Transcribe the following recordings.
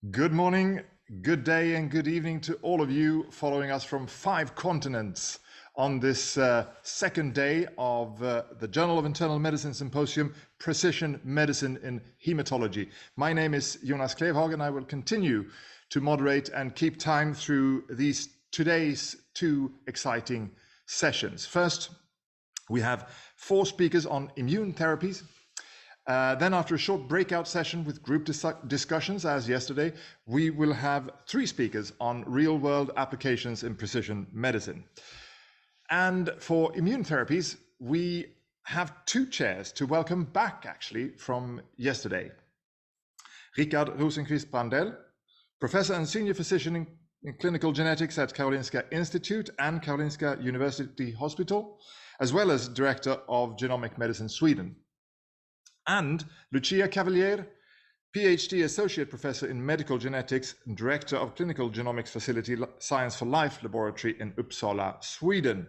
Good morning, good day, and good evening to all of you following us from 5 continents on this second day of the Journal of Internal Medicine Symposium, Precision Medicine in Hematology. My name is Jonas Klevhag, and I will continue to moderate and keep time through today's 2 exciting sessions. First, we have 4 speakers on immune therapies. Then after a short breakout session with group discussions, as yesterday, we will have 3 speakers on real-world applications in precision medicine. And for immune therapies, we have 2 chairs to welcome back, actually, from yesterday. Rickard Rosenquist Brandell, Professor and Senior Physician in Clinical Genetics at Karolinska Institute and Karolinska University Hospital, as well as Director of Genomic Medicine Sweden. And Lucia Cavalier, PhD Associate Professor in Medical Genetics and Director of Clinical Genomics Facility Science for Life Laboratory in Uppsala, Sweden.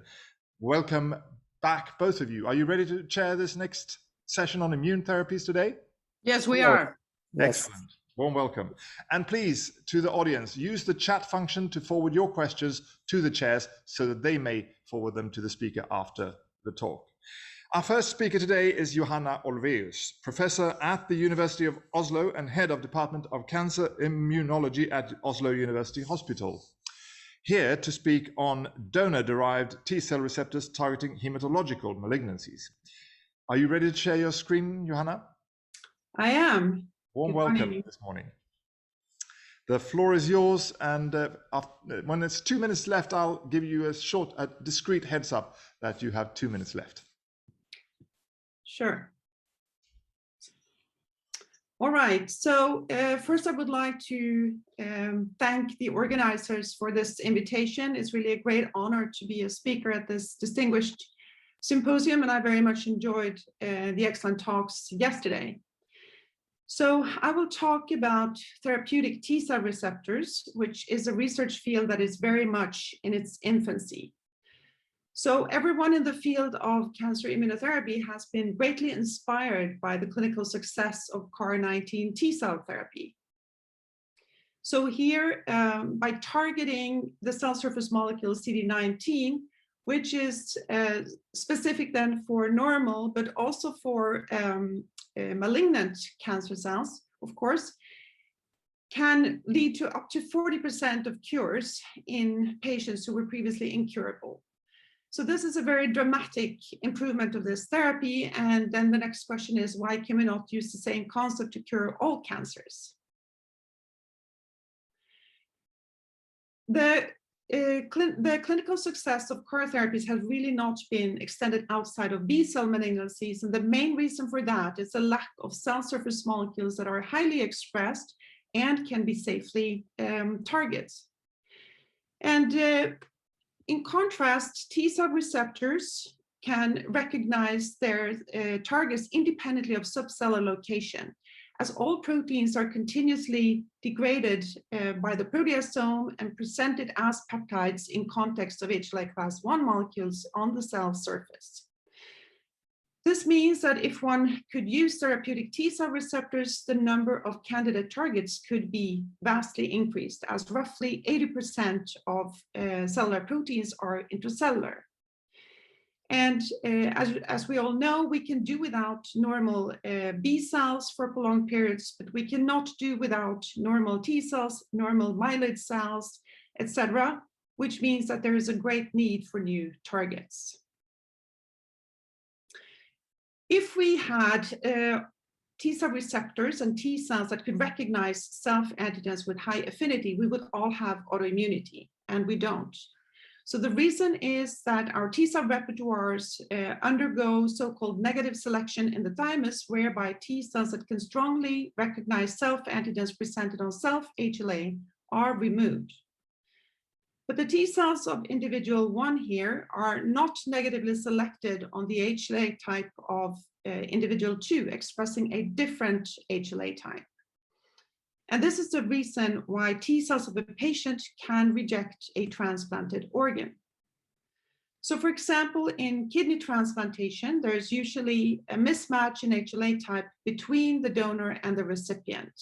Welcome back, both of you. Are you ready to chair this next session on immune therapies today? Yes, we are. Excellent. Yes. Warm welcome. And please, to the audience, use the chat function to forward your questions to the chairs so that they may forward them to the speaker after the talk. Our first speaker today is Johanna Olveus, professor at the University of Oslo and head of Department of Cancer Immunology at Oslo University Hospital. Here to speak on donor-derived T-cell receptors targeting hematological malignancies. Are you ready to share your screen, Johanna? I am. Warm welcome this morning. The floor is yours, and when it's 2 minutes left, I'll give you a discreet heads up that you have 2 minutes left. Sure. All right, so first I would like to thank the organizers for this invitation. It's really a great honor to be a speaker at this distinguished symposium, and I very much enjoyed the excellent talks yesterday. So I will talk about therapeutic T-cell receptors, which is a research field that is very much in its infancy. So everyone in the field of cancer immunotherapy has been greatly inspired by the clinical success of CAR-19 T-cell therapy. So here, by targeting the cell surface molecule CD19, which is specific then for normal, but also for malignant cancer cells, of course, can lead to up to 40% of cures in patients who were previously incurable. So this is a very dramatic improvement of this therapy. And then the next question is, why can we not use the same concept to cure all cancers? The clinical success of CAR therapies has really not been extended outside of B-cell malignancies. And the main reason for that is a lack of cell surface molecules that are highly expressed and can be safely targeted. And in contrast, T-cell receptors can recognize their targets independently of subcellular location, as all proteins are continuously degraded by the proteasome and presented as peptides in context of HLA class I molecules on the cell surface. This means that if one could use therapeutic T-cell receptors, the number of candidate targets could be vastly increased, as roughly 80% of cellular proteins are intracellular. And as we all know, we can do without normal B cells for prolonged periods, but we cannot do without normal T cells, normal myeloid cells, etc., which means that there is a great need for new targets. If we had T-cell receptors and T cells that could recognize self-antigens with high affinity, we would all have autoimmunity, and we don't. So the reason is that our T-cell repertoires undergo so-called negative selection in the thymus, whereby T cells that can strongly recognize self-antigens presented on self-HLA are removed. But the T cells of individual 1 here are not negatively selected on the HLA type of individual 2, expressing a different HLA type. And this is the reason why T cells of a patient can reject a transplanted organ. So for example, in kidney transplantation, there's usually a mismatch in HLA type between the donor and the recipient.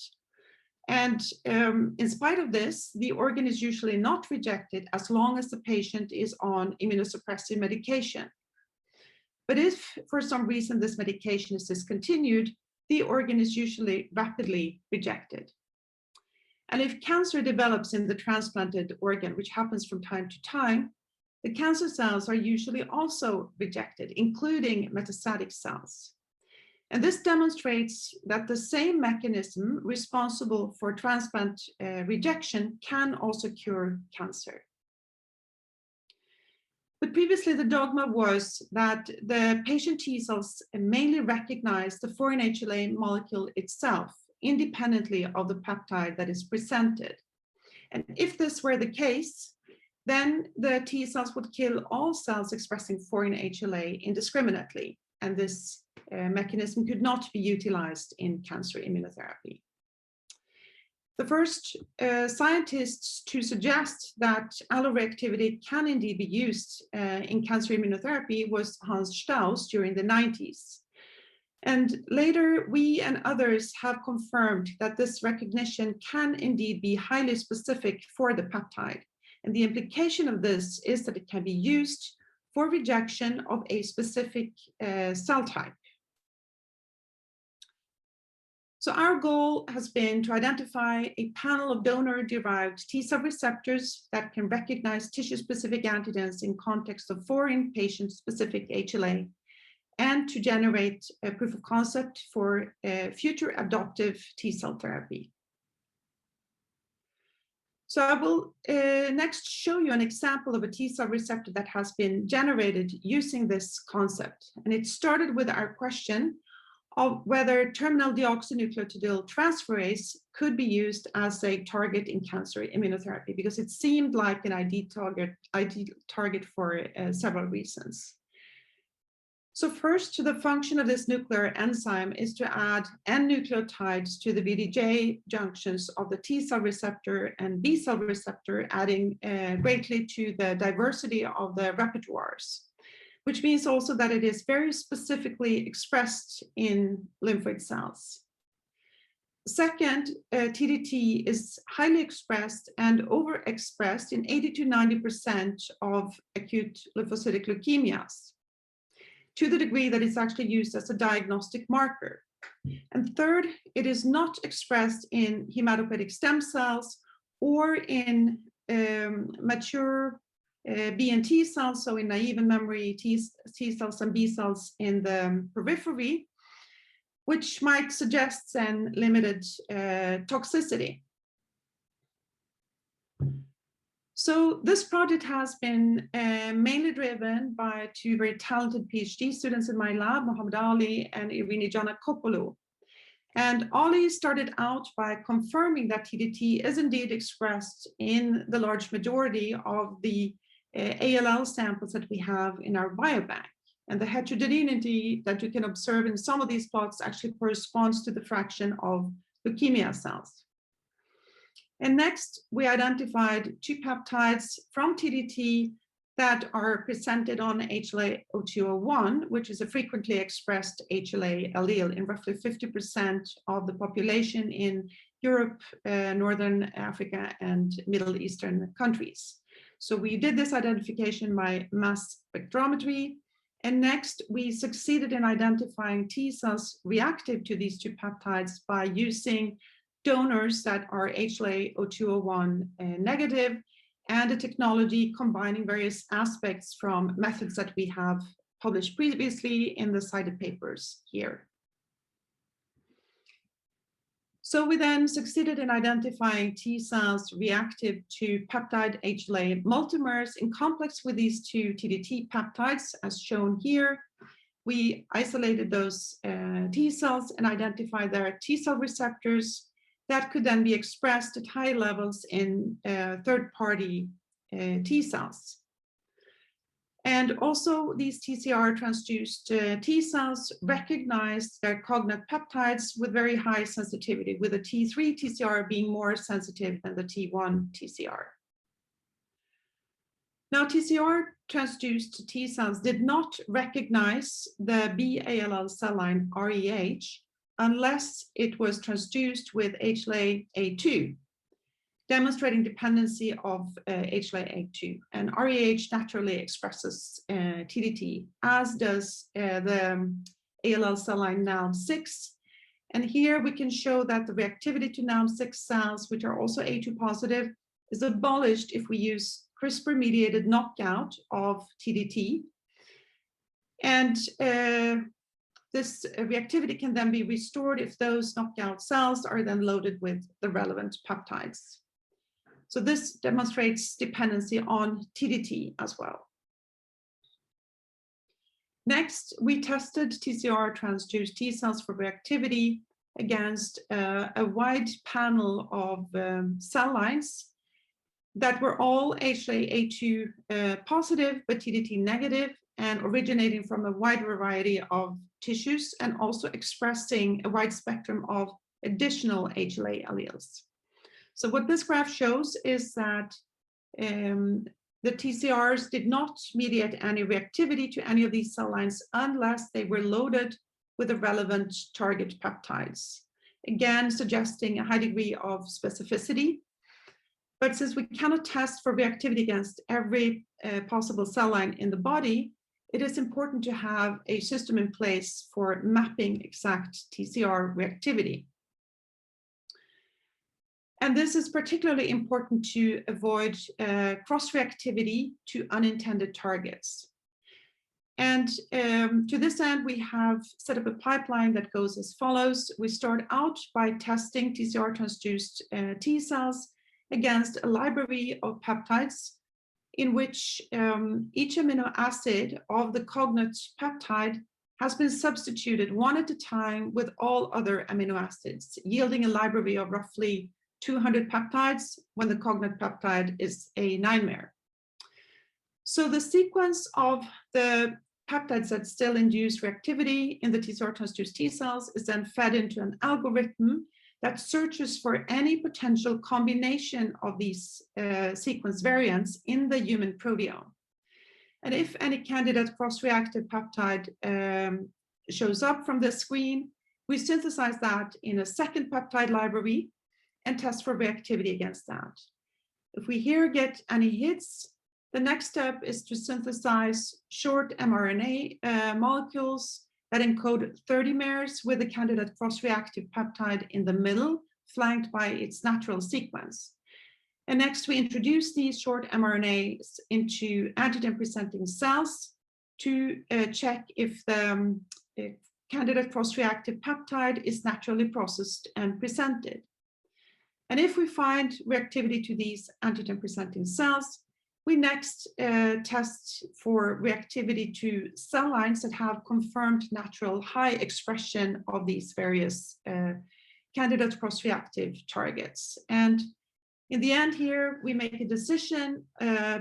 And in spite of this, the organ is usually not rejected as long as the patient is on immunosuppressive medication. But if for some reason this medication is discontinued, the organ is usually rapidly rejected. And if cancer develops in the transplanted organ, which happens from time to time, the cancer cells are usually also rejected, including metastatic cells. And this demonstrates that the same mechanism responsible for transplant rejection can also cure cancer. But previously, the dogma was that the patient T cells mainly recognize the foreign HLA molecule itself, independently of the peptide that is presented. And if this were the case, then the T cells would kill all cells expressing foreign HLA indiscriminately, and this mechanism could not be utilized in cancer immunotherapy. The first scientists to suggest that alloreactivity can indeed be used in cancer immunotherapy was Hans Strauss during the 90s. And later, we and others have confirmed that this recognition can indeed be highly specific for the peptide. And the implication of this is that it can be used for rejection of a specific cell type. So our goal has been to identify a panel of donor-derived T-cell receptors that can recognize tissue-specific antigens in context of foreign patient-specific HLA, and to generate a proof of concept for future adoptive T-cell therapy. So I will next show you an example of a T-cell receptor that has been generated using this concept. And it started with our question of whether terminal deoxynucleotidyl transferase could be used as a target in cancer immunotherapy, because it seemed like an ideal target for several reasons. So first, the function of this nuclear enzyme is to add N nucleotides to the VDJ junctions of the T-cell receptor and B-cell receptor, adding greatly to the diversity of the repertoires, which means also that it is very specifically expressed in lymphoid cells. Second, TDT is highly expressed and overexpressed in 80 to 90% of acute lymphocytic leukemias, to the degree that it's actually used as a diagnostic marker. And third, it is not expressed in hematopoietic stem cells or in mature B and T cells, so in naive and memory T cells and B cells in the periphery, which might suggest then limited toxicity. So this project has been mainly driven by two very talented PhD students in my lab, Mohammed Ali and Irini Giannakopoulou. And Ali started out by confirming that TDT is indeed expressed in the large majority of the ALL samples that we have in our biobank. And the heterogeneity that you can observe in some of these plots actually corresponds to the fraction of leukemia cells. And next, we identified two peptides from TDT that are presented on HLA-0201, which is a frequently expressed HLA allele in roughly 50% of the population in Europe, Northern Africa, and Middle Eastern countries. So we did this identification by mass spectrometry. And next, we succeeded in identifying T cells reactive to these two peptides by using donors that are HLA-0201 negative, and a technology combining various aspects from methods that we have published previously in the cited papers here. So we then succeeded in identifying T cells reactive to peptide HLA multimers in complex with these two TDT peptides, as shown here. We isolated those T cells and identified their T cell receptors that could then be expressed at high levels in third-party T cells. And also these TCR transduced T cells recognize their cognate peptides with very high sensitivity, with the T3 TCR being more sensitive than the T1 TCR. Now, TCR transduced T cells did not recognize the BALL cell line REH, unless it was transduced with HLA-A2, demonstrating dependency of HLA-A2. And REH naturally expresses TDT, as does the ALL cell line NALM6. And here we can show that the reactivity to NALM6 cells, which are also A2 positive, is abolished if we use CRISPR-mediated knockout of TDT. And this reactivity can then be restored if those knockout cells are then loaded with the relevant peptides. So this demonstrates dependency on TDT as well. Next, we tested TCR transduced T cells for reactivity against a wide panel of cell lines that were all HLA-A2 positive, but TDT negative, and originating from a wide variety of tissues, and also expressing a wide spectrum of additional HLA alleles. So what this graph shows is that the TCRs did not mediate any reactivity to any of these cell lines unless they were loaded with the relevant target peptides, again suggesting a high degree of specificity. But since we cannot test for reactivity against every possible cell line in the body, it is important to have a system in place for mapping exact TCR reactivity. And this is particularly important to avoid cross-reactivity to unintended targets. And to this end, we have set up a pipeline that goes as follows. We start out by testing TCR transduced T cells against a library of peptides in which each amino acid of the cognate peptide has been substituted one at a time with all other amino acids, yielding a library of roughly 200 peptides when the cognate peptide is a 9-mer. So the sequence of the peptides that still induce reactivity in the TCR transduced T cells is then fed into an algorithm that searches for any potential combination of these sequence variants in the human proteome. And if any candidate cross-reactive peptide shows up from the screen, we synthesize that in a second peptide library and test for reactivity against that. If we here get any hits, the next step is to synthesize short mRNA molecules that encode 30 mers with the candidate cross-reactive peptide in the middle, flanked by its natural sequence. And next, we introduce these short mRNAs into antigen-presenting cells to check if the candidate cross-reactive peptide is naturally processed and presented. And if we find reactivity to these antigen-presenting cells, we next test for reactivity to cell lines that have confirmed natural high expression of these various candidate cross-reactive targets. And in the end here, we make a decision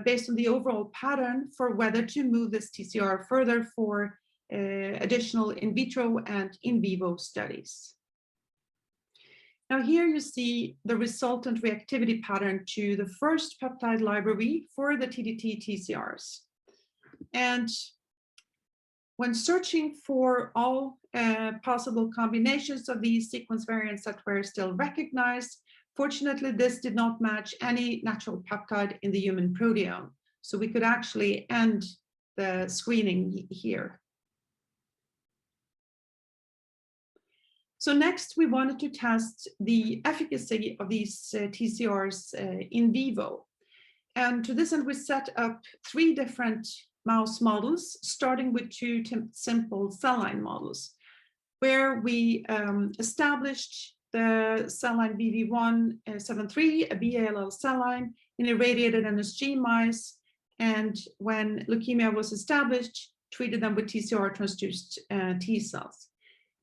based on the overall pattern for whether to move this TCR further for additional in vitro and in vivo studies. Now here you see the resultant reactivity pattern to the first peptide library for the TDT TCRs. And when searching for all possible combinations of these sequence variants that were still recognized, fortunately, this did not match any natural peptide in the human proteome. So we could actually end the screening here. So next, we wanted to test the efficacy of these TCRs in vivo. And to this end, we set up 3 different mouse models, starting with 2 simple cell line models, where we established the cell line BV173, a BALL cell line, in irradiated NSG mice. And when leukemia was established, treated them with TCR transduced T cells.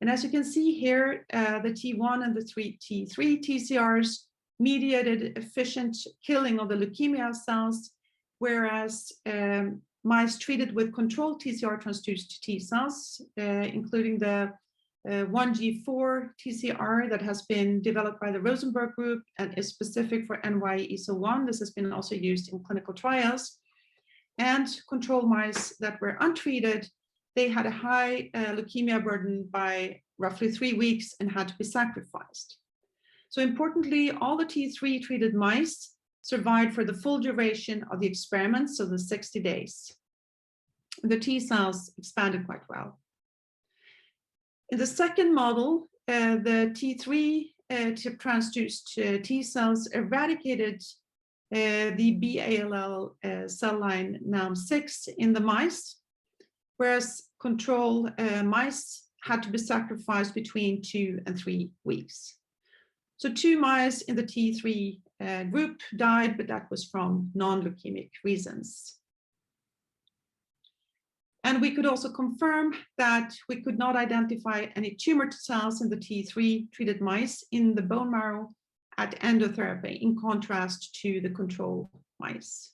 And as you can see here, the T1 and the T3 TCRs mediated efficient killing of the leukemia cells, whereas mice treated with controlled TCR transduced T cells, including the 1G4 TCR that has been developed by the Rosenberg group and is specific for NY-ESO1. This has been also used in clinical trials. And control mice that were untreated they had a high leukemia burden by roughly 3 weeks and had to be sacrificed. So importantly, all the T3 treated mice survived for the full duration of the experiment, so the 60 days. The T cells expanded quite well. In the second model, the T3 transduced T cells eradicated the BALL cell line NAM6 in the mice, whereas control mice had to be sacrificed between 2 and 3 weeks. So 2 mice in the T3 group died, but that was from non-leukemic reasons. And we could also confirm that we could not identify any tumor cells in the T3 treated mice in the bone marrow at endotherapy, in contrast to the control mice.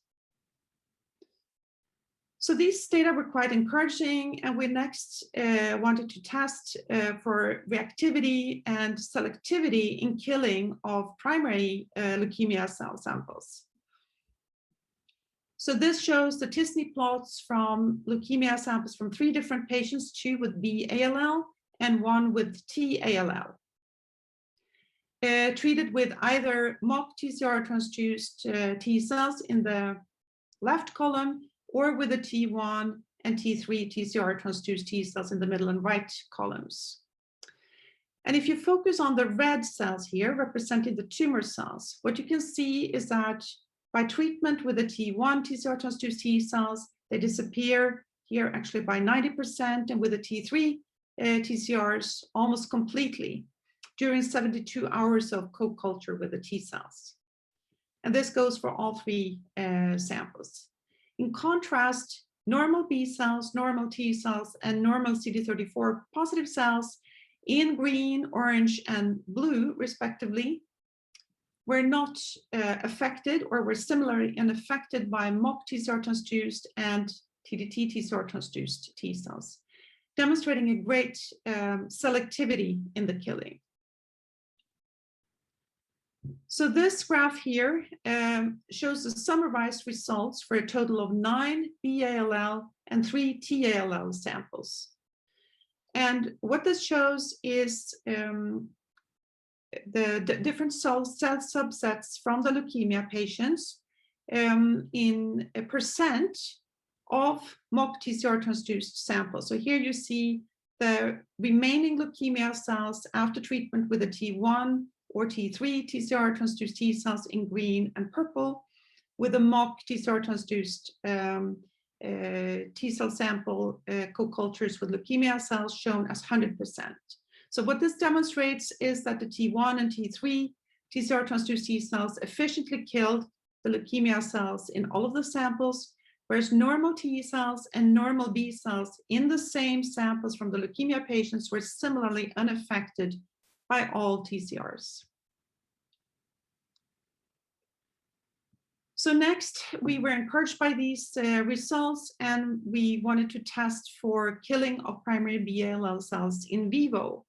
So these data were quite encouraging, and we next wanted to test for reactivity and selectivity in killing of primary leukemia cell samples. So this shows the t-SNE plots from leukemia samples from 3 different patients, 2 with B-ALL and 1 with T-ALL. Treated with either mock TCR transduced T cells in the left column, or with the T1 and T3 TCR transduced T cells in the middle and right columns. And if you focus on the red cells here, representing the tumor cells, what you can see is that by treatment with the T1 TCR transduced T cells, they disappear here actually by 90%, and with the T3 TCRs almost completely during 72 hours of co-culture with the T cells. And this goes for all 3 samples. In contrast, normal B cells, normal T cells, and normal CD34 positive cells in green, orange, and blue, respectively, were not affected or were similarly unaffected by mock TCR transduced and TDT TCR transduced T cells, demonstrating a great selectivity in the killing. So this graph here shows the summarized results for a total of 9 BALL and 3 TALL samples. And what this shows is the different cell subsets from the leukemia patients in a percent of mock TCR transduced samples. So here you see the remaining leukemia cells after treatment with a T1 or T3 TCR transduced T cells in green and purple, with a mock TCR transduced T cell sample co-cultures with leukemia cells shown as 100%. So what this demonstrates is that the T1 and T3 TCR transduced T cells efficiently killed the leukemia cells in all of the samples, whereas normal T cells and normal B cells in the same samples from the leukemia patients were similarly unaffected by all TCRs. So next, we were encouraged by these results, and we wanted to test for killing of primary BALL cells in vivo.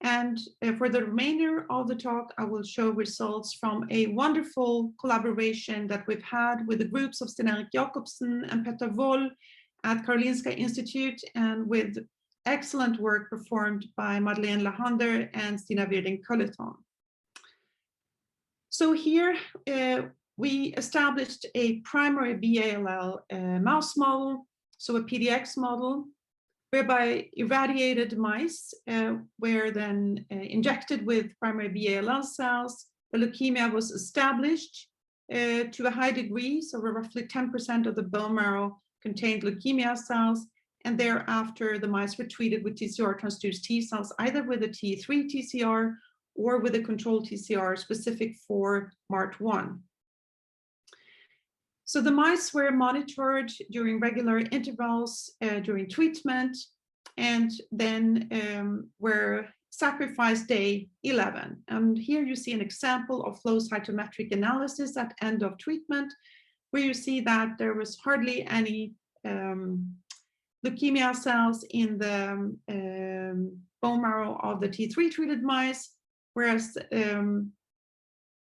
And for the remainder of the talk, I will show results from a wonderful collaboration that we've had with the groups of Sten-Erik Jakobsen and Petter Woll at Karolinska Institute, and with excellent work performed by Madeleine Lahander and Stina Wierding-Culleton. So here we established a primary BALL mouse model, so a PDX model, whereby irradiated mice were then injected with primary BALL cells. The leukemia was established to a high degree, so roughly 10% of the bone marrow contained leukemia cells, and thereafter the mice were treated with TCR transduced T cells, either with a T3 TCR or with a control TCR specific for MART1. So the mice were monitored during regular intervals during treatment, and then were sacrificed day 11. And here you see an example of flow cytometric analysis at end of treatment, where you see that there was hardly any leukemia cells in the bone marrow of the T3 treated mice, whereas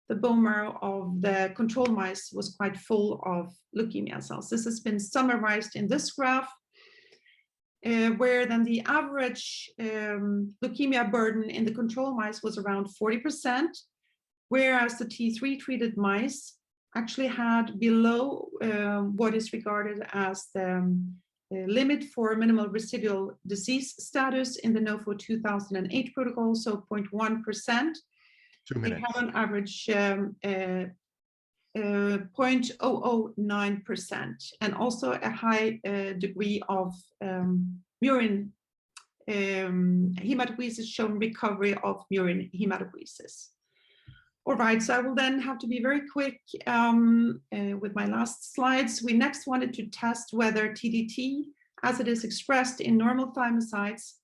the bone marrow of the control mice was quite full of leukemia cells. This has been summarized in this graph. where then the average leukemia burden in the control mice was around 40%, whereas the T3 treated mice actually had below what is regarded as the limit for minimal residual disease status in the NOFO 2008 protocol, so 0.1%. 2 minutes. They have an average 0.009%, and also a high degree of murine hematopoiesis, showing recovery of murine hematopoiesis. All right, so I will then have to be very quick with my last slides. We next wanted to test whether TDT, as it is expressed in normal thymocytes,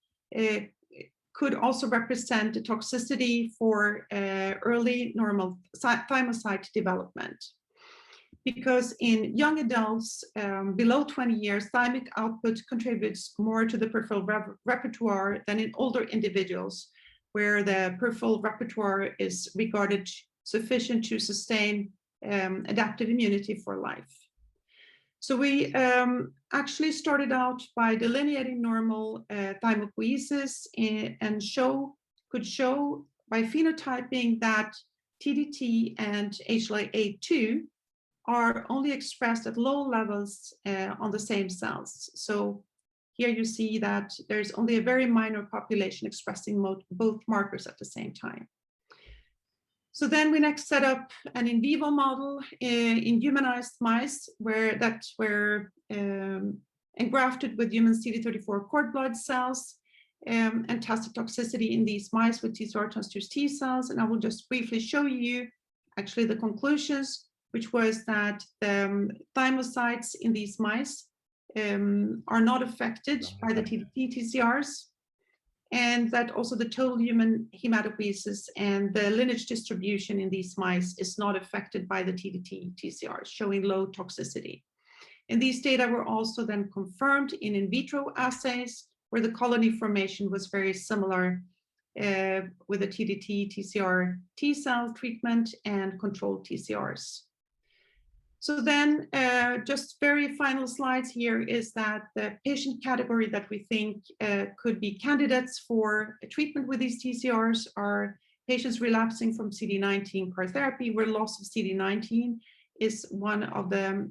could also represent the toxicity for early normal thymocyte development. Because in young adults below 20 years, thymic output contributes more to the peripheral repertoire than in older individuals, where the peripheral repertoire is regarded sufficient to sustain adaptive immunity for life. So we actually started out by delineating normal thymopoiesis and could show by phenotyping that TDT and HLA-A2 are only expressed at low levels on the same cells. So here you see that there's only a very minor population expressing both markers at the same time. So then we next set up an in vivo model in humanized mice that were engrafted with human CD34 cord blood cells and tested toxicity in these mice with TCR transduced T cells. And I will just briefly show you actually the conclusions, which was that the thymocytes in these mice are not affected by the TDT TCRs, and that also the total human hematopoiesis and the lineage distribution in these mice is not affected by the TDT TCRs, showing low toxicity. And these data were also then confirmed in vitro assays, where the colony formation was very similar with the TDT TCR T cell treatment and controlled TCRs. So then just very final slides here is that the patient category that we think could be candidates for a treatment with these TCRs are patients relapsing from CD19 CAR therapy, where loss of CD19 is one of the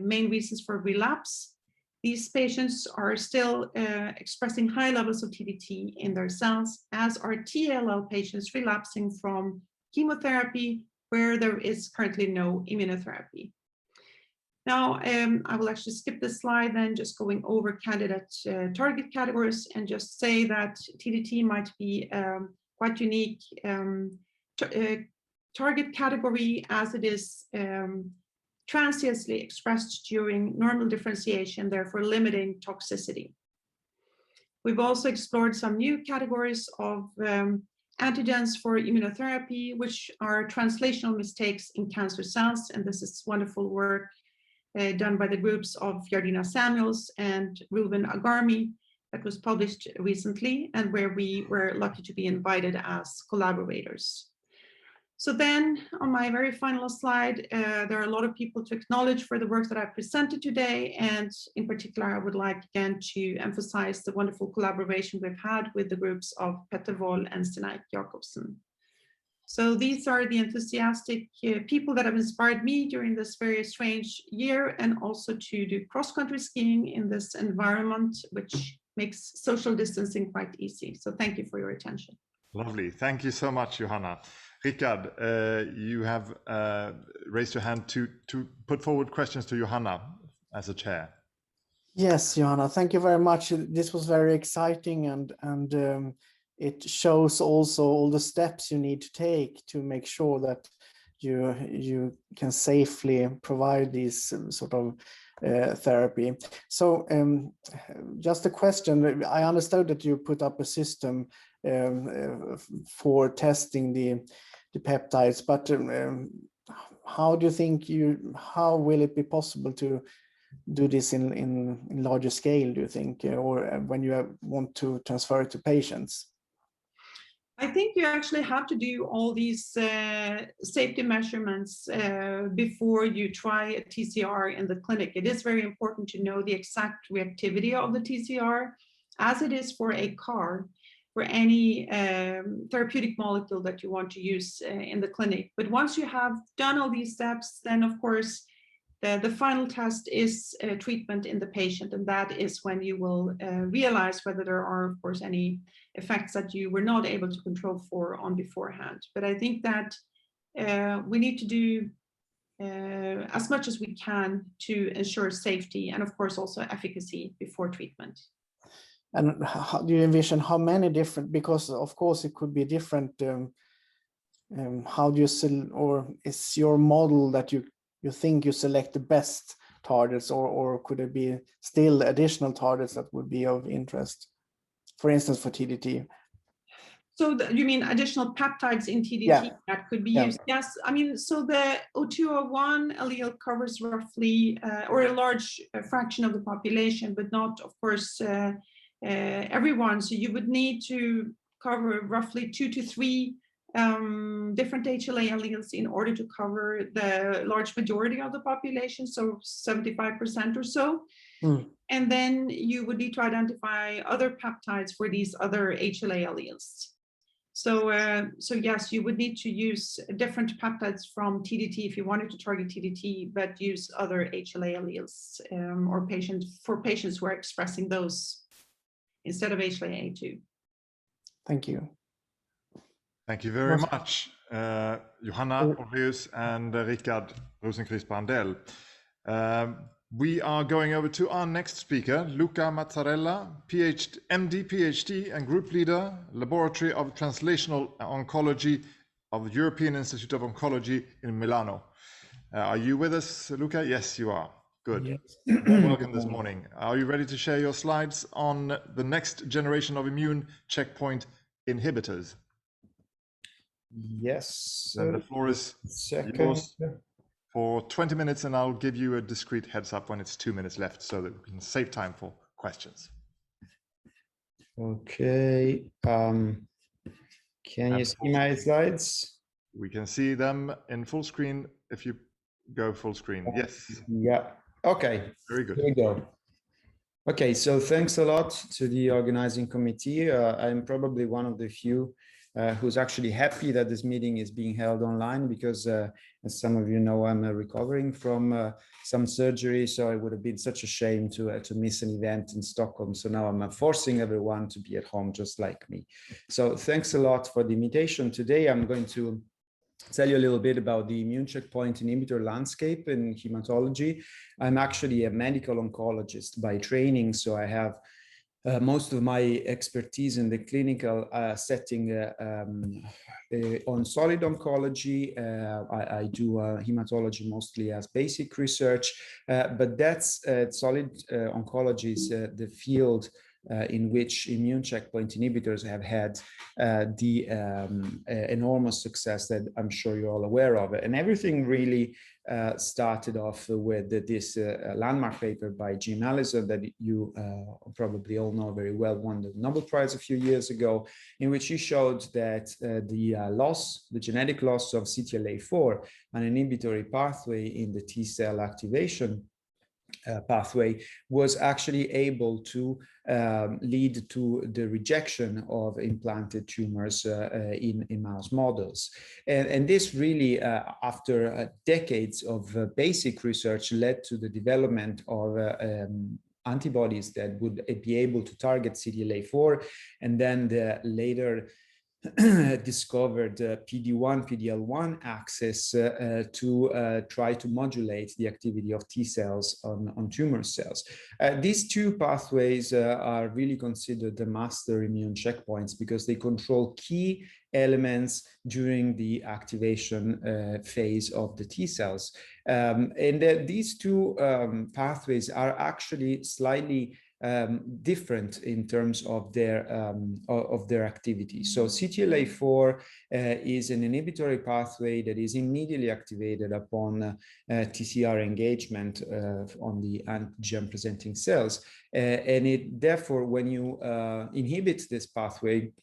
main reasons for relapse. These patients are still expressing high levels of TDT in their cells, as are TLL patients relapsing from chemotherapy, where there is currently no immunotherapy. Now, I will actually skip this slide, then just going over candidate target categories, and just say that TDT might be quite unique target category, as it is transiently expressed during normal differentiation, therefore limiting toxicity. We've also explored some new categories of antigens for immunotherapy, which are translational mistakes in cancer cells, and this is wonderful work done by the groups of Yardina Samuels and Ruben Agarmi that was published recently, and where we were lucky to be invited as collaborators. So then on my very final slide, there are a lot of people to acknowledge for the work that I presented today, and in particular, I would like again to emphasize the wonderful collaboration we've had with the groups of Petter Woll and Stenaik Jakobsen. So these are the enthusiastic people that have inspired me during this very strange year, and also to do cross-country skiing in this environment, which makes social distancing quite easy. So thank you for your attention. Lovely. Thank you so much, Johanna. Rickard, you have raised your hand to put forward questions to Johanna as a chair. Yes, Johanna, thank you very much. This was very exciting, and it shows also all the steps you need to take to make sure that you can safely provide this sort of therapy. So just a question, I understood that you put up a system for testing the peptides, but how do you think how will it be possible to do this in larger scale, do you think, or when you want to transfer it to patients? I think you actually have to do all these safety measurements before you try a TCR in the clinic. It is very important to know the exact reactivity of the TCR, as it is for a CAR, for any therapeutic molecule that you want to use in the clinic. But once you have done all these steps, then of course, the final test is treatment in the patient, and that is when you will realize whether there are, of course, any effects that you were not able to control for on beforehand. But I think that we need to do as much as we can to ensure safety and, of course, also efficacy before treatment. And how do you envision how many different, because of course it could be different, how do you or is your model that you think you select the best targets, or could it be still additional targets that would be of interest, for instance, for TDT? So you mean additional peptides in TDT that could be used? Yes, I mean, so the O201 allele covers roughly, or a large fraction of the population, but not, of course, everyone. So you would need to cover roughly 2 to 3 different HLA alleles in order to cover the large majority of the population, so 75% or so. And then you would need to identify other peptides for these other HLA alleles. So, so yes, you would need to use different peptides from TDT if you wanted to target TDT, but use other HLA alleles or patients who are expressing those instead of HLA-A2. Thank you. Thank you very much, Johanna Olveus and Rickard Rosenquist Brandell. We are going over to our next speaker, Luca Mazzarella, MD, PhD, and Group Leader, Laboratory of Translational Oncology of the European Institute of Oncology in Milano. Are you with us, Luca? Yes, you are. Good. Yes. Welcome this morning. Are you ready to share your slides on the next generation of immune checkpoint inhibitors? Yes. Then the floor is yours for 20 minutes, and I'll give you a discreet heads up when it's 2 minutes left so that we can save time for questions. Okay. Can you see my slides? We can see them in full screen if you go full screen. Yes. Yeah. Okay. Very good. Here we go. Okay, so thanks a lot to the organizing committee. I'm probably one of the few who's actually happy that this meeting is being held online, because as some of you know, I'm recovering from some surgery, so it would have been such a shame to miss an event in Stockholm. So now I'm forcing everyone to be at home just like me. So thanks a lot for the invitation. Today I'm going to tell you a little bit about the immune checkpoint inhibitor landscape in hematology. I'm actually a medical oncologist by training, so I have most of my expertise in the clinical setting on solid oncology. I do hematology mostly as basic research, but that's solid oncology is the field in which immune checkpoint inhibitors have had the enormous success that I'm sure you're all aware of. And everything really started off with this landmark paper by Jim Allison that you probably all know very well, won the Nobel Prize a few years ago, in which he showed that the genetic loss of CTLA4, an inhibitory pathway in the T cell activation pathway, was actually able to lead to the rejection of implanted tumors in mouse models. And this really, after decades of basic research, led to the development of antibodies that would be able to target CTLA4, and then the later discovered PD1, PD1 axis to try to modulate the activity of T cells on tumor cells. These two pathways are really considered the master immune checkpoints because they control key elements during the activation phase of the T cells. And these two pathways are actually slightly different in terms of their activity. So CTLA4 is an inhibitory pathway that is immediately activated upon TCR engagement on the antigen presenting cells, and it therefore, when you inhibit this pathway,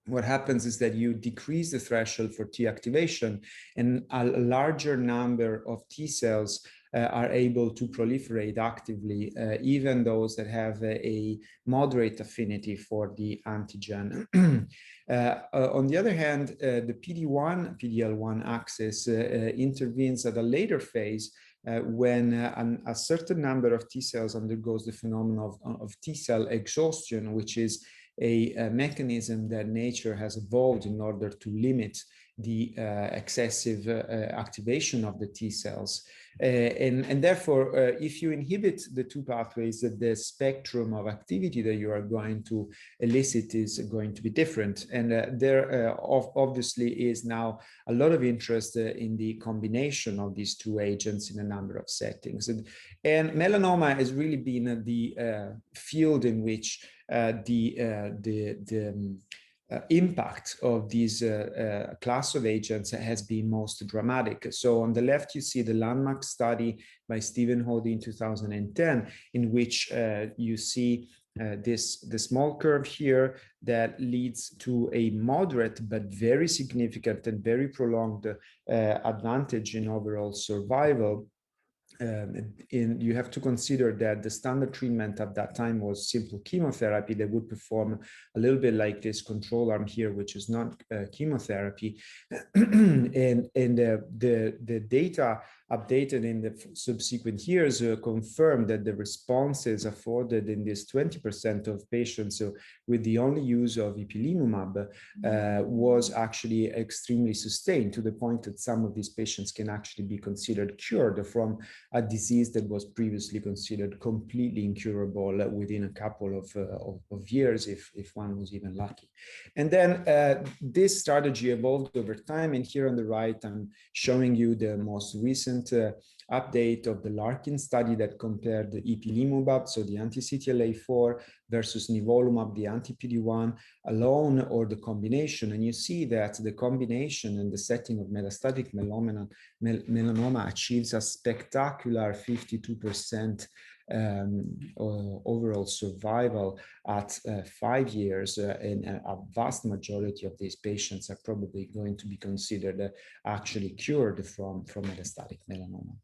what happens is that you decrease the threshold for T activation, and a larger number of T cells are able to proliferate actively, even those that have a moderate affinity for the antigen. On the other hand, the PD1, PD-L1 axis intervenes at a later phase when a certain number of T cells undergoes the phenomenon of T cell exhaustion, which is a mechanism that nature has evolved in order to limit the excessive activation of the T cells. And therefore, if you inhibit the two pathways, the spectrum of activity that you are going to elicit is going to be different. And there obviously is now a lot of interest in the combination of these two agents in a number of settings. And melanoma has really been the field in which the impact of these class of agents has been most dramatic. So on the left, you see the landmark study by Stephen Hody in 2010, in which you see the small curve here that leads to a moderate but very significant and very prolonged advantage in overall survival. You have to consider that the standard treatment at that time was simple chemotherapy that would perform a little bit like this control arm here, which is not chemotherapy. and the data updated in the subsequent years confirmed that the responses afforded in this 20% of patients with the only use of ipilimumab was actually extremely sustained, to the point that some of these patients can actually be considered cured from a disease that was previously considered completely incurable within a couple of years, if one was even lucky. And then this strategy evolved over time. And here on the right, I'm showing you the most recent update of the Larkin study that compared the ipilimumab, so the anti-CTLA4, versus nivolumab, the anti-PD1 alone, or the combination. And you see that the combination in the setting of metastatic melanoma achieves a spectacular 52% overall survival at 5 years, and a vast majority of these patients are probably going to be considered actually cured from metastatic melanoma.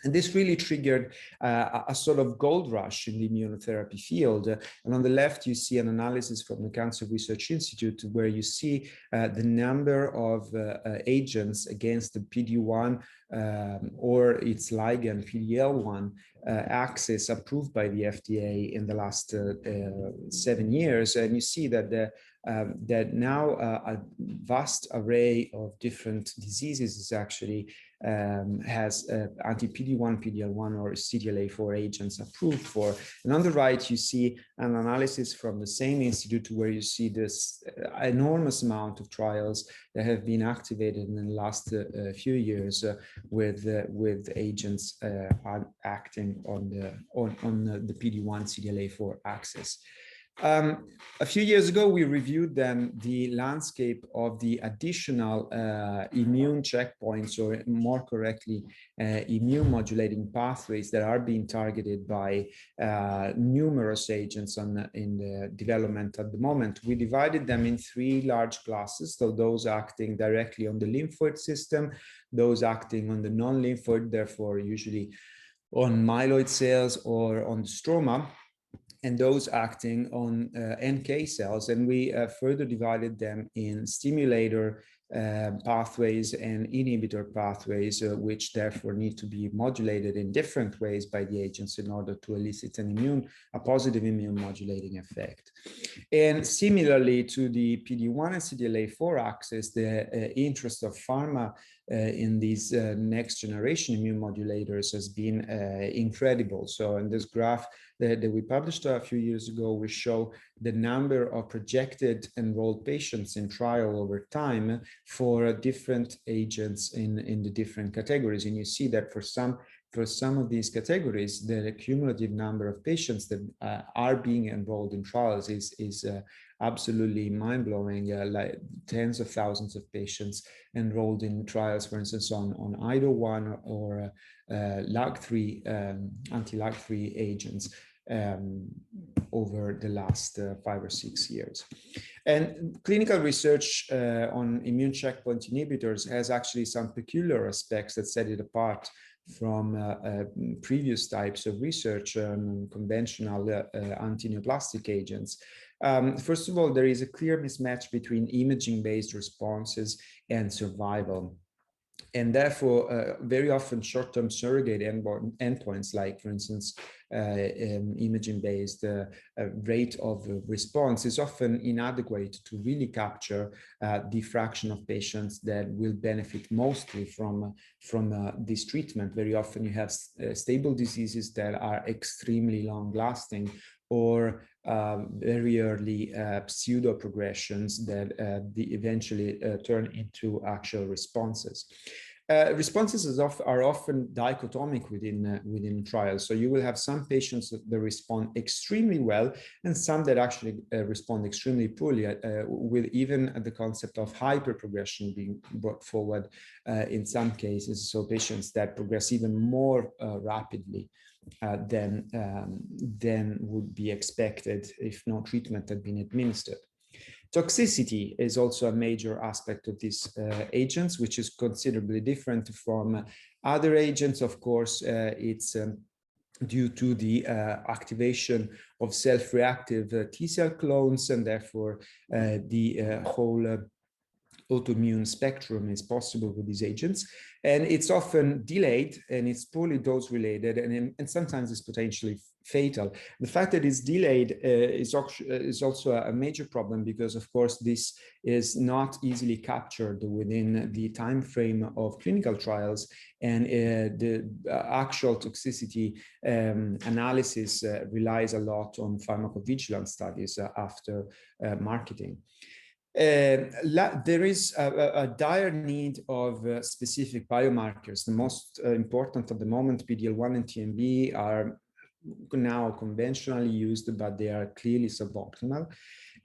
And this really triggered a sort of gold rush in the immunotherapy field. And on the left, you see an analysis from the Cancer Research Institute, where you see the number of agents against the PD1 or its ligand PD-L1 axis approved by the FDA in the last 7 years. And you see that that now a vast array of different diseases is actually has anti-PD1, PD-L1 or CTLA4 agents approved for. And on the right, you see an analysis from the same institute where you see this enormous amount of trials that have been activated in the last few years with agents acting on the PD1 CTLA4 axis. A few years ago, we reviewed then the landscape of the additional immune checkpoints, or more correctly, immune modulating pathways that are being targeted by numerous agents in the development at the moment. We divided them in 3 large classes, so those acting directly on the lymphoid system, those acting on the non-lymphoid, therefore usually on myeloid cells or on the stroma, and those acting on NK cells. And we further divided them in stimulator pathways and inhibitor pathways, which therefore need to be modulated in different ways by the agents in order to elicit a positive immune modulating effect. And similarly to the PD1 and CTLA4 axis, the interest of pharma in these next generation immune modulators has been incredible. So in this graph that we published a few years ago, we show the number of projected enrolled patients in trial over time for different agents in the different categories. And you see that for some of these categories, the cumulative number of patients that are being enrolled in trials is absolutely mind-blowing, like tens of thousands of patients enrolled in trials, for instance, on IDO1 or LAG3, anti-LAG3 agents over the last 5 or 6 years. And clinical research on immune checkpoint inhibitors has actually some peculiar aspects that set it apart from previous types of research on conventional anti-neoplastic agents. First of all, there is a clear mismatch between imaging-based responses and survival. And therefore, very often short-term surrogate endpoints, like, for instance, imaging-based rate of response, is often inadequate to really capture the fraction of patients that will benefit mostly from this treatment. Very often you have stable diseases that are extremely long-lasting, or very early pseudo progressions that eventually turn into actual responses. Responses are often dichotomic within trials. So you will have some patients that respond extremely well and some that actually respond extremely poorly, with even the concept of hyperprogression being brought forward in some cases. So patients that progress even more rapidly than would be expected if no treatment had been administered. Toxicity is also a major aspect of these agents, which is considerably different from other agents. Of course, it's due to the activation of self-reactive T cell clones, and therefore the whole autoimmune spectrum is possible with these agents, and it's often delayed, and it's poorly dose related, and sometimes it's potentially fatal. The fact that it's delayed is also a major problem, because of course this is not easily captured within the time frame of clinical trials, and the actual toxicity analysis relies a lot on pharmacovigilance studies after marketing. There is a dire need of specific biomarkers. The most important at the moment, PD1 and TMB, are now conventionally used, but they are clearly suboptimal.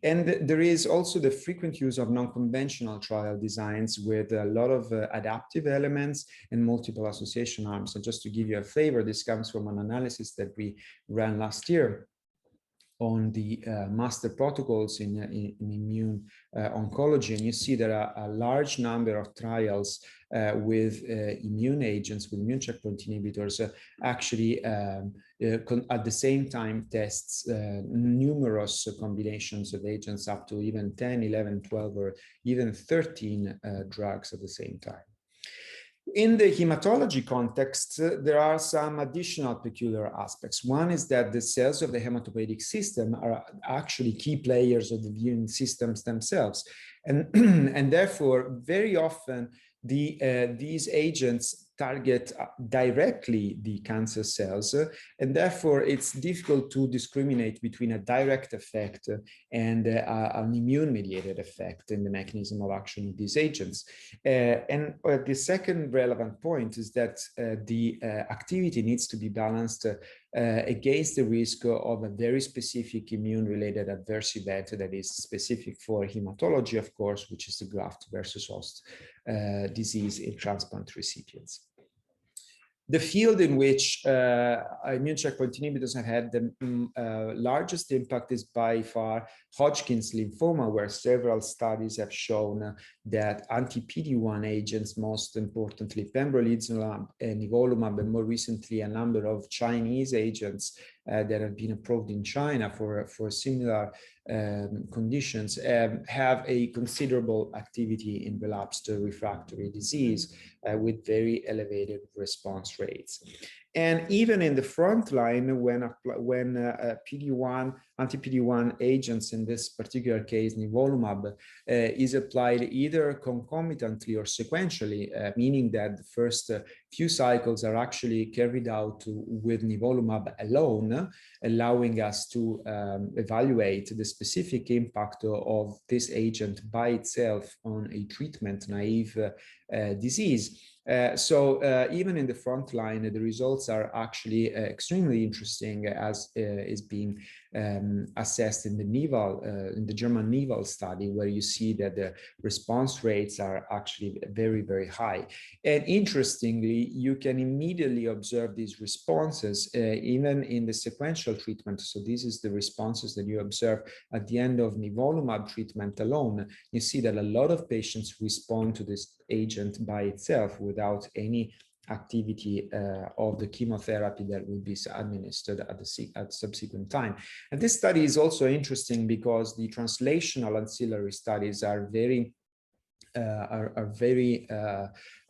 And there is also the frequent use of non-conventional trial designs with a lot of adaptive elements and multiple association arms. So just to give you a flavor, this comes from an analysis that we ran last year on the master protocols in immune oncology, and you see there are a large number of trials with immune agents, with immune checkpoint inhibitors, actually at the same time tests numerous combinations of agents, up to even 10, 11, 12, or even 13 drugs at the same time. In the hematology context, there are some additional peculiar aspects. One is that the cells of the hematopoietic system are actually key players of the immune systems themselves. And therefore, very often, these agents target directly the cancer cells, and therefore it's difficult to discriminate between a direct effect and an immune-mediated effect in the mechanism of action of these agents. And the second relevant point is that the activity needs to be balanced against the risk of a very specific immune-related adverse event that is specific for hematology, of course, which is the graft versus host disease in transplant recipients. The field in which immune checkpoint inhibitors have had the largest impact is by far Hodgkin's lymphoma, where several studies have shown that anti-PD1 agents, most importantly pembrolizumab and nivolumab, and more recently a number of Chinese agents that have been approved in China for similar conditions, have a considerable activity in relapsed refractory disease with very elevated response rates. And even in the front line, when PD1, anti-PD1 agents, in this particular case nivolumab, is applied either concomitantly or sequentially, meaning that the first few cycles are actually carried out with nivolumab alone, allowing us to evaluate the specific impact of this agent by itself on a treatment-naive disease. So even in the front line, the results are actually extremely interesting, as is being assessed in the in the German NIVAL study, where you see that the response rates are actually very, very high. And interestingly, you can immediately observe these responses even in the sequential treatment. So this is the responses that you observe at the end of nivolumab treatment alone. You see that a lot of patients respond to this agent by itself without any activity of the chemotherapy that would be administered at subsequent time. And this study is also interesting because the translational ancillary studies are very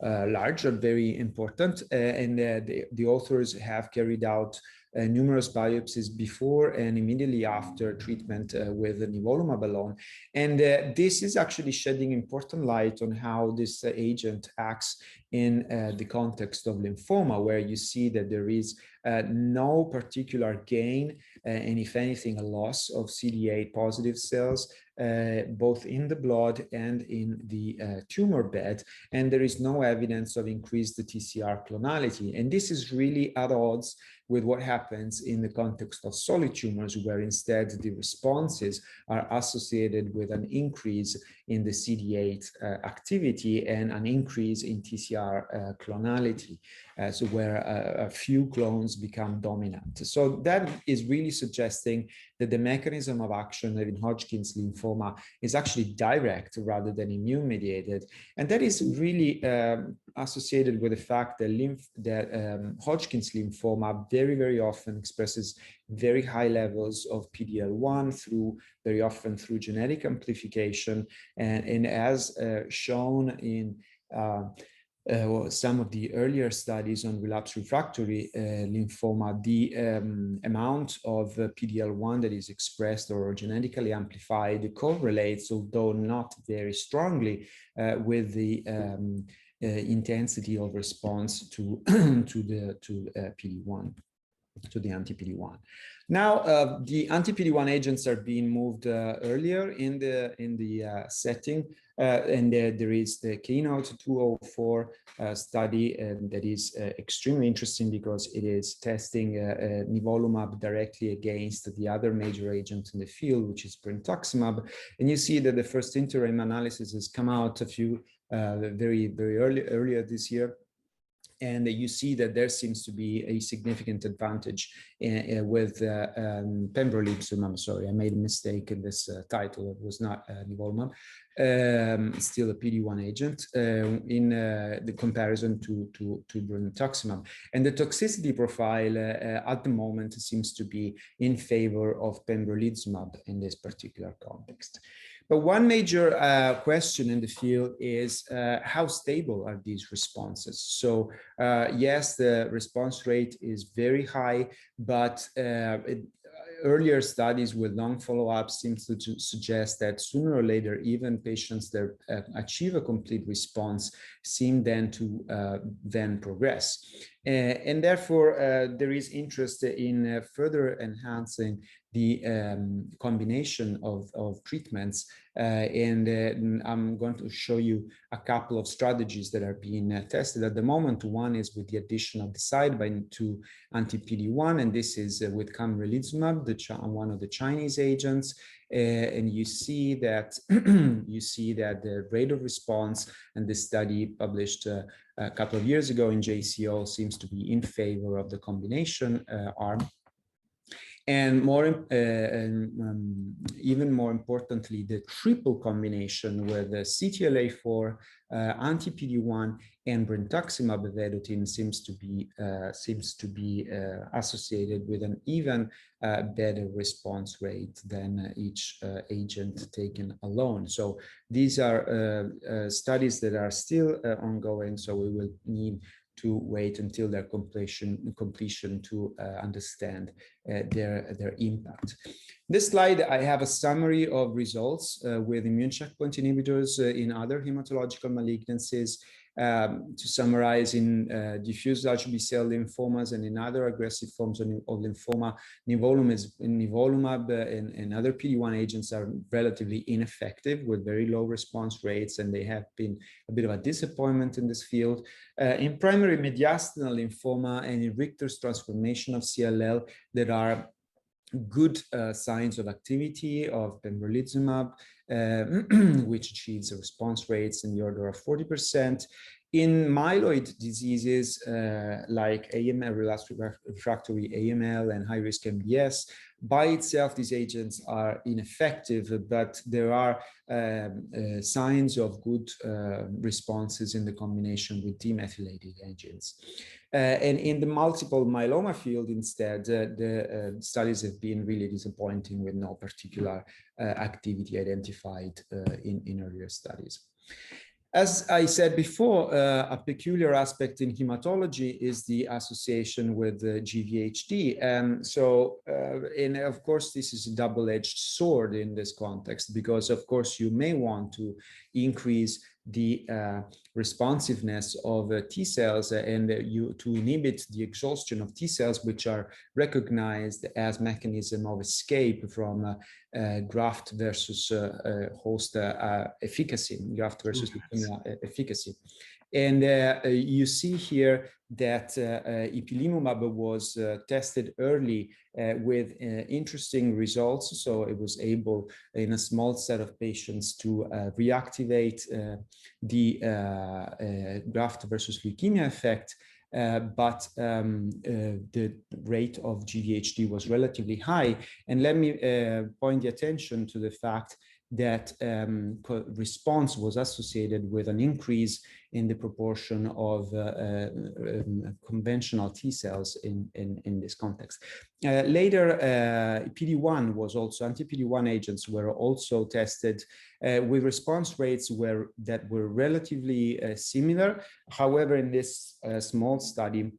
large and very important, and the authors have carried out numerous biopsies before and immediately after treatment with nivolumab alone. And this is actually shedding important light on how this agent acts in the context of lymphoma, where you see that there is no particular gain, and if anything, a loss of CD8 positive cells, both in the blood and in the tumor bed, and there is no evidence of increased TCR clonality. And this is really at odds with what happens in the context of solid tumors, where instead the responses are associated with an increase in the CD8 activity and an increase in TCR clonality, so where a few clones become dominant. So that is really suggesting that the mechanism of action in Hodgkin's lymphoma is actually direct rather than immune mediated. And that is really associated with the fact that Hodgkin's lymphoma very, very often expresses very high levels of PD1 very often through genetic amplification. And as shown in some of the earlier studies on relapse refractory lymphoma, the amount of PD-L1 that is expressed or genetically amplified correlates, although not very strongly, with the intensity of response to PD-1, to the anti-PD-1. Now, the anti-PD-1 agents are being moved earlier in the setting, and there is the Keynote 204 study that is extremely interesting because it is testing nivolumab directly against the other major agent in the field, which is brentuximab. And you see that the first interim analysis has come out a few very earlier this year. And you see that there seems to be a significant advantage with pembrolizumab. Sorry, I made a mistake in this title. It was not nivolumab, still a PD-1 agent in the comparison to brentuximab. And the toxicity profile at the moment seems to be in favor of pembrolizumab in this particular context. But one major question in the field is how stable are these responses? So yes, the response rate is very high, but earlier studies with long follow-ups seem to suggest that sooner or later, even patients that achieve a complete response seem then to then progress. And therefore, there is interest in further enhancing the combination of treatments. And I'm going to show you a couple of strategies that are being tested at the moment. One is with the addition of the sidebinding to anti-PD-1, and this is with camrelizumab, one of the Chinese agents. And you see that the rate of response, and this study published a couple of years ago in JCO, seems to be in favor of the combination arm. And even more importantly, the triple combination with the CTLA4, anti-PD-1, and brentuximab vedotin seems to be associated with an even better response rate than each agent taken alone. So these are studies that are still ongoing, so we will need to wait until their completion to understand their impact. This slide, I have a summary of results with immune checkpoint inhibitors in other hematological malignancies. To summarize, in diffuse large B-cell lymphomas and in other aggressive forms of lymphoma, nivolumab and other PD-1 agents are relatively ineffective with very low response rates, and they have been a bit of a disappointment in this field. In primary mediastinal lymphoma and in Richter's transformation of CLL, there are good signs of activity of pembrolizumab, which achieves response rates in the order of 40%. In myeloid diseases like AML, relapsed refractory AML and high-risk MDS, by itself, these agents are ineffective, but there are signs of good responses in the combination with demethylated agents. And in the multiple myeloma field, instead, the studies have been really disappointing with no particular activity identified in earlier studies. As I said before, a peculiar aspect in hematology is the association with GVHD. And so, and of course, this is a double-edged sword in this context, because of course you may want to increase the responsiveness of T cells and to inhibit the exhaustion of T cells, which are recognized as mechanism of escape from graft versus host efficacy, graft versus leukemia efficacy. And you see here that ipilimumab was tested early with interesting results. So it was able, in a small set of patients, to reactivate the graft versus leukemia effect. But the rate of GVHD was relatively high. And let me point the attention to the fact that response was associated with an increase in the proportion of conventional T cells in this context. Later, PD1 was also, anti-PD1 agents were also tested with response rates that were relatively similar. However, in this small study,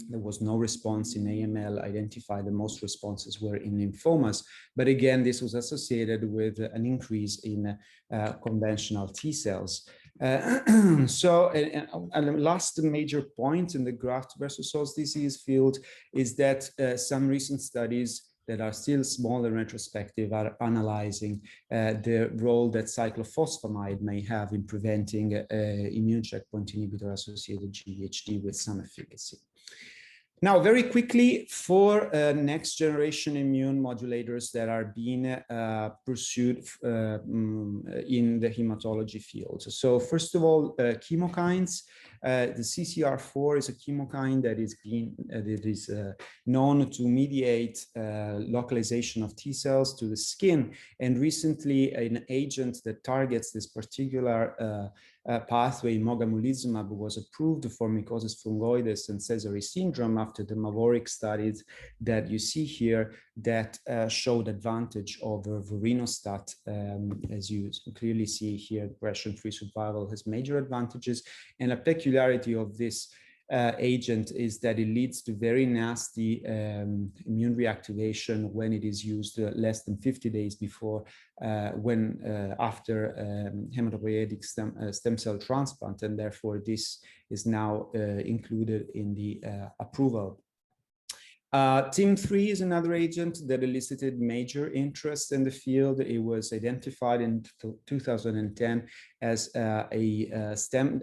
there was no response in AML identified. The most responses were in lymphomas. But again, this was associated with an increase in conventional T cells. So, and the last major point in the graft versus host disease field is that some recent studies that are still small and retrospective are analyzing the role that cyclophosphamide may have in preventing immune checkpoint inhibitor associated GVHD with some efficacy. Now, very quickly, for next generation immune modulators that are being pursued in the hematology field. So first of all, chemokines. The CCR4 is a chemokine that is known to mediate localization of T cells to the skin. And recently, an agent that targets this particular pathway, mogamulizumab, was approved for mycosis fungoides and Sézary syndrome after the Mavoric studies that you see here that showed advantage over vorinostat. As you clearly see here, progression-free survival has major advantages. And a peculiarity of this agent is that it leads to very nasty immune reactivation when it is used less than 50 days before, after hematopoietic stem cell transplant, and therefore this is now included in the approval. TIM3 is another agent that elicited major interest in the field. It was identified in 2010 as a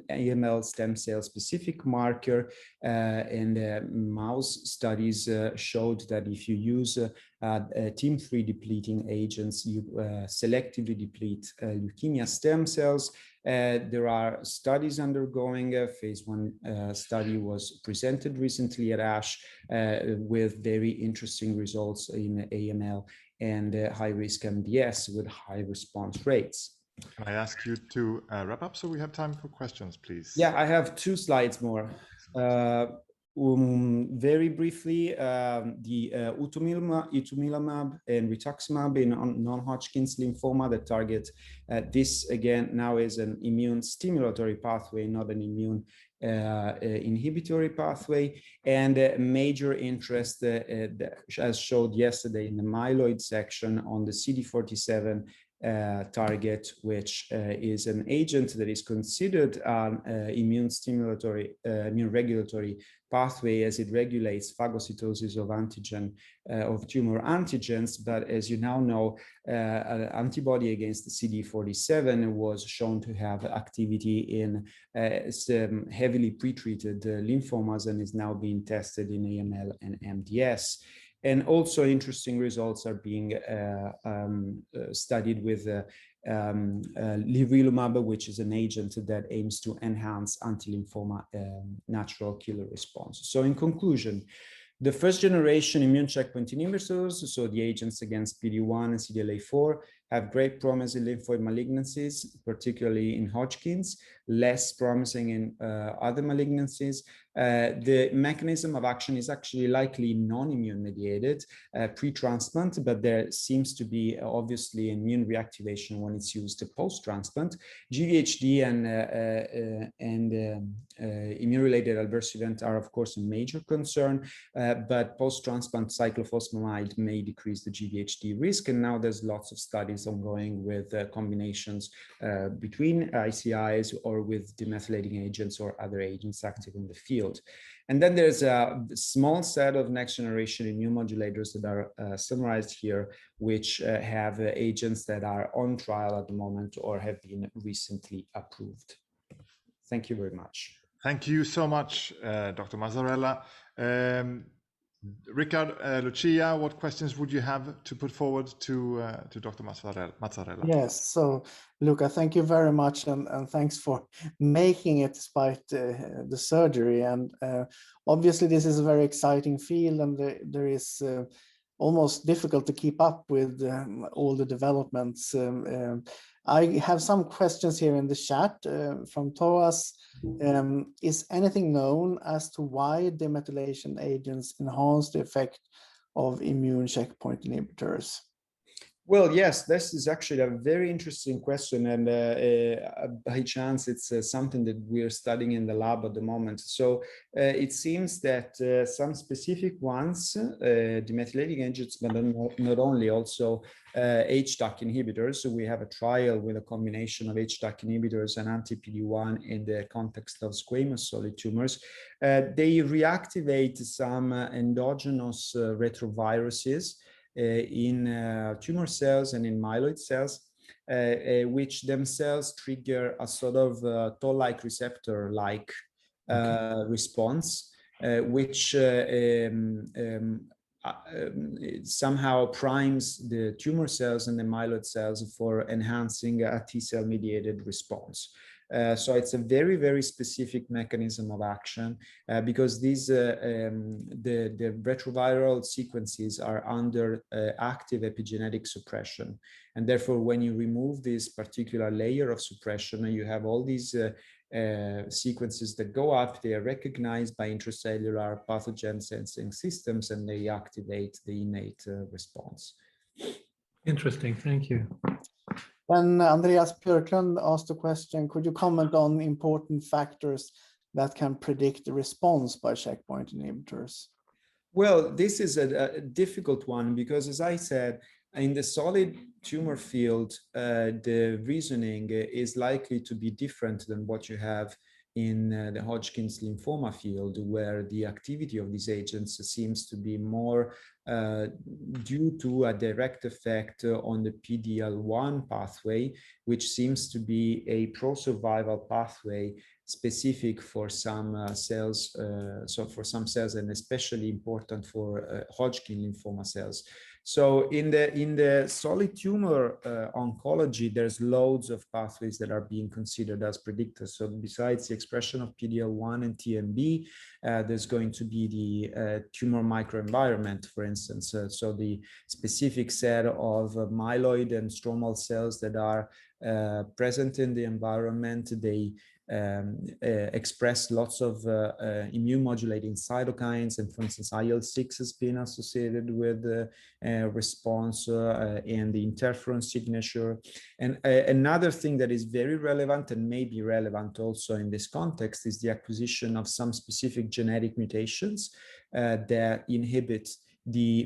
AML stem cell specific marker, and mouse studies showed that if you use TIM3 depleting agents, you selectively deplete leukemia stem cells. There are studies undergoing. A phase 1 study was presented recently at ASH with very interesting results in AML and high-risk MDS with high response rates. Can I ask you to wrap up so we have time for questions, please? Yeah, I have 2 slides more. Very briefly, the utomilumab and rituximab in non-Hodgkin's lymphoma that target this again now is an immune stimulatory pathway, not an immune inhibitory pathway, and major interest as showed yesterday in the myeloid section on the CD47 target, which is an agent that is considered an immune regulatory pathway as it regulates phagocytosis of antigen of tumor antigens. But as you now know, an antibody against the CD47 was shown to have activity in some heavily pretreated lymphomas and is now being tested in AML and MDS. And also interesting results are being studied with lirilumab, which is an agent that aims to enhance anti-lymphoma natural killer response. So in conclusion, the first generation immune checkpoint inhibitors, so the agents against PD1 and CTLA4, have great promise in lymphoid malignancies, particularly in Hodgkin's, less promising in other malignancies. The mechanism of action is actually likely non-immune mediated pre-transplant, but there seems to be obviously immune reactivation when it's used post-transplant. GVHD and immune-related adverse events are of course a major concern, but post-transplant cyclophosphamide may decrease the GVHD risk, and now there's lots of studies ongoing with combinations between ICIs or with demethylating agents or other agents active in the field. And then there's a small set of next generation immune modulators that are summarized here, which have agents that are on trial at the moment or have been recently approved. Thank you very much. Thank you so much, Dr. Mazzarella. Rickard, Lucia, what questions would you have to put forward to Dr. Mazzarella? Yes, so Luca, thank you very much, and thanks for making it despite the surgery. And obviously this is a very exciting field, and there is almost difficult to keep up with all the developments. I have some questions here in the chat from Thomas. Is anything known as to why demethylation agents enhance the effect of immune checkpoint inhibitors? Well, yes, this is actually a very interesting question, and by chance, it's something that we're studying in the lab at the moment. So it seems that some specific ones, demethylating agents, but not only, also HDAC inhibitors. So we have a trial with a combination of HDAC inhibitors and anti-PD1 in the context of squamous solid tumors. They reactivate some endogenous retroviruses in tumor cells and in myeloid cells, which themselves trigger a sort of toll-like receptor-like response, which somehow primes the tumor cells and the myeloid cells for enhancing a T-cell mediated response. So it's a very, very specific mechanism of action because these the retroviral sequences are under active epigenetic suppression. And therefore, when you remove this particular layer of suppression, you have all these sequences that go up, they are recognized by intracellular pathogen sensing systems, and they activate the innate response. Interesting, thank you. When Andreas Björklund asked a question, could you comment on important factors that can predict the response by checkpoint inhibitors? Well, this is a difficult one because, as I said, in the solid tumor field, the reasoning is likely to be different than what you have in the Hodgkin's lymphoma field, where the activity of these agents seems to be more due to a direct effect on the PD1 pathway, which seems to be a pro-survival pathway specific for some cells, so for some cells, and especially important for Hodgkin lymphoma cells. So in the solid tumor oncology, there's loads of pathways that are being considered as predictors. So besides the expression of PD-L1 and TMB, there's going to be the tumor microenvironment, for instance. So the specific set of myeloid and stromal cells that are present in the environment, they express lots of immune modulating cytokines, and for instance IL-6 has been associated with response and the interferon signature. And another thing that is very relevant and may be relevant also in this context is the acquisition of some specific genetic mutations that inhibit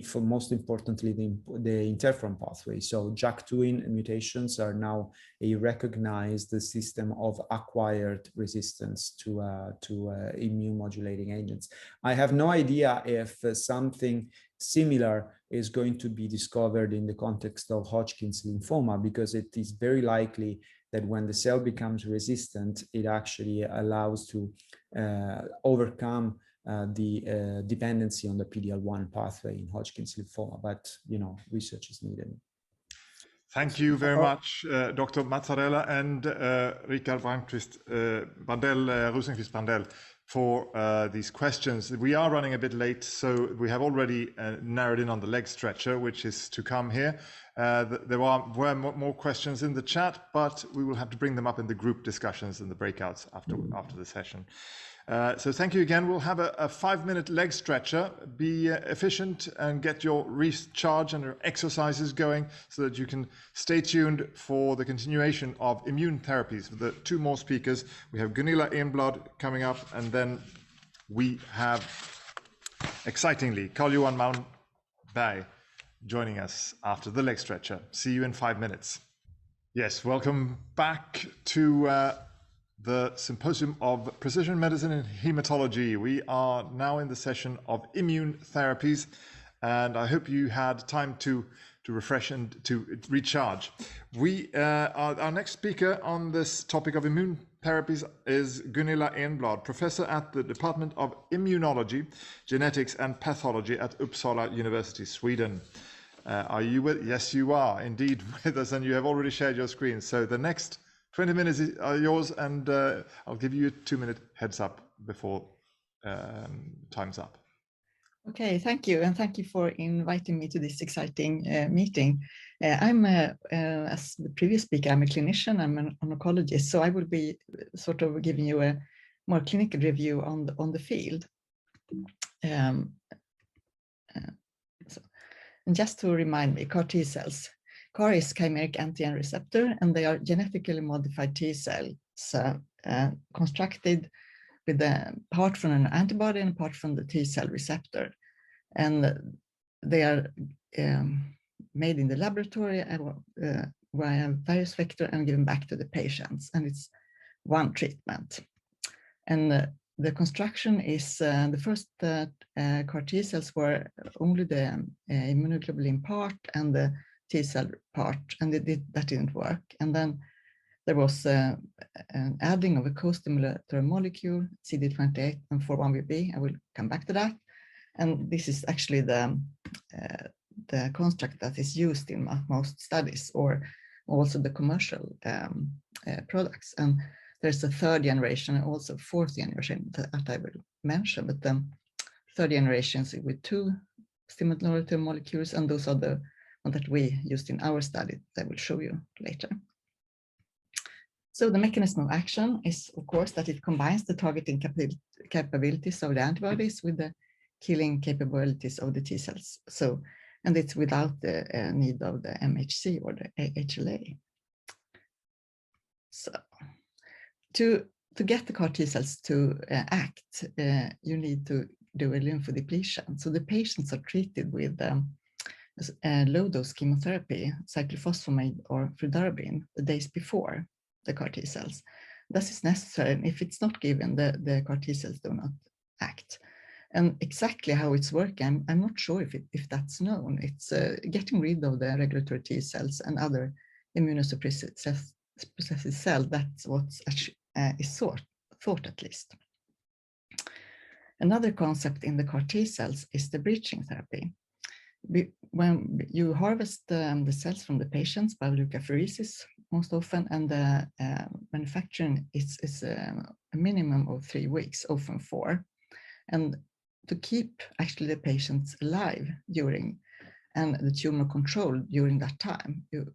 for most importantly, the interferon pathway. So JAK2 mutations are now a recognized system of acquired resistance to immune modulating agents. I have no idea if something similar is going to be discovered in the context of Hodgkin's lymphoma, because it is very likely that when the cell becomes resistant, it actually allows to overcome the dependency on the PD1 pathway in Hodgkin's lymphoma, but research is needed. Thank you very much, Dr. Mazzarella and Rickard Rosenquist Brandell, for these questions. We are running a bit late, so we have already narrowed in on the leg stretcher, which is to come here. There were more questions in the chat, but we will have to bring them up in the group discussions and the breakouts after the session. So thank you again. We'll have a 5-minute leg stretcher. Be efficient and get your recharge and your exercises going so that you can stay tuned for the continuation of immune therapies with the 2 more speakers. We have Gunilla Enblad coming up, and then we have, excitingly, Carl-Johan Malmberg joining us after the leg stretcher. See you in 5 minutes. Yes, welcome back to the Symposium of Precision Medicine in Hematology. We are now in the session of immune therapies, and I hope you had time to refresh and to recharge. Our next speaker on this topic of immune therapies is Gunilla Enblad, professor at the Department of Immunology, Genetics and Pathology at Uppsala University, Sweden. Are you with? Yes, you are indeed with us, and you have already shared your screen. So the next 20 minutes are yours, and I'll give you a 2-minute heads up before time's up. Okay, thank you. And thank you for inviting me to this exciting meeting. I'm, as the previous speaker, I'm a clinician, I'm an oncologist, so I will be sort of giving you a more clinical review on the field. And just to remind me, CAR T cells. CAR is chimeric antigen receptor, and they are genetically modified T cells constructed with a part from an antibody and a part from the T cell receptor. And they are made in the laboratory via virus vector and given back to the patients. And it's one treatment. And the construction is the first CAR T cells were only the immunoglobulin part and the T cell part, and that didn't work. And then there was an adding of a co-stimulatory molecule, CD28 and 4-1BB. I will come back to that. And this is actually the construct that is used in most studies, or also the commercial products. And there's a 3rd generation and also 4th generation that I will mention, but the 3rd generations with 2 stimulatory molecules, and those are the ones that we used in our study that I will show you later. So the mechanism of action is, of course, that it combines the targeting capabilities of the antibodies with the killing capabilities of the T cells. So, and it's without the need of the MHC or the HLA. So, to get the CAR T cells to act, you need to do a lymphodepletion. So the patients are treated with low-dose chemotherapy, cyclophosphamide or fludarabine, the days before the CAR T cells. This is necessary, and if it's not given, the CAR T cells do not act. And exactly how it's working, I'm not sure if that's known. It's getting rid of the regulatory T cells and other immunosuppressive cells. That's what is thought at least. Another concept in the CAR T cells is the bridging therapy. When you harvest the cells from the patients by leukapheresis most often, and the manufacturing is a minimum of 3 weeks, often 4. And to keep actually the patients alive during and the tumor control during that time, you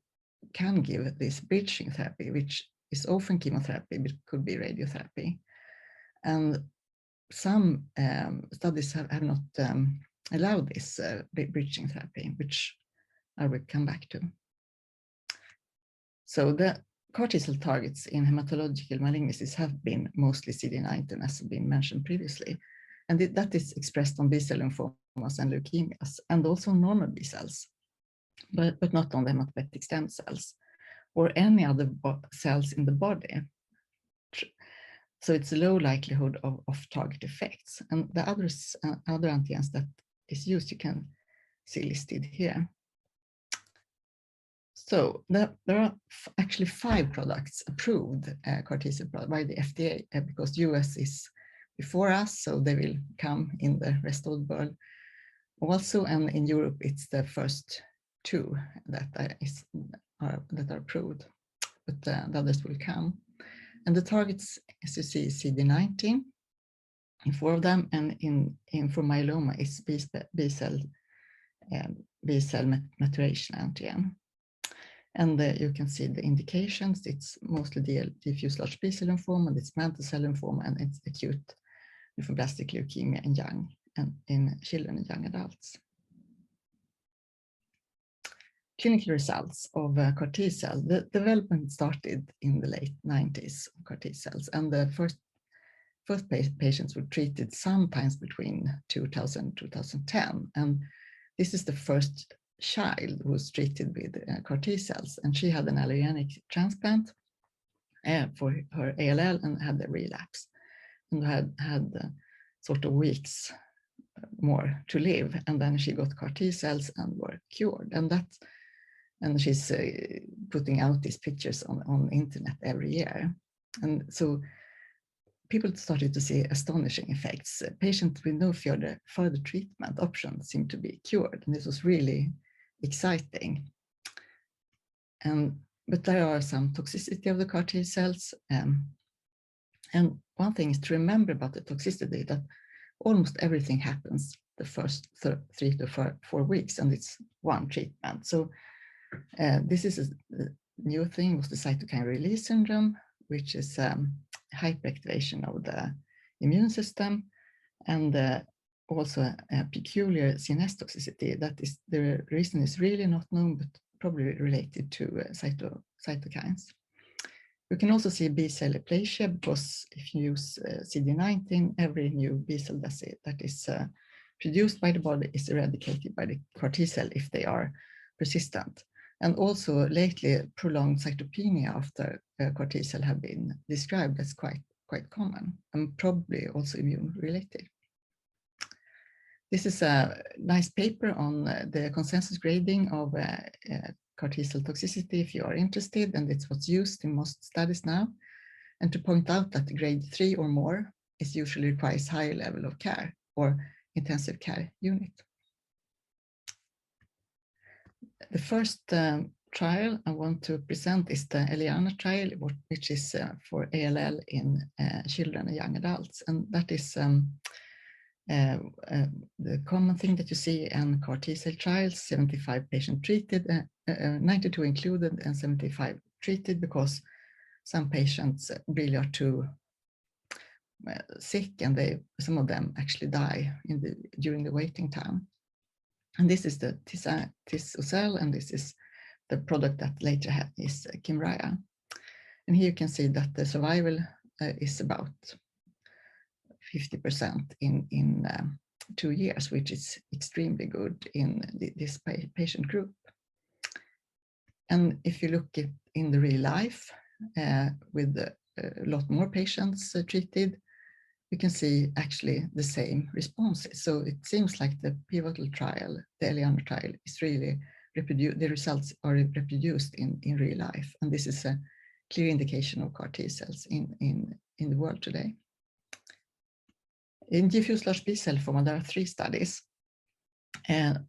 can give this bridging therapy, which is often chemotherapy, but could be radiotherapy. And some studies have not allowed this bridging therapy, which I will come back to. So the CAR T cell targets in hematological malignancies have been mostly CD19, as has been mentioned previously. And that is expressed on B-cell lymphomas and leukemias, and also normal B cells, but not on the hematopoietic stem cells or any other cells in the body. So it's a low likelihood of off-target effects. And the other antigens that is used, you can see listed here. So there are actually 5 products approved CAR T cell by the FDA, because US is before us, so they will come in the rest of the world also. And in Europe, it's the first 2 that are approved, but the others will come. And the targets, as you see, CD19 in 4 of them, and for myeloma is B cell maturation antigen. And you can see the indications. It's mostly diffuse large B-cell lymphoma, it's mantle cell lymphoma, and it's acute lymphoblastic leukemia in children and young adults. Clinical results of CAR T cells. The development started in the late 90s of CAR T cells, and the first patients were treated sometimes between 2000 and 2010. And this is the first child who was treated with CAR T cells, and she had an allogeneic transplant for her ALL and had a relapse, and had sort of weeks more to live, and then she got CAR T cells and were cured. And she's putting out these pictures on the internet every year. And so people started to see astonishing effects. Patients with no further treatment options seemed to be cured, and this was really exciting. But there are some toxicity of the CAR T cells. And one thing is to remember about the toxicity, that almost everything happens the first 3 to 4 weeks, and it's one treatment. So this is a new thing, was the cytokine release syndrome, which is hyperactivation of the immune system, and also a peculiar CNS toxicity. That is, the reason is really not known, but probably related to cytokines. We can also see B-cell aplasia, because if you use CD19, every new B-cell that is produced by the body is eradicated by the CAR T cell if they are persistent. And also lately, prolonged cytopenia after CAR T cell have been described as quite common, and probably also immune related. This is a nice paper on the consensus grading of CAR T cell toxicity, if you are interested, and it's what's used in most studies now. And to point out that grade 3 or more is usually requires higher level of care or intensive care unit. The first trial I want to present is the ELIANA trial, which is for ALL in children and young adults. And that is the common thing that you see in CAR T cell trials: 75 patients treated, 92 included, and 75 treated, because some patients really are too sick, and some of them actually die during the waiting time. And this is the tis-cel, and this is the product that later is Kymriah. And here you can see that the survival is about 50% in 2 years, which is extremely good in this patient group. And if you look at in the real life, with a lot more patients treated, we can see actually the same responses. So it seems like the pivotal trial, the ELIANA trial, is really the results are reproduced in real life. And this is a clear indication of CAR T cells in the world today. In diffuse large B-cell lymphoma, there are 3 studies, and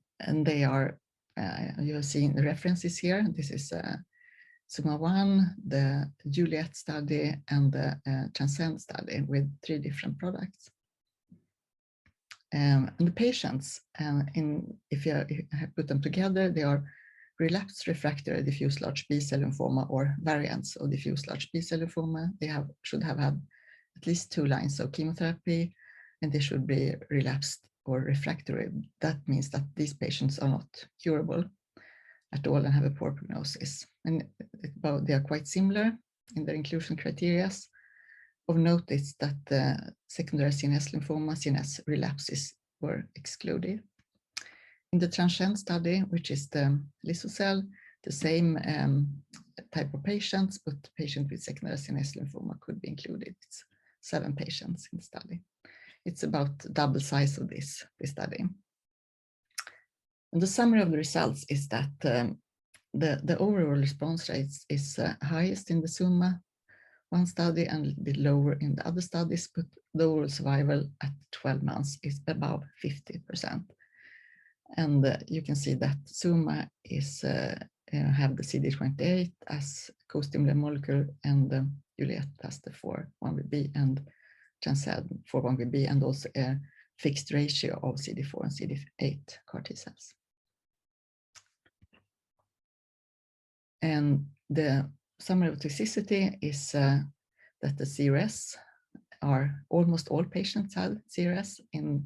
they are, you have seen the references here. This is SUMA-1, the Juliet study, and the Transcend study with 3 different products. And the patients, if you put them together, they are relapsed refractory diffuse large B-cell lymphoma or variants of diffuse large B-cell lymphoma. They should have had at least 2 lines of chemotherapy, and they should be relapsed or refractory. That means that these patients are not curable at all and have a poor prognosis. And they are quite similar in their inclusion criteria. Of note is that the secondary CNS lymphoma, CNS relapses, were excluded. In the Transcend study, which is the Liso-cel, the same type of patients, but patient with secondary CNS lymphoma could be included. It's 7 patients in the study. It's about double size of this study. And the summary of the results is that the overall response rate is highest in the SUMA one study and a little bit lower in the other studies, but the overall survival at 12 months is above 50%. And you can see that Suma is have the CD28 as co-stimulant molecule, and Juliet has the 4-1BB and Transcend 4-1BB, and also a fixed ratio of CD4 and CD8 CAR T cells. And the summary of toxicity is that the CRS are almost all patients had CRS in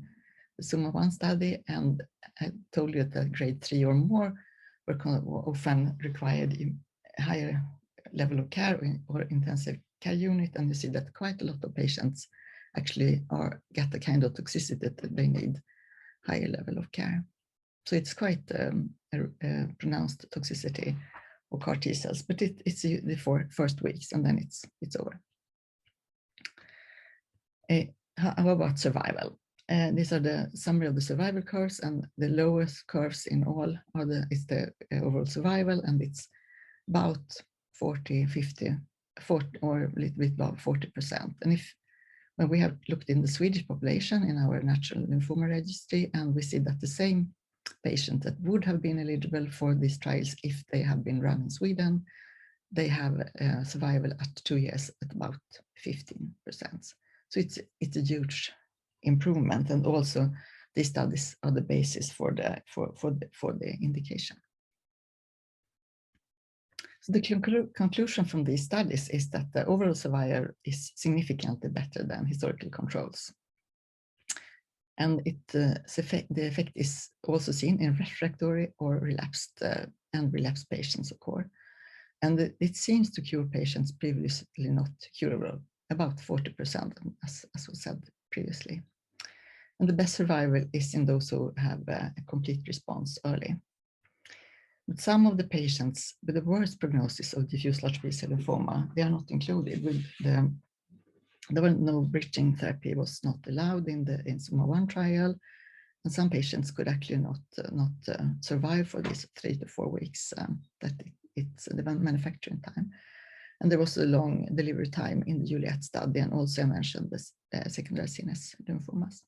the Suma-1 study, and I told you that grade 3 or more were often required in higher level of care or intensive care unit, and you see that quite a lot of patients actually get the kind of toxicity that they need higher level of care. So it's quite a pronounced toxicity of CAR T cells, but it's the first weeks, and then it's over. How about survival? These are the summary of the survival curves, and the lowest curves in all is the overall survival, and it's about 40, 50, 40, or a little bit above 40%. And when we have looked in the Swedish population in our natural lymphoma registry, and we see that the same patient that would have been eligible for these trials if they have been run in Sweden, they have survival at 2 years at about 15%. So it's a huge improvement, and also these studies are the basis for the indication. So the conclusion from these studies is that the overall survival is significantly better than historical controls. And the effect is also seen in refractory or relapsed patients, of course. And it seems to cure patients previously not curable, about 40%, as was said previously. And the best survival is in those who have a complete response early. But some of the patients with the worst prognosis of diffuse large B-cell lymphoma, they are not included. There were no bridging therapy was not allowed in the Suma-1 trial, and some patients could actually not survive for these 3 to 4 weeks that it's the manufacturing time. And there was a long delivery time in the Juliet study, and also I mentioned this secondary CNS lymphomas.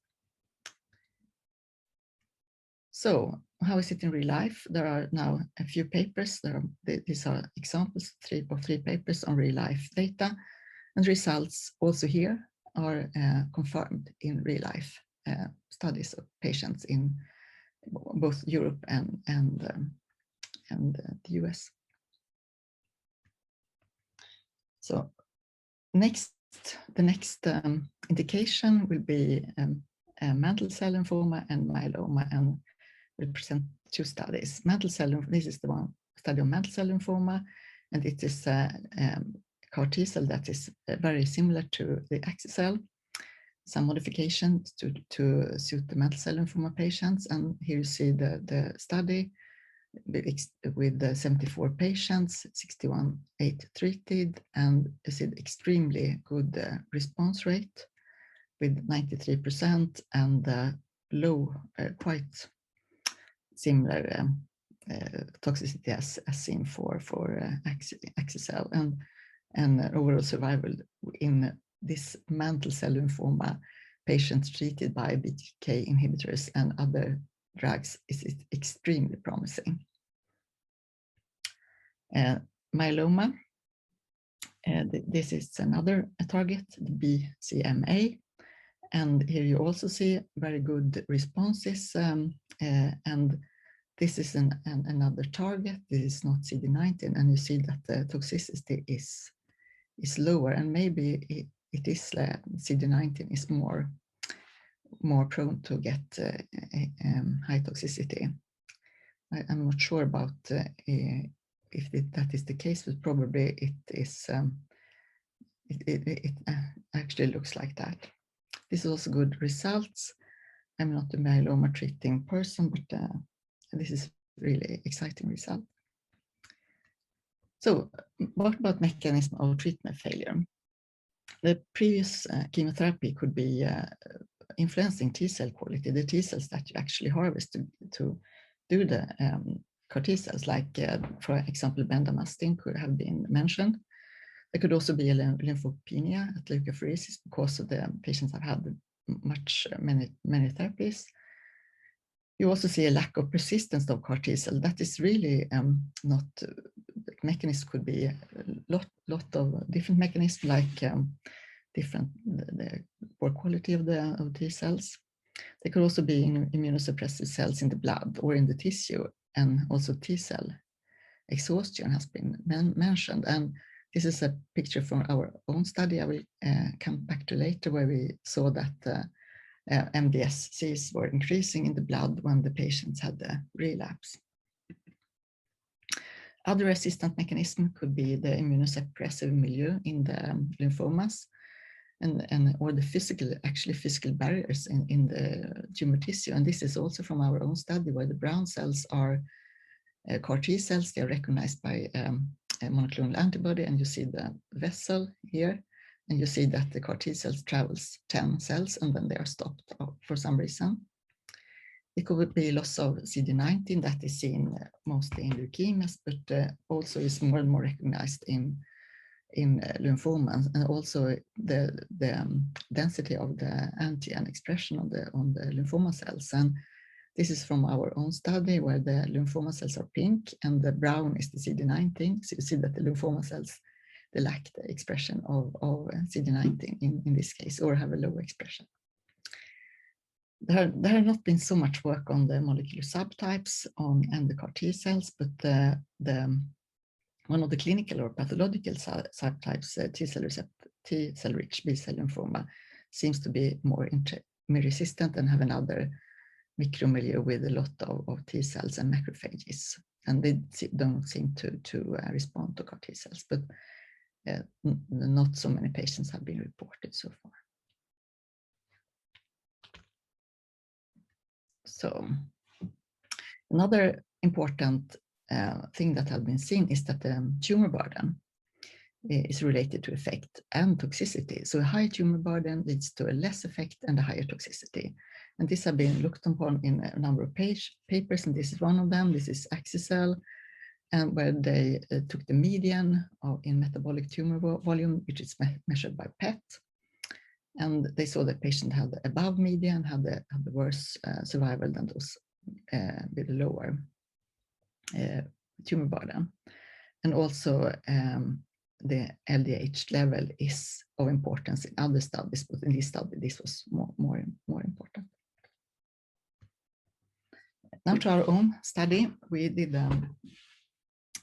So how is it in real life? There are now a few papers. These are examples of 3 papers on real life data, and results also here are confirmed in real life studies of patients in both Europe and the US. So the next indication will be mantle cell lymphoma and myeloma, and we'll present 2 studies. Mantle cell, this is the one study of mantle cell lymphoma, and it is a CAR T cell that is very similar to the axi-cell. Some modifications to suit the mantle cell lymphoma patients, and here you see the study with the 74 patients, 61 treated, and you see the extremely good response rate with 93% and low, quite similar toxicity as seen for axi-cell, and overall survival in this mantle cell lymphoma patients treated by BTK inhibitors and other drugs is extremely promising. Myeloma, this is another target, the BCMA, and here you also see very good responses, and this is another target. This is not CD19, and you see that the toxicity is lower, and maybe it is CD19 is more prone to get high toxicity. I'm not sure about if that is the case, but probably it is. It actually looks like that. This is also good results. I'm not a myeloma treating person, but this is really exciting result. So what about mechanism of treatment failure? The previous chemotherapy could be influencing T cell quality, the T cells that you actually harvest to do the CAR T cells, like for example, bendamustine could have been mentioned. There could also be a lymphopenia at leukapheresis because of the patients have had many therapies. You also see a lack of persistence of CAR T cell. That is really not, the mechanism could be a lot of different mechanisms, like the poor quality of the T cells. There could also be immunosuppressive cells in the blood or in the tissue, and also T cell exhaustion has been mentioned. And this is a picture from our own study I will come back to later, where we saw that MDSCs were increasing in the blood when the patients had the relapse. Other resistant mechanism could be the immunosuppressive milieu in the lymphomas, or the physical barriers in the tumor tissue. And this is also from our own study, where the brown cells are CAR T cells. They are recognized by a monoclonal antibody, and you see the vessel here, and you see that the CAR T cells travels 10 cells and then they are stopped for some reason. It could be loss of CD19 that is seen mostly in leukemias, but also is more and more recognized in lymphomas, and also the density of the antigen expression on the lymphoma cells. And this is from our own study, where the lymphoma cells are pink and the brown is the CD19. So you see that the lymphoma cells, they lack the expression of CD19 in this case, or have a low expression. There have not been so much work on the molecular subtypes and the CAR T cells, but one of the clinical or pathological subtypes, T cell rich B cell lymphoma, seems to be more resistant and have another micromilieu with a lot of T cells and macrophages, and they don't seem to respond to CAR T cells, but not so many patients have been reported so far. So another important thing that has been seen is that the tumor burden is related to effect and toxicity. So a high tumor burden leads to a less effect and a higher toxicity. And this has been looked upon in a number of papers, and this is one of them. This is Axicell, and where they took the median in metabolic tumor volume, which is measured by PET. And they saw that patient had above median, had the worse survival than those with a lower tumor burden. And also the LDH level is of importance in other studies, but in this study, this was more important. Now to our own study, we did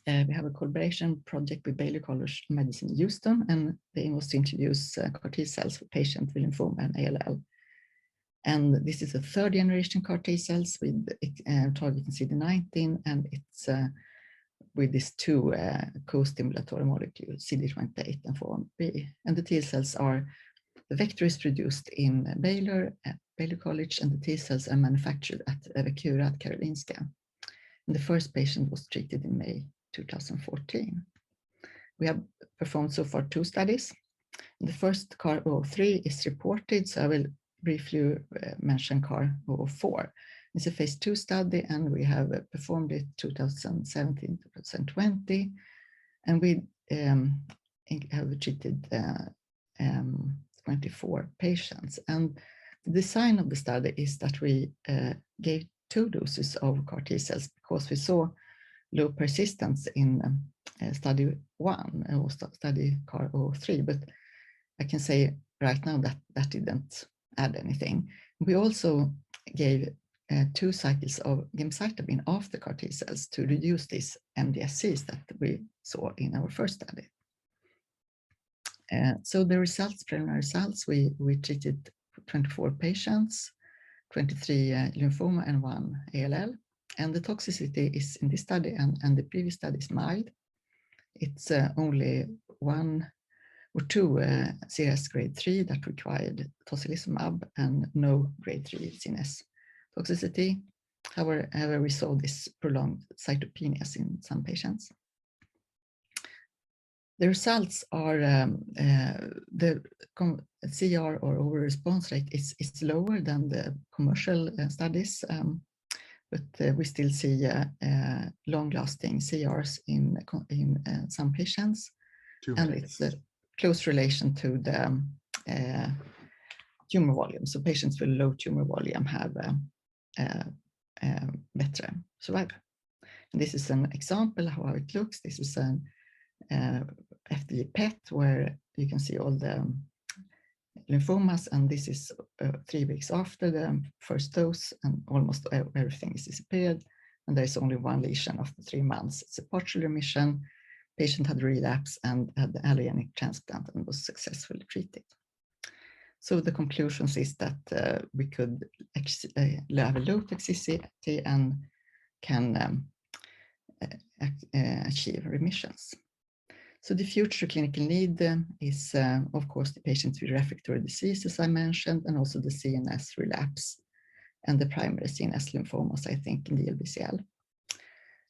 we have a collaboration project with Baylor College of Medicine in Houston, and the aim was to introduce CAR T cells for patients with lymphoma and ALL. And this is a third generation CAR T cells with targeting CD19, and it's with these two co-stimulatory molecules, CD28 and 4-1B. And the T cells are, the vector is produced in Baylor College, and the T cells are manufactured at Rickard at Karolinska. And the first patient was treated in May 2014. We have performed so far 2 studies. The first CAR-003 is reported, so I will briefly mention CAR-004. It's a phase 2 study, and we have performed it 2017, 2020, and we have treated 24 patients. And the design of the study is that we gave 2 doses of CAR T cells because we saw low persistence in study 1, or study CAR-003, but I can say right now that that didn't add anything. We also gave 2 cycles of gemcitabine after CAR T cells to reduce these MDSCs that we saw in our first study. So the results, preliminary results, we treated 24 patients, 23 lymphoma and 1 ALL. And the toxicity is in this study and the previous study is mild. It's only 1 or 2 CRS grade 3 that required tocilizumab and no grade 3 CNS toxicity. However, we saw this prolonged cytopenias in some patients. The results are the CR or overall response rate is lower than the commercial studies, but we still see long-lasting CRs in some patients. And it's a close relation to the tumor volume. So patients with low tumor volume have better survival. And this is an example of how it looks. This is an FDG PET where you can see all the lymphomas, and this is 3 weeks after the first dose, and almost everything is disappeared. And there's only 1 lesion after 3 months. It's a partial remission. Patient had relapse and had the allogenic transplant and was successfully treated. So the conclusions is that we could have a low toxicity and can achieve remissions. So the future clinical need is, of course, the patients with refractory disease, as I mentioned, and also the CNS relapse and the primary CNS lymphomas, I think, in the LBCL.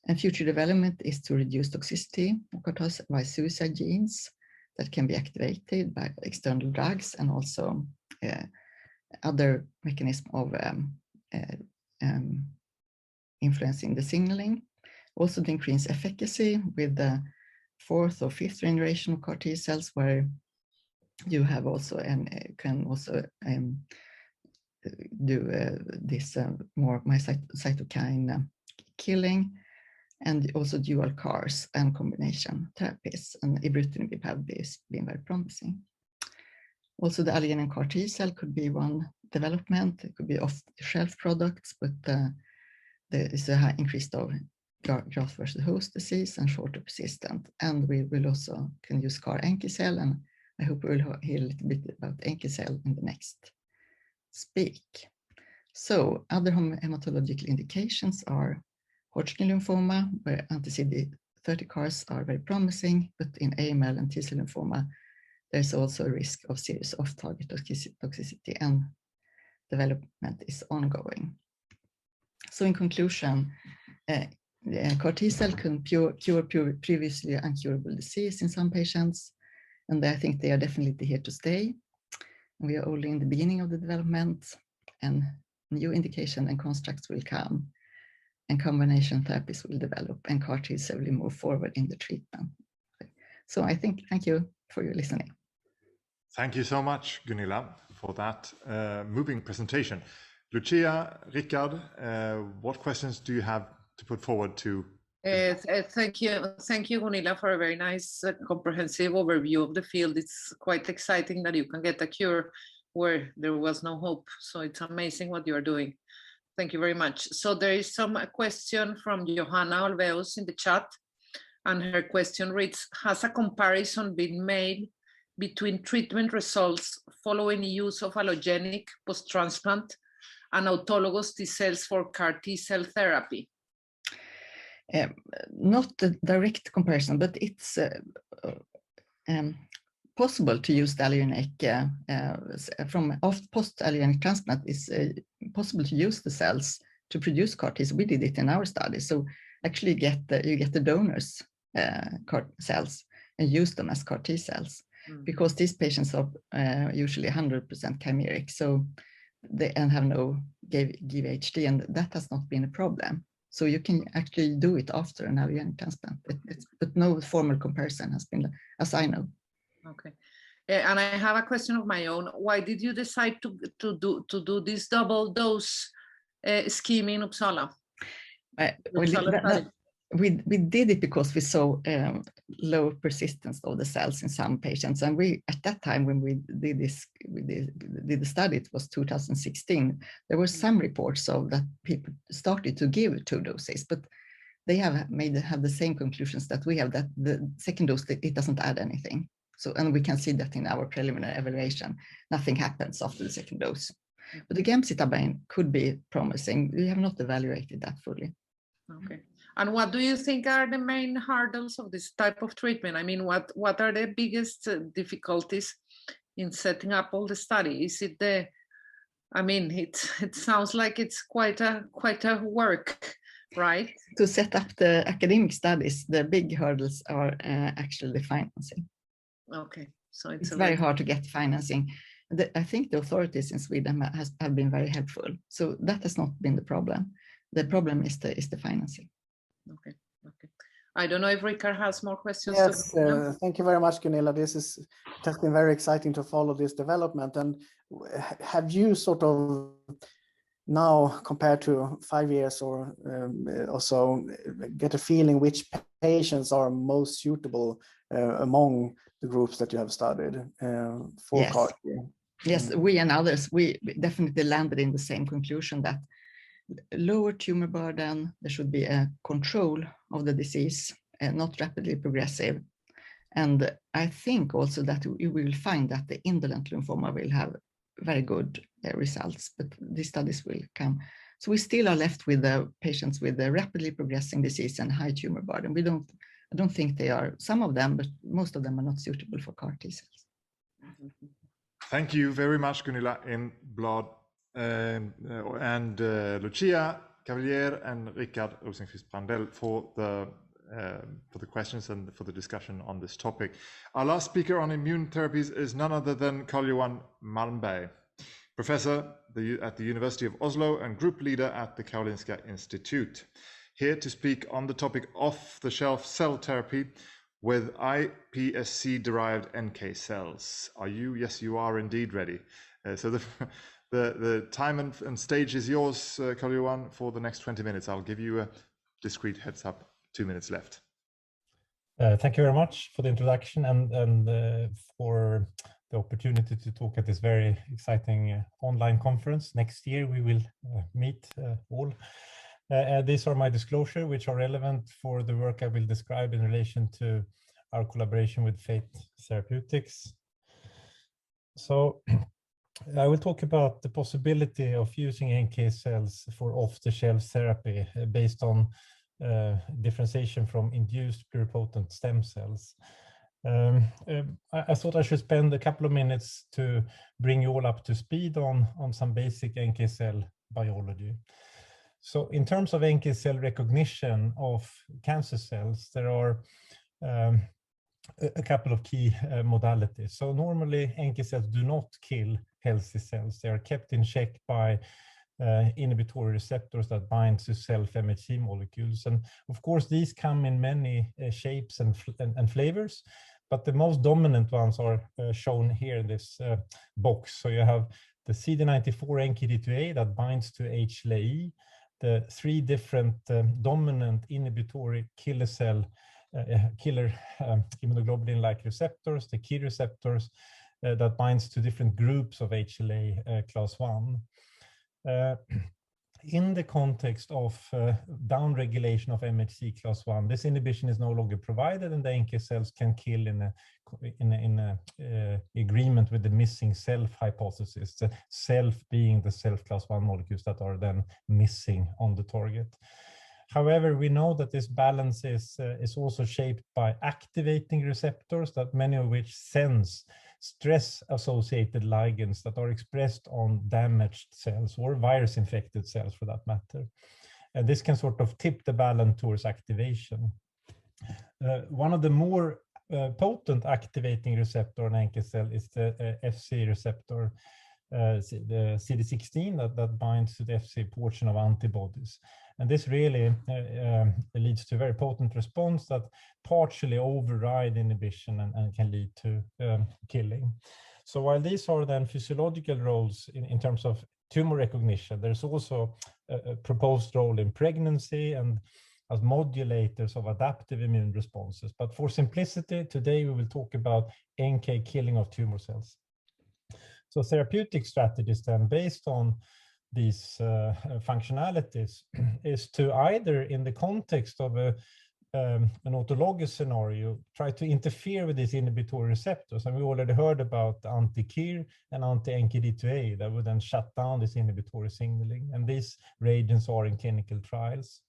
And future development is to reduce toxicity by suicide genes that can be activated by external drugs, and also other mechanism of influencing the signaling. Also the increased efficacy with the 4th or 5th generation of CAR T cells, where you have also and can also do this more cytokine killing, and also dual CARs and combination therapies. And ibrutinib have been very promising. Also, the allogeneic CAR T cell could be one development. It could be off-the-shelf products, but there is a high increase of graft versus host disease and shorter persistent. And we will also can use CAR NK cell, and I hope we will hear a little bit about NK cell in the next speak. So other hematological indications are Hodgkin lymphoma, where anti-CD30 CARs are very promising, but in AML and T-cell lymphoma, there's also a risk of serious off-target toxicity, and development is ongoing. So in conclusion, CAR T-cell can cure previously incurable disease in some patients, and I think they are definitely here to stay. We are only in the beginning of the development, and new indication and constructs will come, and combination therapies will develop, and CAR T-cell will move forward in the treatment. So I think, thank you for your listening. Thank you so much, Gunilla, for that moving presentation. Lucia, Rickard, what questions do you have to put forward to? Thank you, Gunilla, for a very nice, comprehensive overview of the field. It's quite exciting that you can get a cure where there was no hope. So it's amazing what you are doing. Thank you very much. So there is some question from Johanna Alveus in the chat, and her question reads: has a comparison been made between treatment results following use of allogenic post-transplant and autologous T cells for CAR T cell therapy? Not a direct comparison, but it's possible to use the allogenic from post-allogenic transplant. It's possible to use the cells to produce CAR Ts. We did it in our study. So actually you get the donors CAR cells and use them as CAR T cells, because these patients are usually 100% chimeric, so they have no GVHD, and that has not been a problem. So you can actually do it after an allogenic transplant, but no formal comparison has been, as I know. Okay, and I have a question of my own. Why did you decide to do this double dose scheme in Uppsala? We did it because we saw low persistence of the cells in some patients, and we at that time when we did the study, it was 2016. There were some reports of that people started to give 2 doses, but they have the same conclusions that we have, that the second dose it doesn't add anything. So, and we can see that in our preliminary evaluation, nothing happens after the second dose. But the gemcitabine could be promising. We have not evaluated that fully. Okay. And what do you think are the main hurdles of this type of treatment? I mean, what are the biggest difficulties in setting up all the study? Is it the, I mean, it sounds like it's quite a work, right? To set up the academic studies, the big hurdles are actually the financing. Okay, so it's very hard to get financing. I think the authorities in Sweden have been very helpful. So that has not been the problem. The problem is the financing. Okay. I don't know if Rickard has more questions. Yes, to thank you very much, Gunilla. It has been very exciting to follow this development. And have you sort of now, compared to 5 years or so, get a feeling which patients are most suitable among the groups that you have studied for Yes. CAR-T? Yes, we and others, we definitely landed in the same conclusion that lower tumor burden, there should be a control of the disease, not rapidly progressive. And I think also that we will find that the indolent lymphoma will have very good results, but these studies will come. So we still are left with the patients with the rapidly progressing disease and high tumor burden. I don't think they are, some of them, but most of them are not suitable for CAR-T cells. Thank you very much, Gunilla in Blad, and Lucia Cavalier and Rickard Rosenquist Brandell for the questions and for the discussion on this topic. Our last speaker on immune therapies is none other than Carl-Johan Malmberg, professor at the University of Oslo and group leader at the Karolinska Institutet, here to speak on the topic off-the-shelf cell therapy with iPSC-derived NK cells. Are you? Yes, you are indeed ready. So the time and stage is yours, Carl-Johan, for the next 20 minutes. I'll give you a discreet heads up. 2 minutes left. Thank you very much for the introduction and for the opportunity to talk at this very exciting online conference. Next year we will meet all. These are my disclosure, which are relevant for the work I will describe in relation to our collaboration with Fate Therapeutics. So I will talk about the possibility of using NK cells for off-the-shelf therapy based on differentiation from induced pluripotent stem cells. I thought I should spend a couple of minutes to bring you all up to speed on some basic NK cell biology. So in terms of NK cell recognition of cancer cells, there are a couple of key modalities. So normally NK cells do not kill healthy cells. They are kept in check by inhibitory receptors that bind to self-MHC molecules. And of course, these come in many shapes and flavors, but the most dominant ones are shown here in this box. So you have the CD94 NKD2A that binds to HLA-E, the 3 different dominant inhibitory killer cell, killer immunoglobulin-like receptors, the key receptors that binds to different groups of HLA class 1. In the context of downregulation of MHC class 1, this inhibition is no longer provided, and the NK cells can kill in agreement with the missing self hypothesis, the self being the self class 1 molecules that are then missing on the target. However, we know that this balance is also shaped by activating receptors, that many of which sense stress-associated ligands that are expressed on damaged cells or virus-infected cells for that matter. And this can sort of tip the balance towards activation. One of the more potent activating receptor on NK cell is the FC receptor, the CD16 that binds to the FC portion of antibodies. And this really leads to a very potent response that partially override inhibition and can lead to killing. So while these are then physiological roles in terms of tumor recognition, there's also a proposed role in pregnancy and as modulators of adaptive immune responses. But for simplicity, today we will talk about NK killing of tumor cells. So therapeutic strategies then based on these functionalities is to either in the context of an autologous scenario, try to interfere with these inhibitory receptors. And we already heard about anti-KIR and anti-NKD2A that would then shut down this inhibitory signaling. And these reagents are in clinical trials.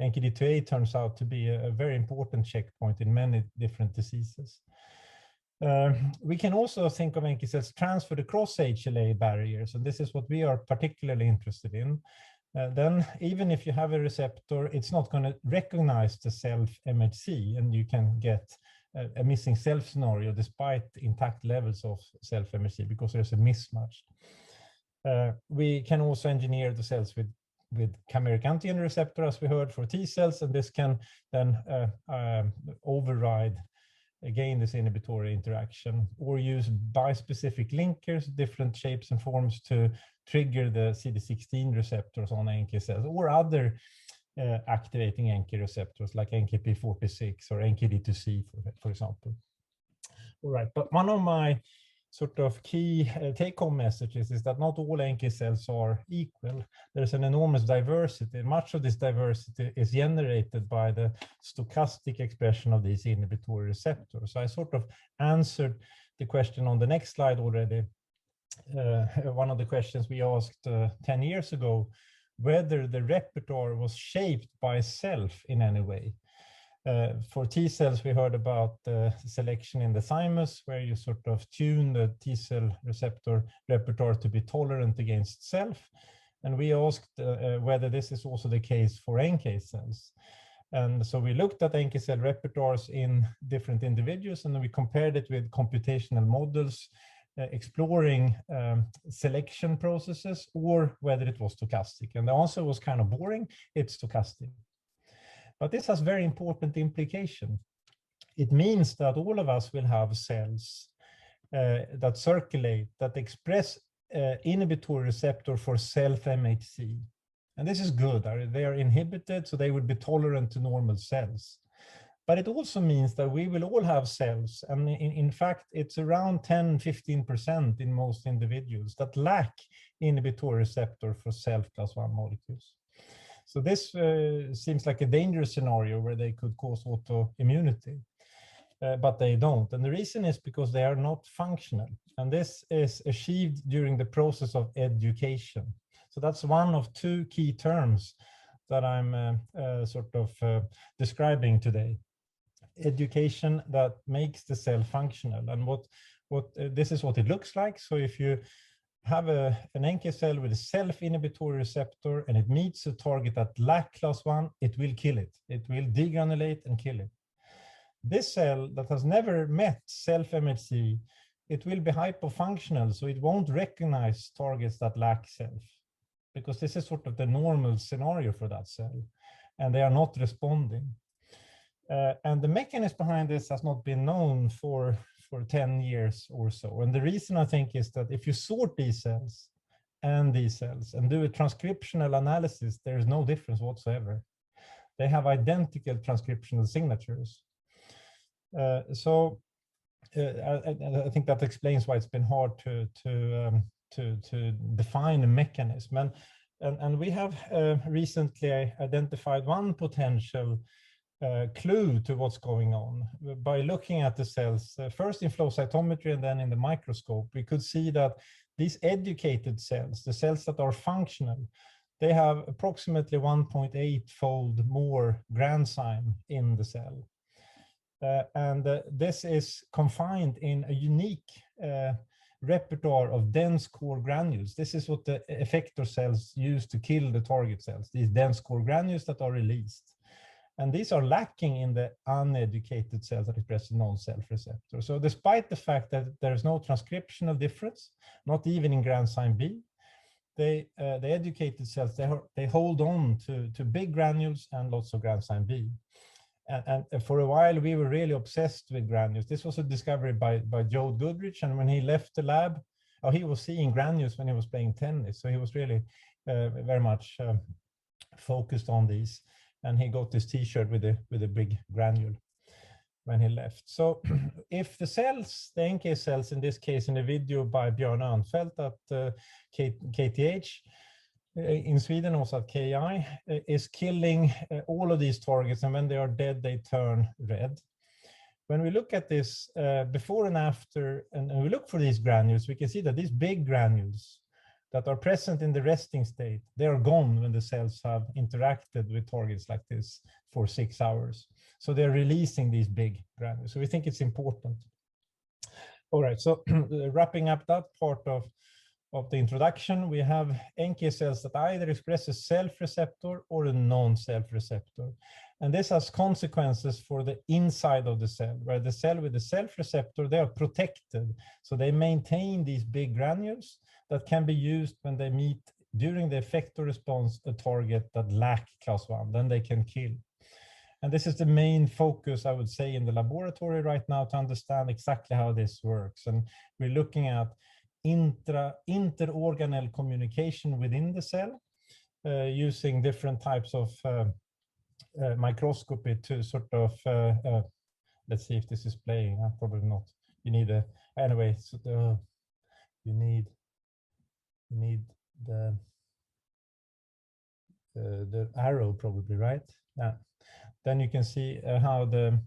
NKD2A turns out to be a very important checkpoint in many different diseases. We can also think of NK cells transferred across HLA barriers, and this is what we are particularly interested in. Then even if you have a receptor, it's not going to recognize the self-MHC, and you can get a missing self scenario despite intact levels of self-MHC because there's a mismatch. We can also engineer the cells with with chimeric antigen receptor, as we heard, for T cells, and this can then override again this inhibitory interaction, or use bispecific linkers, different shapes and forms, to trigger the CD16 receptors on NK cells, or other activating NK receptors like NKp46 or NKD2C, for example. All right, but one of my sort of key take-home messages is that not all NK cells are equal. There's an enormous diversity. Much of this diversity is generated by the stochastic expression of these inhibitory receptors. So I sort of answered the question on the next slide already. One of the questions we asked 10 years ago, whether the repertoire was shaped by self in any way. For T cells, we heard about the selection in the thymus, where you sort of tune the T cell receptor repertoire to be tolerant against self. And we asked whether this is also the case for NK cells. And so we looked at NK cell repertoires in different individuals, and then we compared it with computational models exploring selection processes, or whether it was stochastic. And the answer was kind of boring. It's stochastic. But this has very important implication. It means that all of us will have cells that circulate, that express inhibitory receptor for self-MHC. And this is good. They are inhibited, so they would be tolerant to normal cells. But it also means that we will all have cells, and in fact, it's around 10–15% in most individuals that lack inhibitory receptor for self-class-1 molecules. So this seems like a dangerous scenario where they could cause autoimmunity, but they don't. And the reason is because they are not functional. And this is achieved during the process of education. So that's one of two key terms that I'm describing today. Education that makes the cell functional. And this is what it looks like. So if you have an NK cell with a self-inhibitory receptor and it meets a target that lacks class 1, it will kill it. It will degranulate and kill it. This cell that has never met self-MHC, it will be hypofunctional, so it won't recognize targets that lack self, because this is sort of the normal scenario for that cell, and they are not responding. And the mechanism behind this has not been known for 10 years or so. And the reason, I think, is that if you sort these cells and these cells and do a transcriptional analysis, there is no difference whatsoever. They have identical transcriptional signatures. I think that explains why it's been hard to define a mechanism. And we have recently identified one potential clue to what's going on. By looking at the cells, first in flow cytometry and then in the microscope, we could see that these educated cells, the cells that are functional, they have approximately 1.8-fold more granzyme in the cell. This is confined in a unique repertoire of dense core granules. This is what the effector cells use to kill the target cells, these dense core granules that are released. And these are lacking in the uneducated cells that express the non-self receptor. So despite the fact that there is no transcriptional difference, not even in granzyme B, the educated cells, they hold on to big granules and lots of granzyme B. And for a while, we were really obsessed with granules. This was a discovery by Joe Goodrich. And when he left the lab, he was seeing granules when he was playing tennis. So he was really very much focused on these. And he got this T-shirt with a big granule when he left. So if the cells, the NK cells, in this case, in a video by Björn Örnfeldt at KTH in Sweden, also at KI, is killing all of these targets. And when they are dead, they turn red. When we look at this before and after, and we look for these granules, we can see that these big granules that are present in the resting state, they are gone when the cells have interacted with targets like this for 6 hours. So they're releasing these big granules. So we think it's important. All right, so wrapping up that part of the introduction, we have NK cells that either express a self receptor or a non-self receptor. And this has consequences for the inside of the cell, where the cell with the self receptor, they are protected. So they maintain these big granules that can be used when they meet during the effector response a target that lack class 1, then they can kill. And this is the main focus, I would say, in the laboratory right now to understand exactly how this works. And we're looking at interorganelle communication within the cell using different types of microscopy to sort of, let's see if this is playing, probably not. You need a, anyway, so you need the arrow probably, right? Yeah. Then you can see how the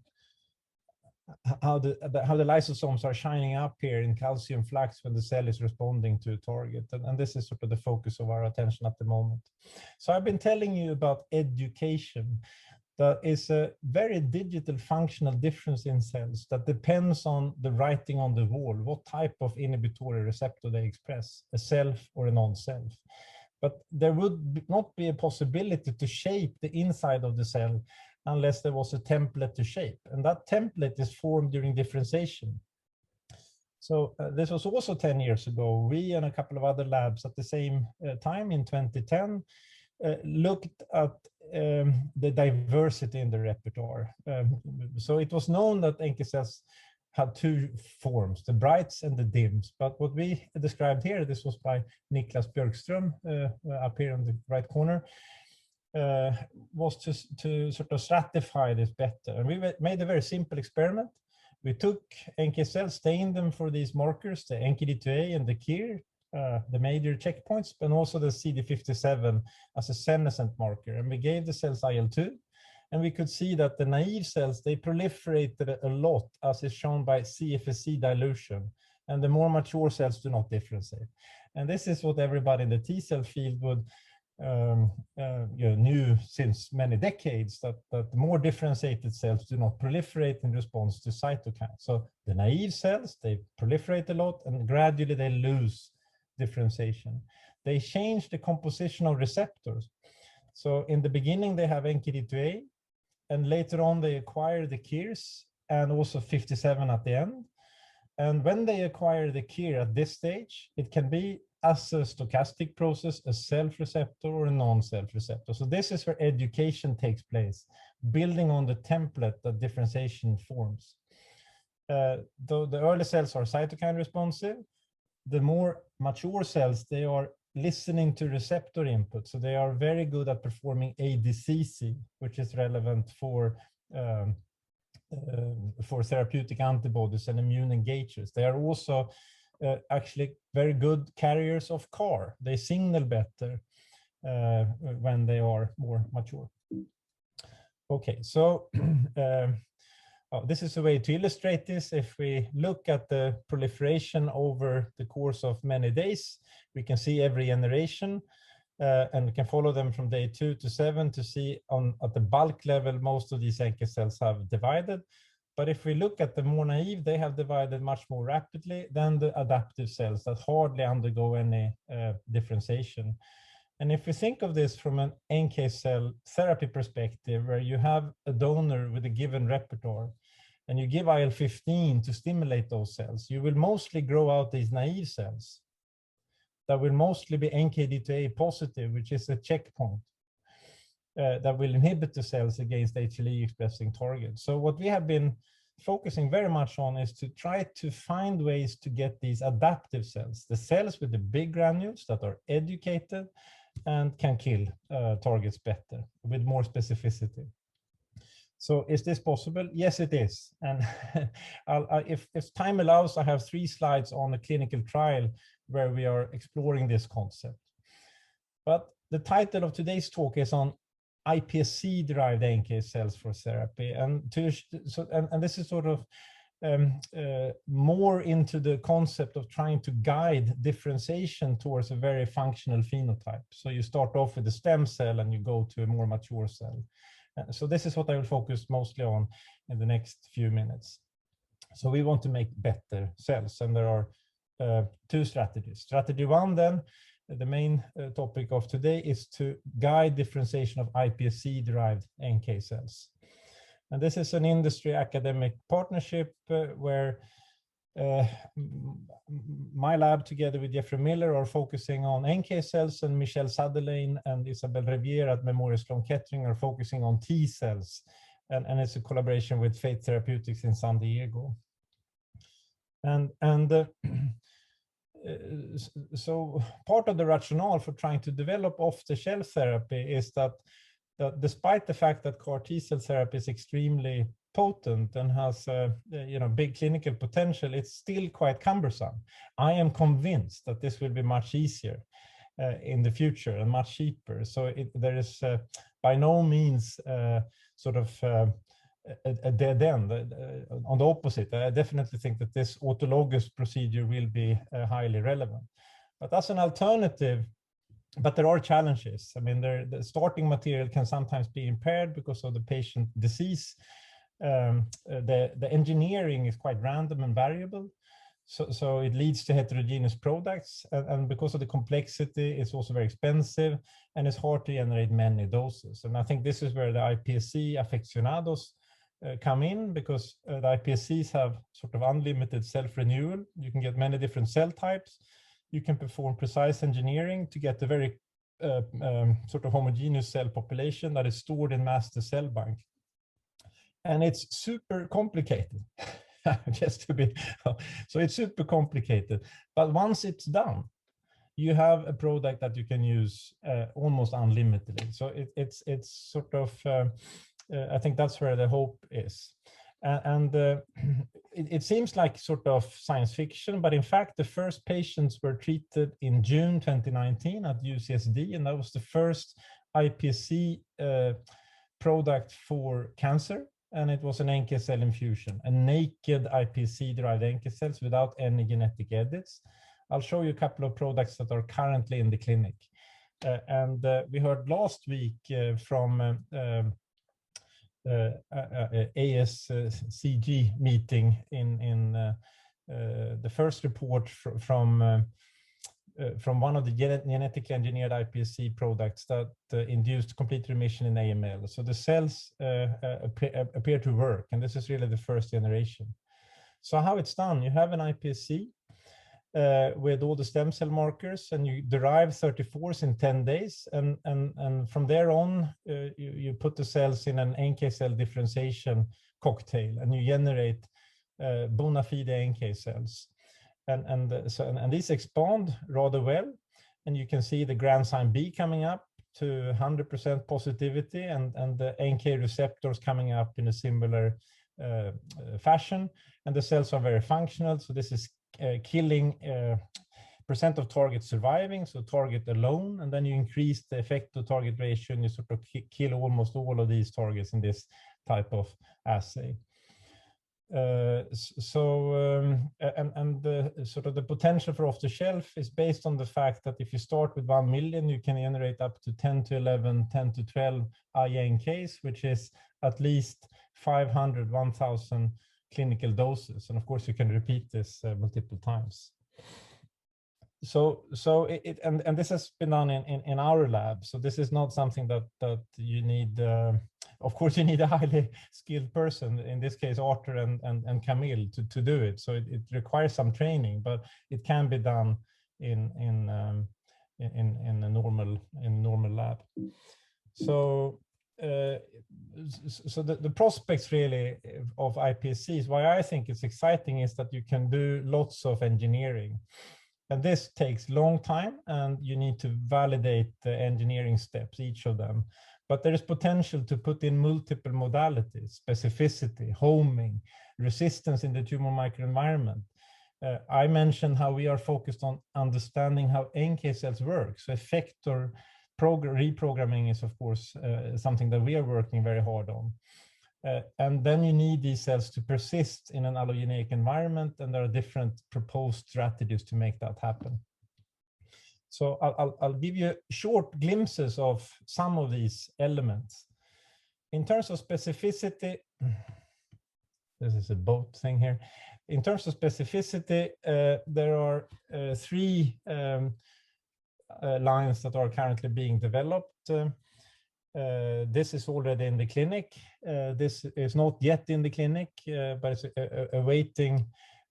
lysosomes are shining up here in calcium flux when the cell is responding to a target. And this is sort of the focus of our attention at the moment. So I've been telling you about education. That is a very digital functional difference in cells that depends on the writing on the wall, what type of inhibitory receptor they express, a self or a non-self. But there would not be a possibility to shape the inside of the cell unless there was a template to shape. And that template is formed during differentiation. So this was also 10 years ago. We and a couple of other labs at the same time in 2010 looked at the diversity in the repertoire. So it was known that NK cells had two forms, the brights and the dims. But what we described here, this was by Niklas Björkström up here in the right corner, was to sort of stratify this better. And we made a very simple experiment. We took NK cells, stained them for these markers, the NKD2A and the KIR, the major checkpoints, but also the CD57 as a senescent marker. And we gave the cells IL-2, and we could see that the naive cells, they proliferated a lot, as is shown by CFSC dilution. And the more mature cells do not differentiate. And this is what everybody in the T cell field would knew since many decades, that the more differentiated cells do not proliferate in response to cytokines. So the naive cells, they proliferate a lot, and gradually they lose differentiation. They change the composition of receptors. So in the beginning, they have NKD2A, and later on they acquire the KIRs and also 57 at the end. And when they acquire the KIR at this stage, it can be as a stochastic process, a self-receptor or a non-self-receptor. So this is where education takes place, building on the template that differentiation forms. Though the early cells are cytokine responsive, the more mature cells, they are listening to receptor input. So they are very good at performing ADCC, which is relevant for therapeutic antibodies and immune engagers. They are also actually very good carriers of CAR. They signal better when they are more mature. Okay, so this is a way to illustrate this. If we look at the proliferation over the course of many days, we can see every generation, and we can follow them from day 2 to 7 to see at the bulk level, most of these NK cells have divided. But if we look at the more naive, they have divided much more rapidly than the adaptive cells that hardly undergo any differentiation. And if we think of this from an NK cell therapy perspective, where you have a donor with a given repertoire, and you give IL-15 to stimulate those cells, you will mostly grow out these naive cells that will mostly be NKD2A positive, which is a checkpoint that will inhibit the cells against HLE expressing targets. So what we have been focusing very much on is to try to find ways to get these adaptive cells, the cells with the big granules that are educated and can kill targets better with more specificity. So is this possible? Yes, it is. And if time allows, I have 3 slides on a clinical trial where we are exploring this concept. But the title of today's talk is on iPSC-derived NK cells for therapy, and this is sort of more into the concept of trying to guide differentiation towards a very functional phenotype. So you start off with a stem cell and you go to a more mature cell. So this is what I will focus mostly on in the next few minutes. So we want to make better cells, and there are 2 strategies. Strategy 1 then, the main topic of today, is to guide differentiation of iPSC-derived NK cells. And this is an industry academic partnership where my lab, together with Jeffrey Miller, are focusing on NK cells, and Michelle Sutherland and Isabelle Riviere at Memorial Sloan Kettering are focusing on T cells. And it's a collaboration with Fate Therapeutics in San Diego. So part of the rationale for trying to develop off-the-shelf therapy is that despite the fact that CAR T-cell therapy is extremely potent and has big clinical potential, it's still quite cumbersome. I am convinced that this will be much easier in the future and much cheaper. So there is by no means sort of a dead end. On the opposite, I definitely think that this autologous procedure will be highly relevant. But as an alternative, but there are challenges. I mean, the starting material can sometimes be impaired because of the patient disease. The engineering is quite random and variable. So it leads to heterogeneous products. And because of the complexity, it's also very expensive and it's hard to generate many doses. And I think this is where the iPSC aficionados come in, because the iPSCs have sort of unlimited self-renewal. You can get many different cell types. You can perform precise engineering to get a very sort of homogeneous cell population that is stored in master cell bank. And it's super complicated, just to be, so it's super complicated. But once it's done, you have a product that you can use almost unlimitedly. So it's sort of, I think that's where the hope is. It seems like sort of science fiction, but in fact, the first patients were treated in June 2019 at UCSD, and that was the first iPSC product for cancer, and it was an NK cell infusion, a naked iPSC-derived NK cells without any genetic edits. I'll show you a couple of products that are currently in the clinic. We heard last week from ASCG meeting in the first report from one of the genetically engineered iPSC products that induced complete remission in AML. So the cells appear to work, and this is really the first generation. So how it's done, you have an iPSC with all the stem cell markers, and you derive 34s in 10 days. And from there on, you put the cells in an NK cell differentiation cocktail, and you generate bona fide NK cells. And these expand rather well. And you can see the granzyme B coming up to 100% positivity, and the NK receptors coming up in a similar fashion. And the cells are very functional. So this is killing percent of target surviving, so target alone, and then you increase the effect to target ratio, and you sort of kill almost all of these targets in this type of assay. Sort of the potential for off the shelf is based on the fact that if you start with 1 million, you can generate up to 10 to 11, 10 to 12 INKs, which is at least 500, 1,000 clinical doses. And of course, you can repeat this multiple times. So this has been done in our lab. So this is not something that you need. Of course, you need a highly skilled person, in this case, Arthur and Camille, to do it. So it requires some training, but it can be done in a normal lab. So the prospects really of iPSCs, why I think it's exciting, is that you can do lots of engineering. And this takes long time, and you need to validate the engineering steps, each of them. But there is potential to put in multiple modalities: specificity, homing, resistance in the tumor microenvironment. I mentioned how we are focused on understanding how NK cells work. So effector reprogramming is, of course, something that we are working very hard on. And then you need these cells to persist in an allogeneic environment, and there are different proposed strategies to make that happen. So I'll give you short glimpses of some of these elements. In terms of specificity, this is a boat thing here. In terms of specificity, there are 3 lines that are currently being developed. This is already in the clinic. This is not yet in the clinic, but it's awaiting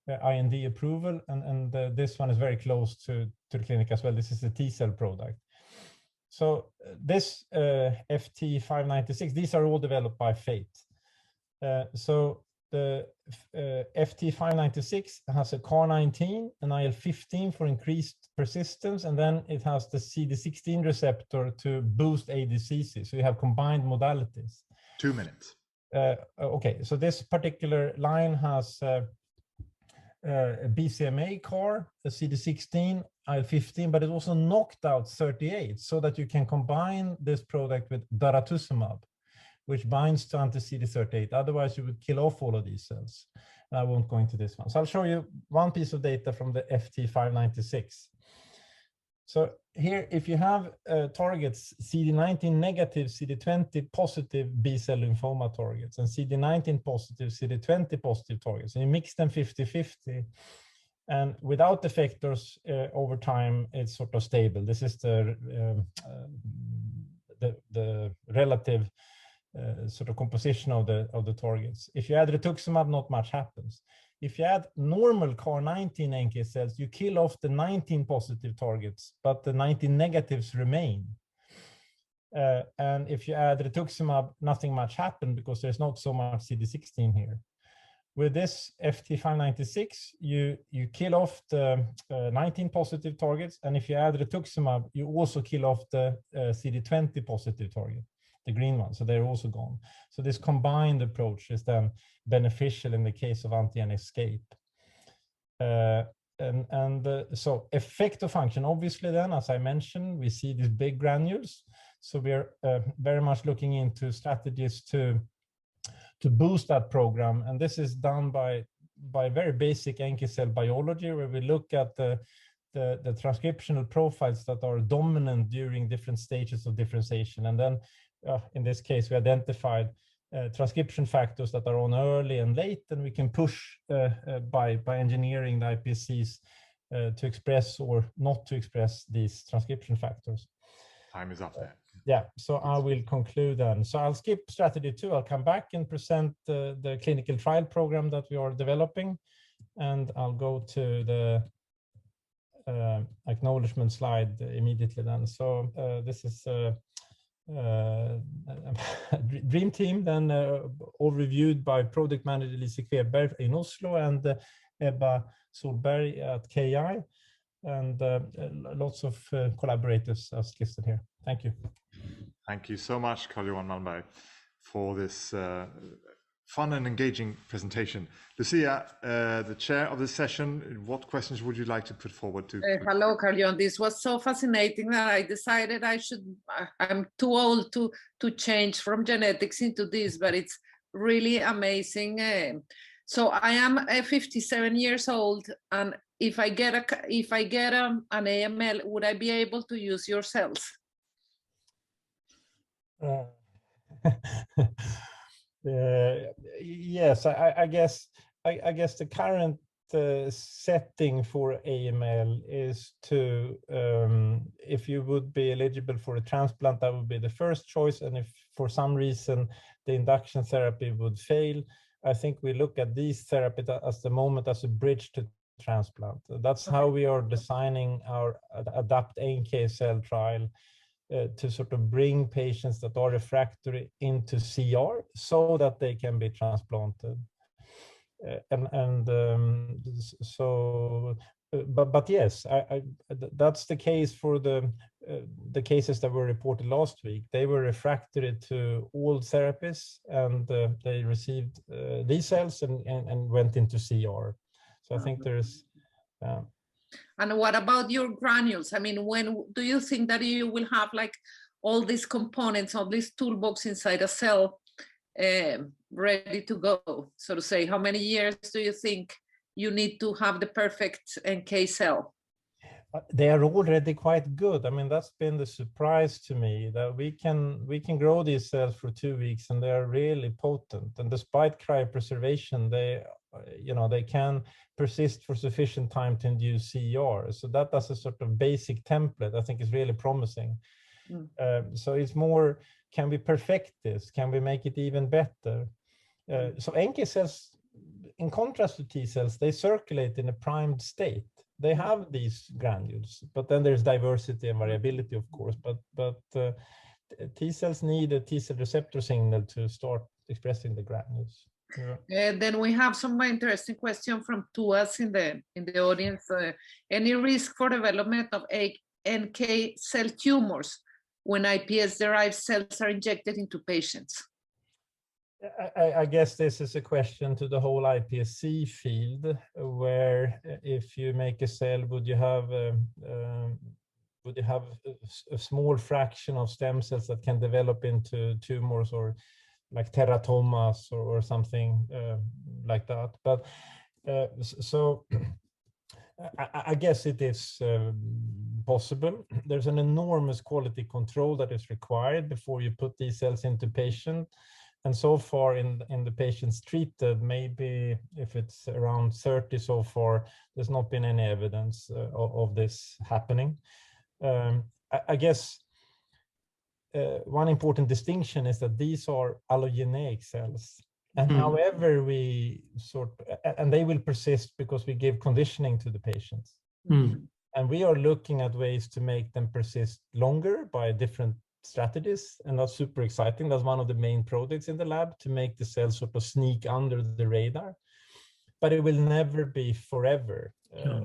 IND approval, and this one is very close to the clinic as well. This is a T-cell product. So this FT596, these are all developed by Fate. So the FT596 has a CAR19 and IL-15 for increased persistence, and then it has the CD16 receptor to boost ADCC. So you have combined modalities. 2 minutes. Okay, so this particular line has a BCMA CAR, a CD16, IL-15, but it also knocked out 38 so that you can combine this product with daratumumab, which binds to anti-CD38. Otherwise, you would kill off all of these cells. And I won't go into this one. So I'll show you one piece of data from the FT596. So here, if you have targets, CD19 negative, CD20 positive B-cell lymphoma targets, and CD19 positive, CD20 positive targets, and you mix them 50-50, and without effectors over time, it's sort of stable. This is the relative sort of composition of the targets. If you add rituximab, not much happens. If you add normal CAR19 NK cells, you kill off the 19 positive targets, but the 19 negatives remain. And if you add rituximab, nothing much happened because there's not so much CD16 here. With this FT596, you kill off the 19 positive targets, and if you add rituximab, you also kill off the CD20 positive target, the green one, so they're also gone. So this combined approach is then beneficial in the case of antigen escape. So effector function, obviously then, as I mentioned, we see these big granules. So we're very much looking into strategies to boost that program. And this is done by very basic NK cell biology, where we look at the transcriptional profiles that are dominant during different stages of differentiation. And then in this case, we identified transcription factors that are on early and late, and we can push by engineering the iPSCs to express or not to express these transcription factors. Time is up there. Yeah, so I will conclude then. So I'll skip strategy 2. I'll come back and present the clinical trial program that we are developing, and I'll go to the acknowledgement slide immediately then. So this is dream team then, all reviewed by product manager Lise Kveberg in Oslo and Ebba Solberg at KI, and lots of collaborators as listed here. Thank you. Thank you so much, Carl-Johan Malmberg, for this fun and engaging presentation. Lucia, the chair of this session, what questions would you like to put forward to? Hello, Carl-Johan. This was so fascinating that I decided I'm too old to change from genetics into this, but it's really amazing. So I am 57 years old, and if I get an AML, would I be able to use your cells? Yes, I guess the current setting for AML is to, if you would be eligible for a transplant, that would be the first choice. And if for some reason the induction therapy would fail, I think we look at these therapies as the moment as a bridge to transplant. That's how we are designing our ADAPT NK cell trial, to sort of bring patients that are refractory into CR so that they can be transplanted. But yes, that's the case for the cases that were reported last week. They were refractory to all therapies, and they received these cells and went into CR. So I think there's. And what about your granules? I mean, when do you think that you will have like all these components of this toolbox inside a cell ready to go, so to say? How many years do you think you need to have the perfect NK cell? They are already quite good. I mean, that's been the surprise to me, that we can grow these cells for 2 weeks and they are really potent. And despite cryopreservation, they can persist for sufficient time to induce CR. So that as a sort of basic template, I think is really promising. So it's more, can we perfect this? Can we make it even better? So NK cells, in contrast to T cells, they circulate in a primed state. They have these granules, but then there's diversity and variability, of course. But T cells need a T cell receptor signal to start expressing the granules. Yeah. Then we have some interesting question from Tuas in the audience. Any risk for development of NK cell tumors when iPS-derived cells are injected into patients? I guess this is a question to the whole iPSC field, where if you make a cell, would you have a small fraction of stem cells that can develop into tumors or like teratomas or something like that? But so I guess it is possible. There's an enormous quality control that is required before you put these cells into patient. And so far in the patients treated, maybe if it's around 30 so far, there's not been any evidence of this happening. I guess one important distinction is that these are allogeneic cells. And however we and they will persist because we give conditioning to the patients. And we are looking at ways to make them persist longer by different strategies, and that's super exciting. That's one of the main projects in the lab, to make the cells sort of sneak under the radar, but it will never be forever.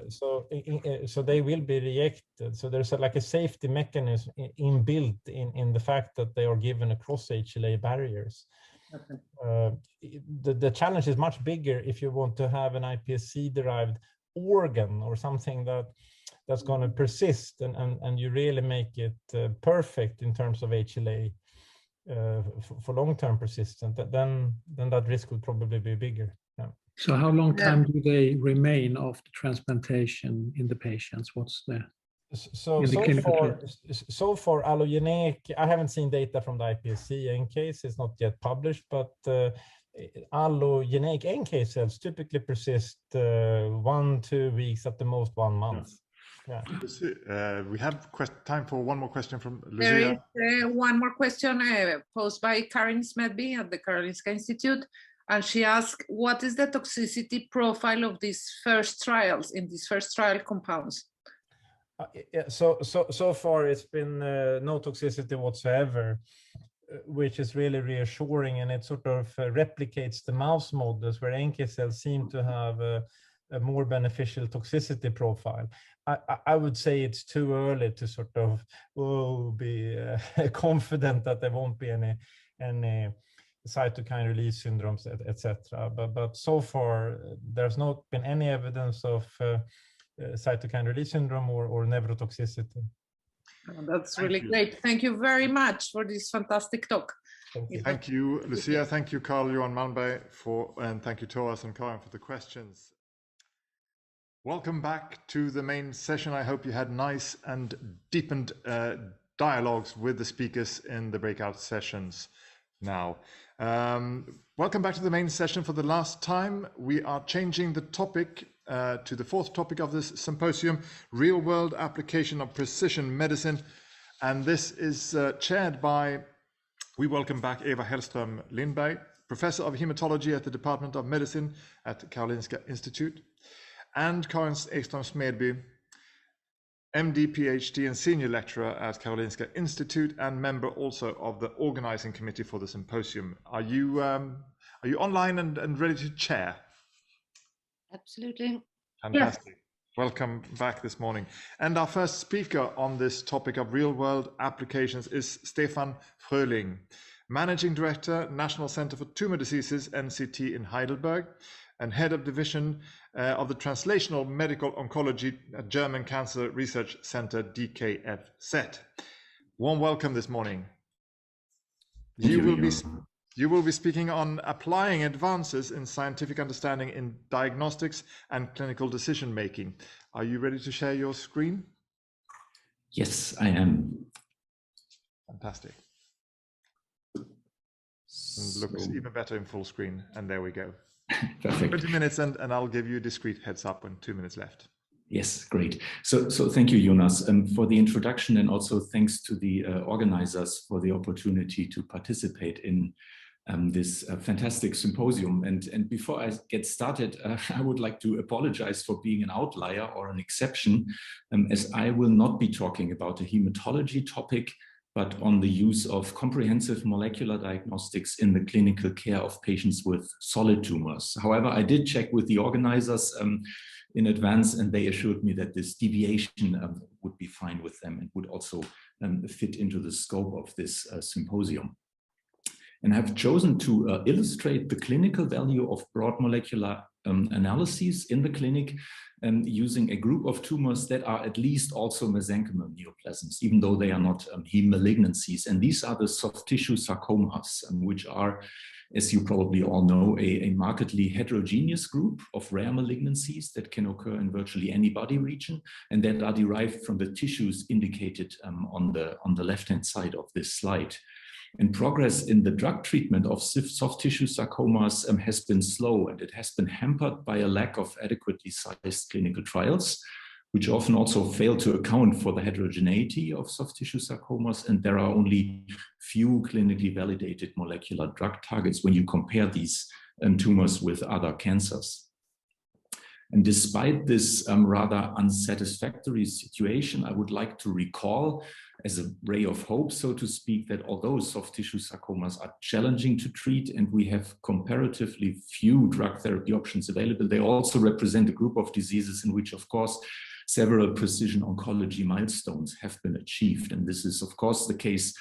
So they will be rejected. So there's like a safety mechanism inbuilt in the fact that they are given across HLA barriers. Okay. The challenge is much bigger if you want to have an iPSC-derived organ or something that's going to persist and you really make it perfect in terms of HLA for long-term persistence, then that risk would probably be bigger. Yeah. So how long time do they remain after transplantation in the patients? What's the so far allogeneic, I haven't seen data from the iPSC NKs, it's not yet published, but allogeneic NK cells typically persist 1-2 weeks, at the most 1 month. Yeah. We have time for one more question from Lucia. There is one more question posed by Ekström-Smedby at the Karolinska Institute, and she asked, what is the toxicity profile of these first trials, in these first trial compounds? So far it's been no toxicity whatsoever, which is really reassuring, and it sort of replicates the mouse models where NK cells seem to have a more beneficial toxicity profile. I would say it's too early to sort of be confident that there won't be any cytokine release syndromes, etc. But so far there's not been any evidence of cytokine release syndrome or neurotoxicity. Oh, that's really great. Thank you very much for this fantastic talk. Thank you, Lucia. Thank you, Carl-Johan Malmberg, and thank you, Thomas and Karin, for the questions. Welcome back to the main session. I hope you had nice and deepened dialogues with the speakers in the breakout sessions now. Welcome back to the main session for the last time. We are changing the topic to the fourth topic of this symposium, real-world application of precision medicine. And this is chaired by, we welcome back Eva Ekström-Smedby, Professor of Hematology at the Department of Medicine at Karolinska Institute, and Karin Ekström-Smedby, MD, PhD, and Senior Lecturer at Karolinska Institute, and member also of the organizing committee for the symposium. Are you online and ready to chair? Absolutely. Fantastic. Yes. Welcome back this morning. And our first speaker on this topic of real-world applications is Stefan Fröhling, Managing Director, National Center for Tumor Diseases, NCT in Heidelberg, and Head of Division of the Translational Medical Oncology at German Cancer Research Center, DKFZ. Warm welcome this morning. You will be speaking on applying advances in scientific understanding in diagnostics and clinical decision making. Are you ready to share your screen? Yes, I am. Fantastic. Looks even better in full screen, and there we go. Perfect. 20 minutes and I'll give you a discreet heads up when 2 minutes left. Yes, great. So thank you, Jonas, for the introduction, and also thanks to the organizers for the opportunity to participate in this fantastic symposium. And before I get started, I would like to apologize for being an outlier or an exception, as I will not be talking about a hematology topic, but on the use of comprehensive molecular diagnostics in the clinical care of patients with solid tumors. However, I did check with the organizers in advance, and they assured me that this deviation would be fine with them and would also fit into the scope of this symposium. And I've chosen to illustrate the clinical value of broad molecular analyses in the clinic using a group of tumors that are at least also mesenchymal neoplasms, even though they are not heme malignancies. And these are the soft tissue sarcomas, which are, as you probably all know, a markedly heterogeneous group of rare malignancies that can occur in virtually any body region and that are derived from the tissues indicated on the left-hand side of this slide. And progress in the drug treatment of soft tissue sarcomas has been slow, and it has been hampered by a lack of adequately sized clinical trials, which often also fail to account for the heterogeneity of soft tissue sarcomas. And there are only few clinically validated molecular drug targets when you compare these tumors with other cancers. And despite this rather unsatisfactory situation, I would like to recall, as a ray of hope, so to speak, that although soft tissue sarcomas are challenging to treat and we have comparatively few drug therapy options available, they also represent a group of diseases in which, of course, several precision oncology milestones have been achieved. And this is, of course, the case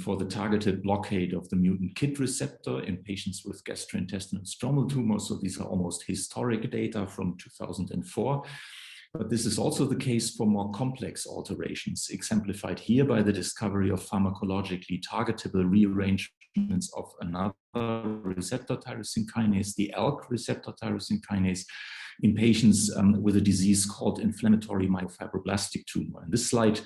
for the targeted blockade of the mutant KIT receptor in patients with gastrointestinal stromal tumors. So these are almost historic data from 2004. But this is also the case for more complex alterations, exemplified here by the discovery of pharmacologically targetable rearrangements of another receptor tyrosine kinase, the ALK receptor tyrosine kinase, in patients with a disease called inflammatory myofibroblastic tumor. And this slide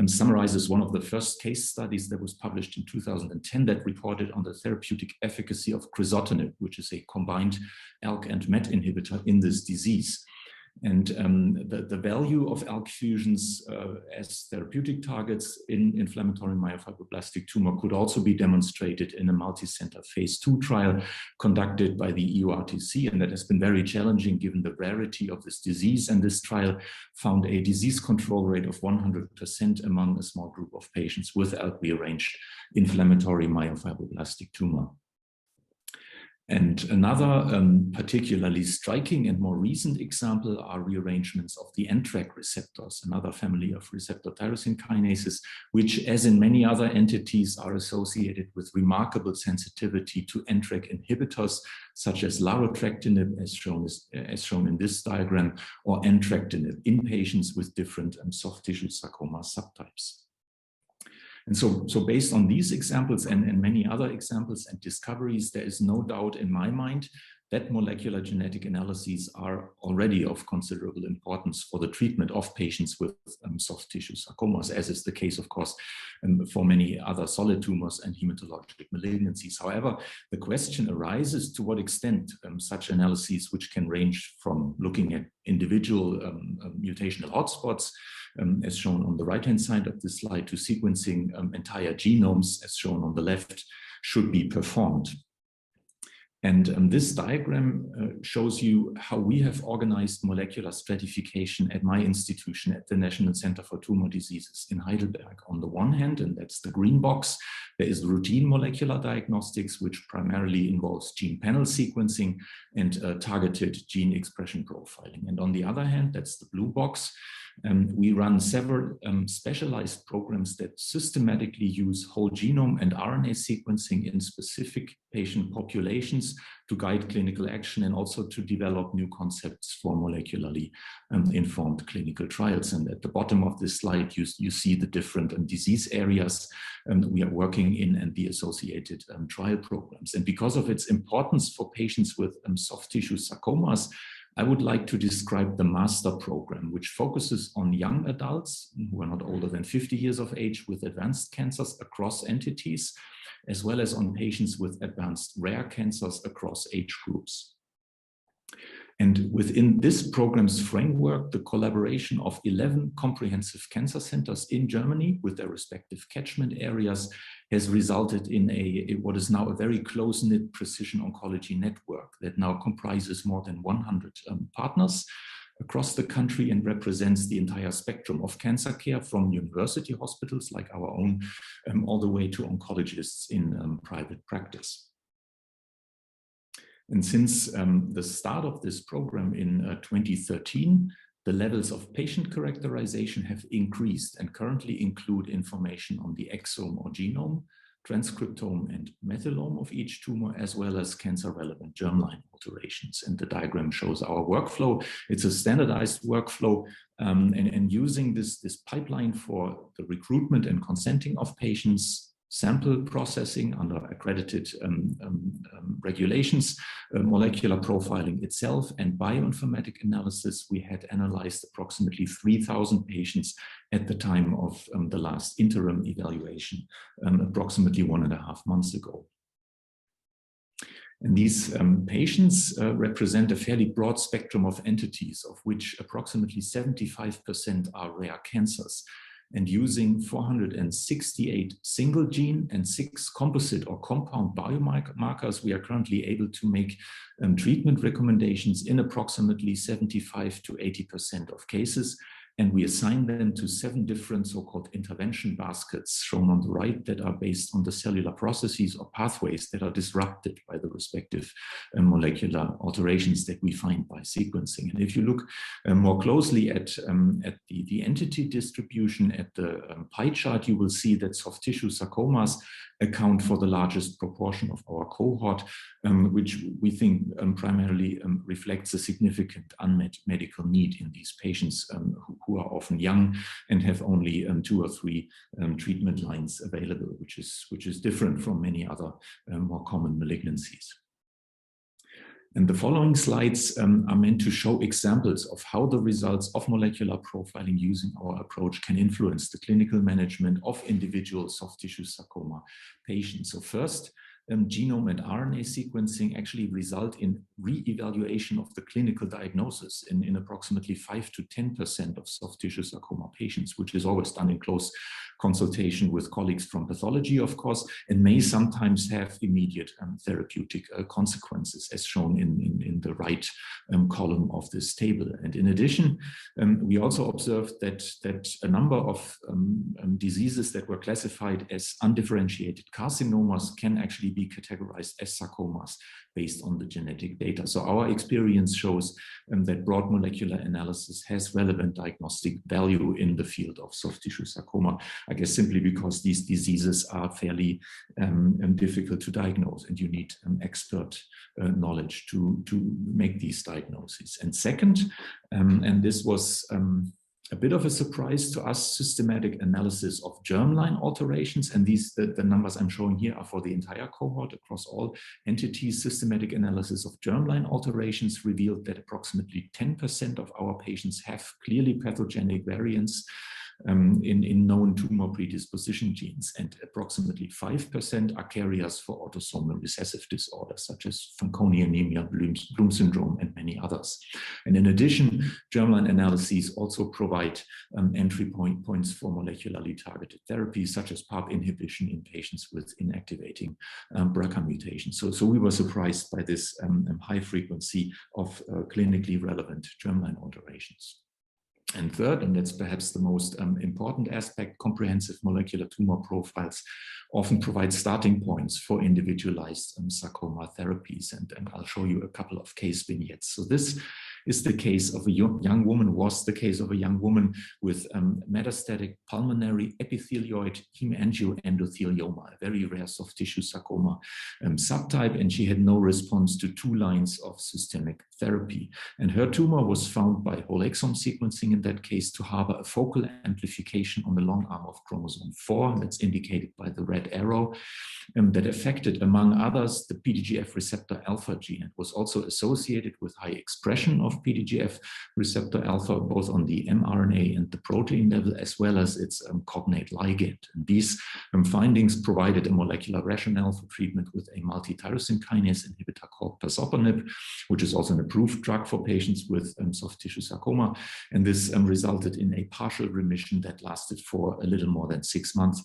summarizes one of the first case studies that was published in 2010 that reported on the therapeutic efficacy of crizotinib, which is a combined ALK and MET inhibitor in this disease. And the value of ALK fusions as therapeutic targets in inflammatory myofibroblastic tumor could also be demonstrated in a multi-center phase 2 trial conducted by the EORTC, and that has been very challenging given the rarity of this disease. And this trial found a disease control rate of 100% among a small group of patients with ALK rearranged inflammatory myofibroblastic tumor. And another particularly striking and more recent example are rearrangements of the NTRK receptors, another family of receptor tyrosine kinases, which, as in many other entities, are associated with remarkable sensitivity to NTRK inhibitors, such as larotrectinib, as shown in this diagram, or entrectinib in patients with different soft tissue sarcoma subtypes. And so based on these examples and many other examples and discoveries, there is no doubt in my mind that molecular genetic analyses are already of considerable importance for the treatment of patients with soft tissue sarcomas, as is the case, of course, for many other solid tumors and hematologic malignancies. However, the question arises to what extent such analyses, which can range from looking at individual mutational hotspots, as shown on the right-hand side of this slide, to sequencing entire genomes, as shown on the left, should be performed. And this diagram shows you how we have organized molecular stratification at my institution at the National Center for Tumor Diseases in Heidelberg. On the one hand, and that's the green box, there is routine molecular diagnostics, which primarily involves gene panel sequencing and targeted gene expression profiling. And on the other hand, that's the blue box. We run several specialized programs that systematically use whole genome and RNA sequencing in specific patient populations to guide clinical action and also to develop new concepts for molecularly informed clinical trials. And at the bottom of this slide, you see the different disease areas we are working in and the associated trial programs. And because of its importance for patients with soft tissue sarcomas, I would like to describe the master program, which focuses on young adults who are not older than 50 years of age with advanced cancers across entities, as well as on patients with advanced rare cancers across age groups. And within this program's framework, the collaboration of 11 comprehensive cancer centers in Germany with their respective catchment areas has resulted in what is now a very close-knit precision oncology network that now comprises more than 100 partners across the country and represents the entire spectrum of cancer care, from university hospitals like our own all the way to oncologists in private practice. And since the start of this program in 2013, the levels of patient characterization have increased and currently include information on the exome or genome, transcriptome and methylome of each tumor, as well as cancer-relevant germline alterations. And the diagram shows our workflow. It's a standardized workflow, and using this pipeline for the recruitment and consenting of patients, sample processing under accredited regulations, molecular profiling itself, and bioinformatic analysis, we had analyzed approximately 3,000 patients at the time of the last interim evaluation, approximately 1.5 months ago. And these patients represent a fairly broad spectrum of entities, of which approximately 75% are rare cancers. And using 468 single gene and 6 composite or compound biomarkers, we are currently able to make treatment recommendations in approximately 75 to 80% of cases. And we assign them to 7 different so-called intervention baskets shown on the right that are based on the cellular processes or pathways that are disrupted by the respective molecular alterations that we find by sequencing. And if you look more closely at the entity distribution at the pie chart, you will see that soft tissue sarcomas account for the largest proportion of our cohort, which we think primarily reflects a significant unmet medical need in these patients who are often young and have only 2 or 3 treatment lines available, which is different from many other more common malignancies. And the following slides are meant to show examples of how the results of molecular profiling using our approach can influence the clinical management of individual soft tissue sarcoma patients. So first, genome and RNA sequencing actually result in re-evaluation of the clinical diagnosis in approximately 5 to 10% of soft tissue sarcoma patients, which is always done in close consultation with colleagues from pathology, of course, and may sometimes have immediate therapeutic consequences, as shown in the right column of this table. And in addition, we also observed that a number of diseases that were classified as undifferentiated carcinomas can actually be categorized as sarcomas based on the genetic data. So our experience shows that broad molecular analysis has relevant diagnostic value in the field of soft tissue sarcoma, I guess simply because these diseases are fairly difficult to diagnose, and you need expert knowledge to make these diagnoses. And second, and this was a bit of a surprise to us, systematic analysis of germline alterations. And the numbers I'm showing here are for the entire cohort across all entities. Systematic analysis of germline alterations revealed that approximately 10% of our patients have clearly pathogenic variants in known tumor predisposition genes, and approximately 5% are carriers for autosomal recessive disorders such as Fanconi anemia, Bloom syndrome, and many others. And in addition, germline analyses also provide entry points for molecularly targeted therapies such as PARP inhibition in patients with inactivating BRCA mutations. So we were surprised by this high frequency of clinically relevant germline alterations. And third, and that's perhaps the most important aspect, comprehensive molecular tumor profiles often provide starting points for individualized sarcoma therapies. And I'll show you a couple of case vignettes. So this is the case of a young woman, was the case of a young woman with metastatic pulmonary epithelioid hemangioendothelioma, a very rare soft tissue sarcoma subtype, and she had no response to 2 lines of systemic therapy. And her tumor was found by whole exome sequencing in that case to harbor a focal amplification on the long arm of chromosome 4, that's indicated by the red arrow, that affected, among others, the PDGF receptor alpha gene. It was also associated with high expression of PDGF receptor alpha, both on the mRNA and the protein level, as well as its cognate ligand. And these findings provided a molecular rationale for treatment with a multi-tyrosine kinase inhibitor inhibitor called pazopanib, which is also an approved drug for patients with soft tissue sarcoma. And this resulted in a partial remission that lasted for a little more than 6 months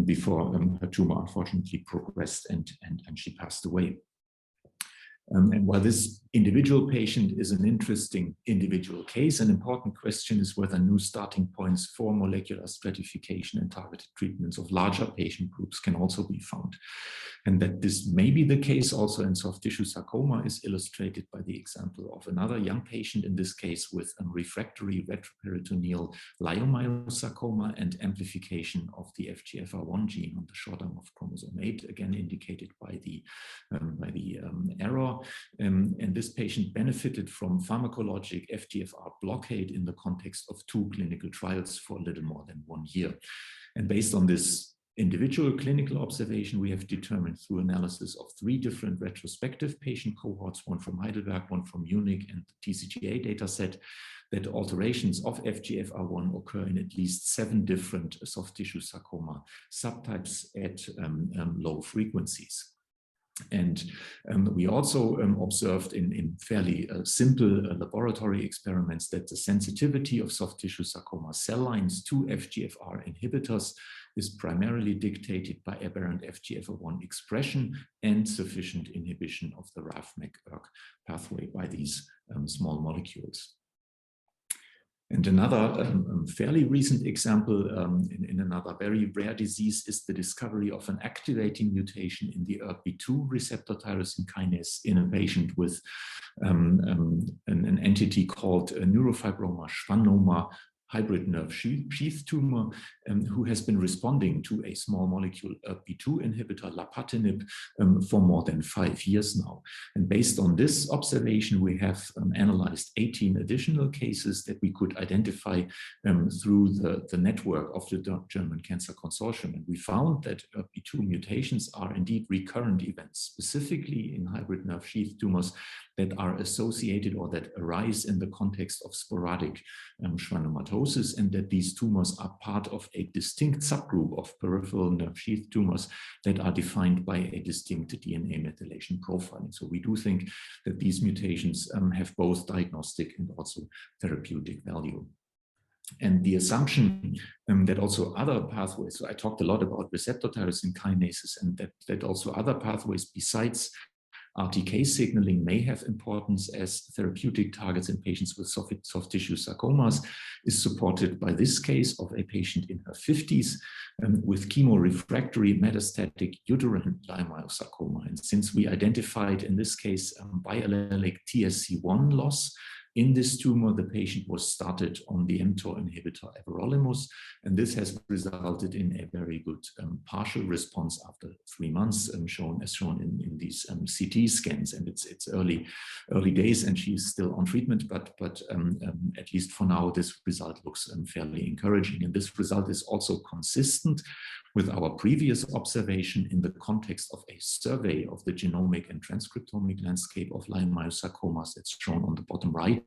before her tumor unfortunately progressed and she passed away. And while this individual patient is an interesting individual case, an important question is whether new starting points for molecular stratification and targeted treatments of larger patient groups can also be found. And that this may be the case also in soft tissue sarcoma is illustrated by the example of another young patient, in this case with refractory retroperitoneal leiomyosarcoma and amplification of the FGFR1 gene on the short arm of chromosome 8, again indicated by the arrow. And this patient benefited from pharmacologic FGFR blockade in the context of 2 clinical trials for a little more than 1 year. And based on this individual clinical observation, we have determined through analysis of 3 different retrospective patient cohorts, one from Heidelberg, one from Munich, and the TCGA dataset, that alterations of FGFR1 occur in at least 7 different soft tissue sarcoma subtypes at low frequencies. And we also observed in fairly simple laboratory experiments that the sensitivity of soft tissue sarcoma cell lines to FGFR inhibitors is primarily dictated by aberrant FGFR1 expression and sufficient inhibition of the RAF-MEK-ERK pathway by these small molecules. And another fairly recent example in another very rare disease is the discovery of an activating mutation in the ERBB2 receptor tyrosine kinase in a patient with an entity called neurofibroma schwannoma hybrid nerve sheath tumor, who has been responding to a small molecule ERBB2 inhibitor, lapatinib, for more than 5 years now. And based on this observation, we have analyzed 18 additional cases that we could identify through the network of the German Cancer Consortium. And we found that ERBB2 mutations are indeed recurrent events, specifically in hybrid nerve sheath tumors that are associated or that arise in the context of sporadic schwannomatosis, and that these tumors are part of a distinct subgroup of peripheral nerve sheath tumors that are defined by a distinct DNA methylation profiling. So we do think that these mutations have both diagnostic and also therapeutic value. And the assumption that also other pathways, so I talked a lot about receptor tyrosine kinases, and that also other pathways besides RTK signaling may have importance as therapeutic targets in patients with soft tissue sarcomas is supported by this case of a patient in her 50s with chemo-refractory metastatic uterine leiomyosarcoma. And since we identified in this case biallelic TSC1 loss in this tumor, the patient was started on the mTOR inhibitor everolimus, and this has resulted in a very good partial response after 3 months, as shown in these CT scans. And it's early days, and she's still on treatment, but at least for now, this result looks fairly encouraging. And this result is also consistent with our previous observation in the context of a survey of the genomic and transcriptomic landscape of leiomyosarcomas that's shown on the bottom right,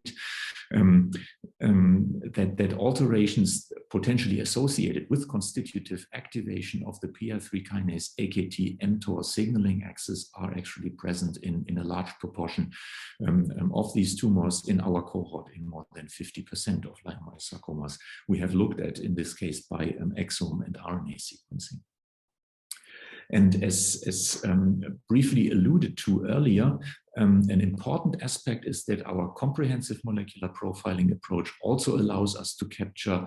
that alterations potentially associated with constitutive activation of the PI3 kinase AKT-mTOR signaling axis are actually present in a large proportion of these tumors in our cohort in more than 50% of leiomyosarcomas we have looked at, in this case by exome and RNA sequencing. And as briefly alluded to earlier, an important aspect is that our comprehensive molecular profiling approach also allows us to capture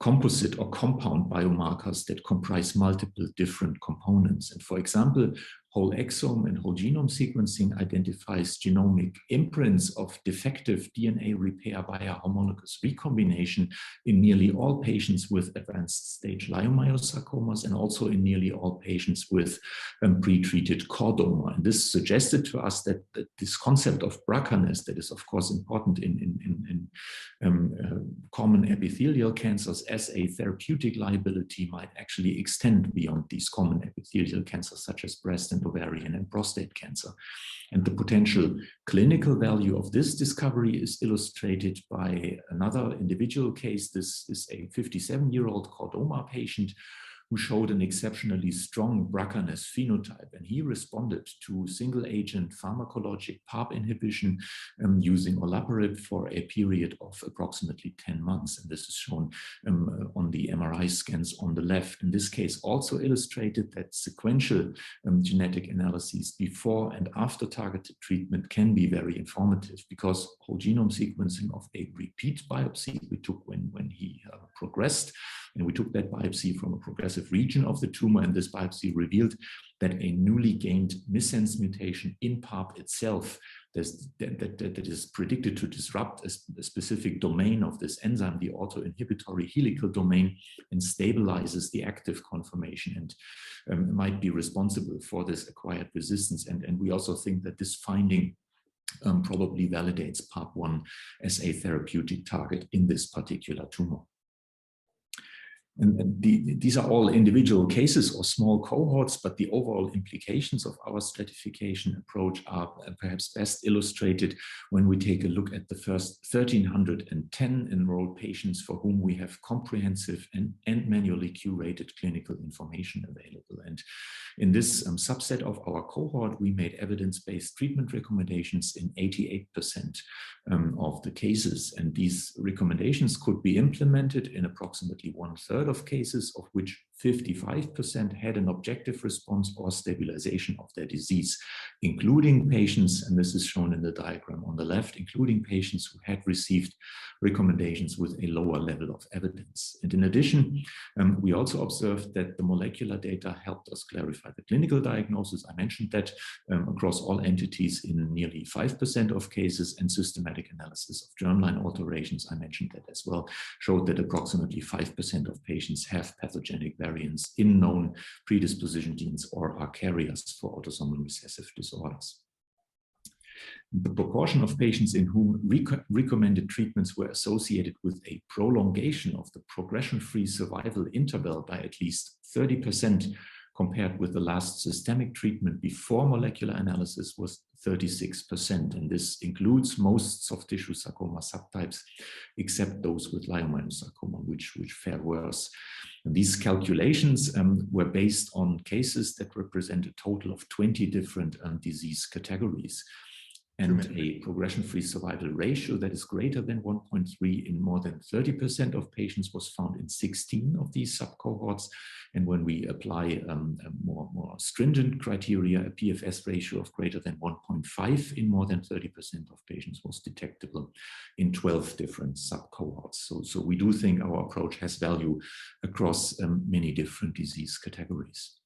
composite or compound biomarkers that comprise multiple different components. And for example, whole exome and whole genome sequencing identifies genomic imprints of defective DNA repair via homologous recombination in nearly all patients with advanced stage leiomyosarcomas, and also in nearly all patients with pre-treated chordoma. And this suggested to us that this concept of BRCAness, that is of course important in common epithelial cancers as a therapeutic liability, might actually extend beyond these common epithelial cancers such as breast and ovarian and prostate cancer. And the potential clinical value of this discovery is illustrated by another individual case. This is a 57-year-old chordoma patient who showed an exceptionally strong BRCA-ness phenotype. And he responded to single-agent pharmacologic PARP inhibition using olaparib for a period of approximately 10 months. And this is shown on the MRI scans on the left. In this case, also illustrated that sequential genetic analyses before and after targeted treatment can be very informative, because whole genome sequencing of a repeat biopsy we took when he progressed, and we took that biopsy from a progressive region of the tumor, and this biopsy revealed that a newly gained missense mutation in PARP itself that is predicted to disrupt a specific domain of this enzyme, the autoinhibitory helical domain, and stabilizes the active conformation and might be responsible for this acquired resistance. And we also think that this finding probably validates PARP1 as a therapeutic target in this particular tumor. And these are all individual cases or small cohorts, but the overall implications of our stratification approach are perhaps best illustrated when we take a look at the first 1,310 enrolled patients for whom we have comprehensive and manually curated clinical information available. And in this subset of our cohort, we made evidence-based treatment recommendations in 88% of the cases. And these recommendations could be implemented in approximately 1/3 of cases, of which 55% had an objective response or stabilization of their disease, including patients, and this is shown in the diagram on the left, including patients who had received recommendations with a lower level of evidence. And in addition, we also observed that the molecular data helped us clarify the clinical diagnosis. I mentioned that across all entities in nearly 5% of cases, and systematic analysis of germline alterations, I mentioned that as well, showed that approximately 5% of patients have pathogenic variants in known predisposition genes or are carriers for autosomal recessive disorders. The proportion of patients in whom recommended treatments were associated with a prolongation of the progression-free survival interval by at least 30% compared with the last systemic treatment before molecular analysis was 36%. And this includes most soft tissue sarcoma subtypes, except those with leiomyosarcoma, which fare worse. And these calculations were based on cases that represent a total of 20 different disease categories. And a progression-free survival ratio that is greater than 1.3 in more than 30% of patients was found in 16 of these subcohorts. And when we apply more stringent criteria, a PFS ratio of greater than 1.5 in more than 30% of patients was detectable in 12 different subcohorts. So we do think our approach has value across many different disease categories.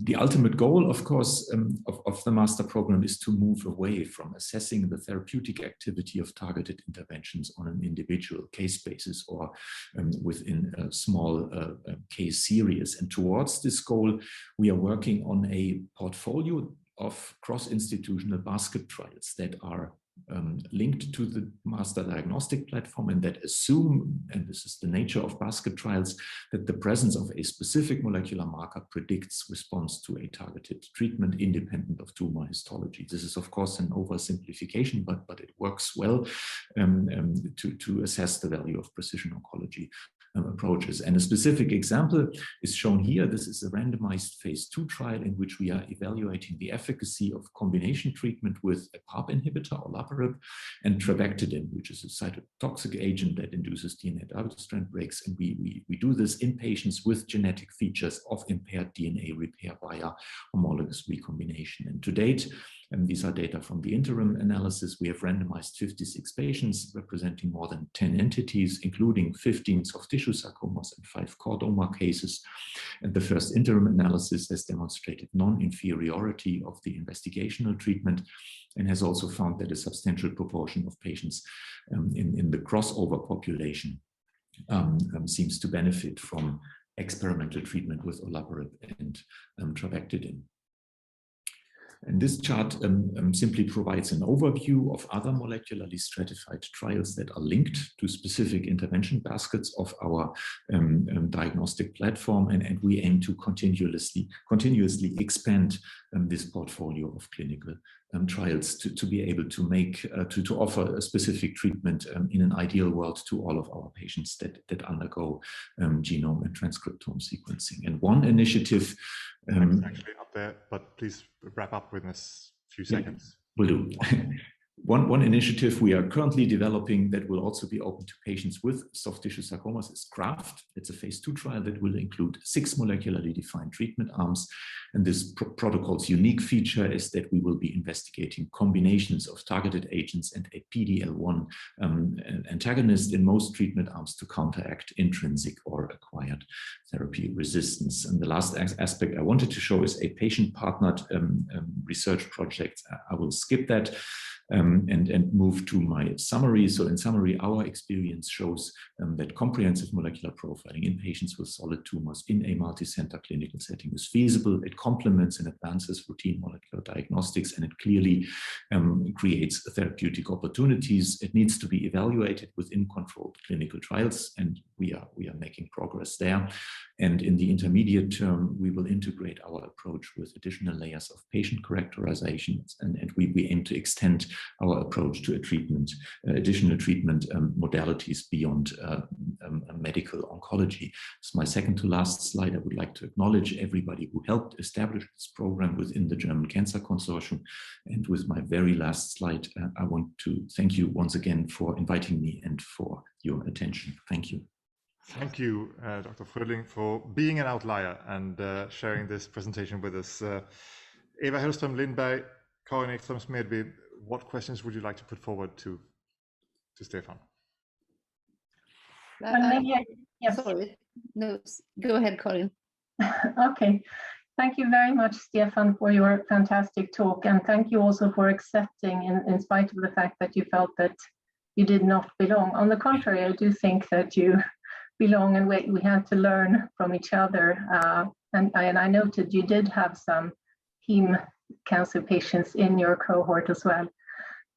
The ultimate goal, of course, of the master program is to move away from assessing the therapeutic activity of targeted interventions on an individual case basis or within a small case series. And towards this goal, we are working on a portfolio of cross-institutional basket trials that are linked to the master diagnostic platform, and that assume, and this is the nature of basket trials, that the presence of a specific molecular marker predicts response to a targeted treatment independent of tumor histology. This is, of course, an oversimplification, but it works well to assess the value of precision oncology approaches. And a specific example is shown here. This is a randomized phase 2 trial in which we are evaluating the efficacy of combination treatment with a PARP inhibitor, olaparib, and trabectedin, which is a cytotoxic agent that induces DNA double-strand breaks. And we do this in patients with genetic features of impaired DNA repair via homologous recombination. And to date, and these are data from the interim analysis, we have randomized 56 patients representing more than 10 entities, including 15 soft tissue sarcomas and 5 chordoma cases. And the first interim analysis has demonstrated non-inferiority of the investigational treatment and has also found that a substantial proportion of patients in the crossover population seems to benefit from experimental treatment with olaparib and trabectedin. And this chart simply provides an overview of other molecularly stratified trials that are linked to specific intervention baskets of our diagnostic platform. And we aim to continuously expand this portfolio of clinical trials to be able to make, to offer a specific treatment in an ideal world to all of our patients that undergo genome and transcriptome sequencing. And one initiative actually up there, but please wrap up within a few seconds. Will do. One initiative we are currently developing that will also be open to patients with soft tissue sarcomas is CRAFT. It's a phase 2 trial that will include 6 molecularly defined treatment arms. And this protocol's unique feature is that we will be investigating combinations of targeted agents and a PD1 antagonist in most treatment arms to counteract intrinsic or acquired therapy resistance. And the last aspect I wanted to show is a patient-partnered research project. I will skip that. And move to my summary. So in summary, our experience shows that comprehensive molecular profiling in patients with solid tumors in a multi-center clinical setting is feasible. It complements and advances routine molecular diagnostics, and it clearly creates therapeutic opportunities. It needs to be evaluated within controlled clinical trials, and we are making progress there. And in the intermediate term, we will integrate our approach with additional layers of patient characterization, and we aim to extend our approach to additional treatment modalities beyond medical oncology. It's my second to last slide. I would like to acknowledge everybody who helped establish this program within the German Cancer Consortium. And with my very last slide, I want to thank you once again for inviting me and for your attention. Thank you. Thank you, Dr. Fröhling, for being an outlier and sharing this presentation with us. Eva Hellström-Lindberg, Karin Ekström-Smedby, what questions would you like to put forward to Stefan? Yes. Sorry, no, go ahead, Karin. Okay, thank you very much, Stefan, for your fantastic talk, and thank you also for accepting, in spite of the fact that you felt that you did not belong. On the contrary, I do think that you belong, and we had to learn from each other. And I noted you did have some heme cancer patients in your cohort as well.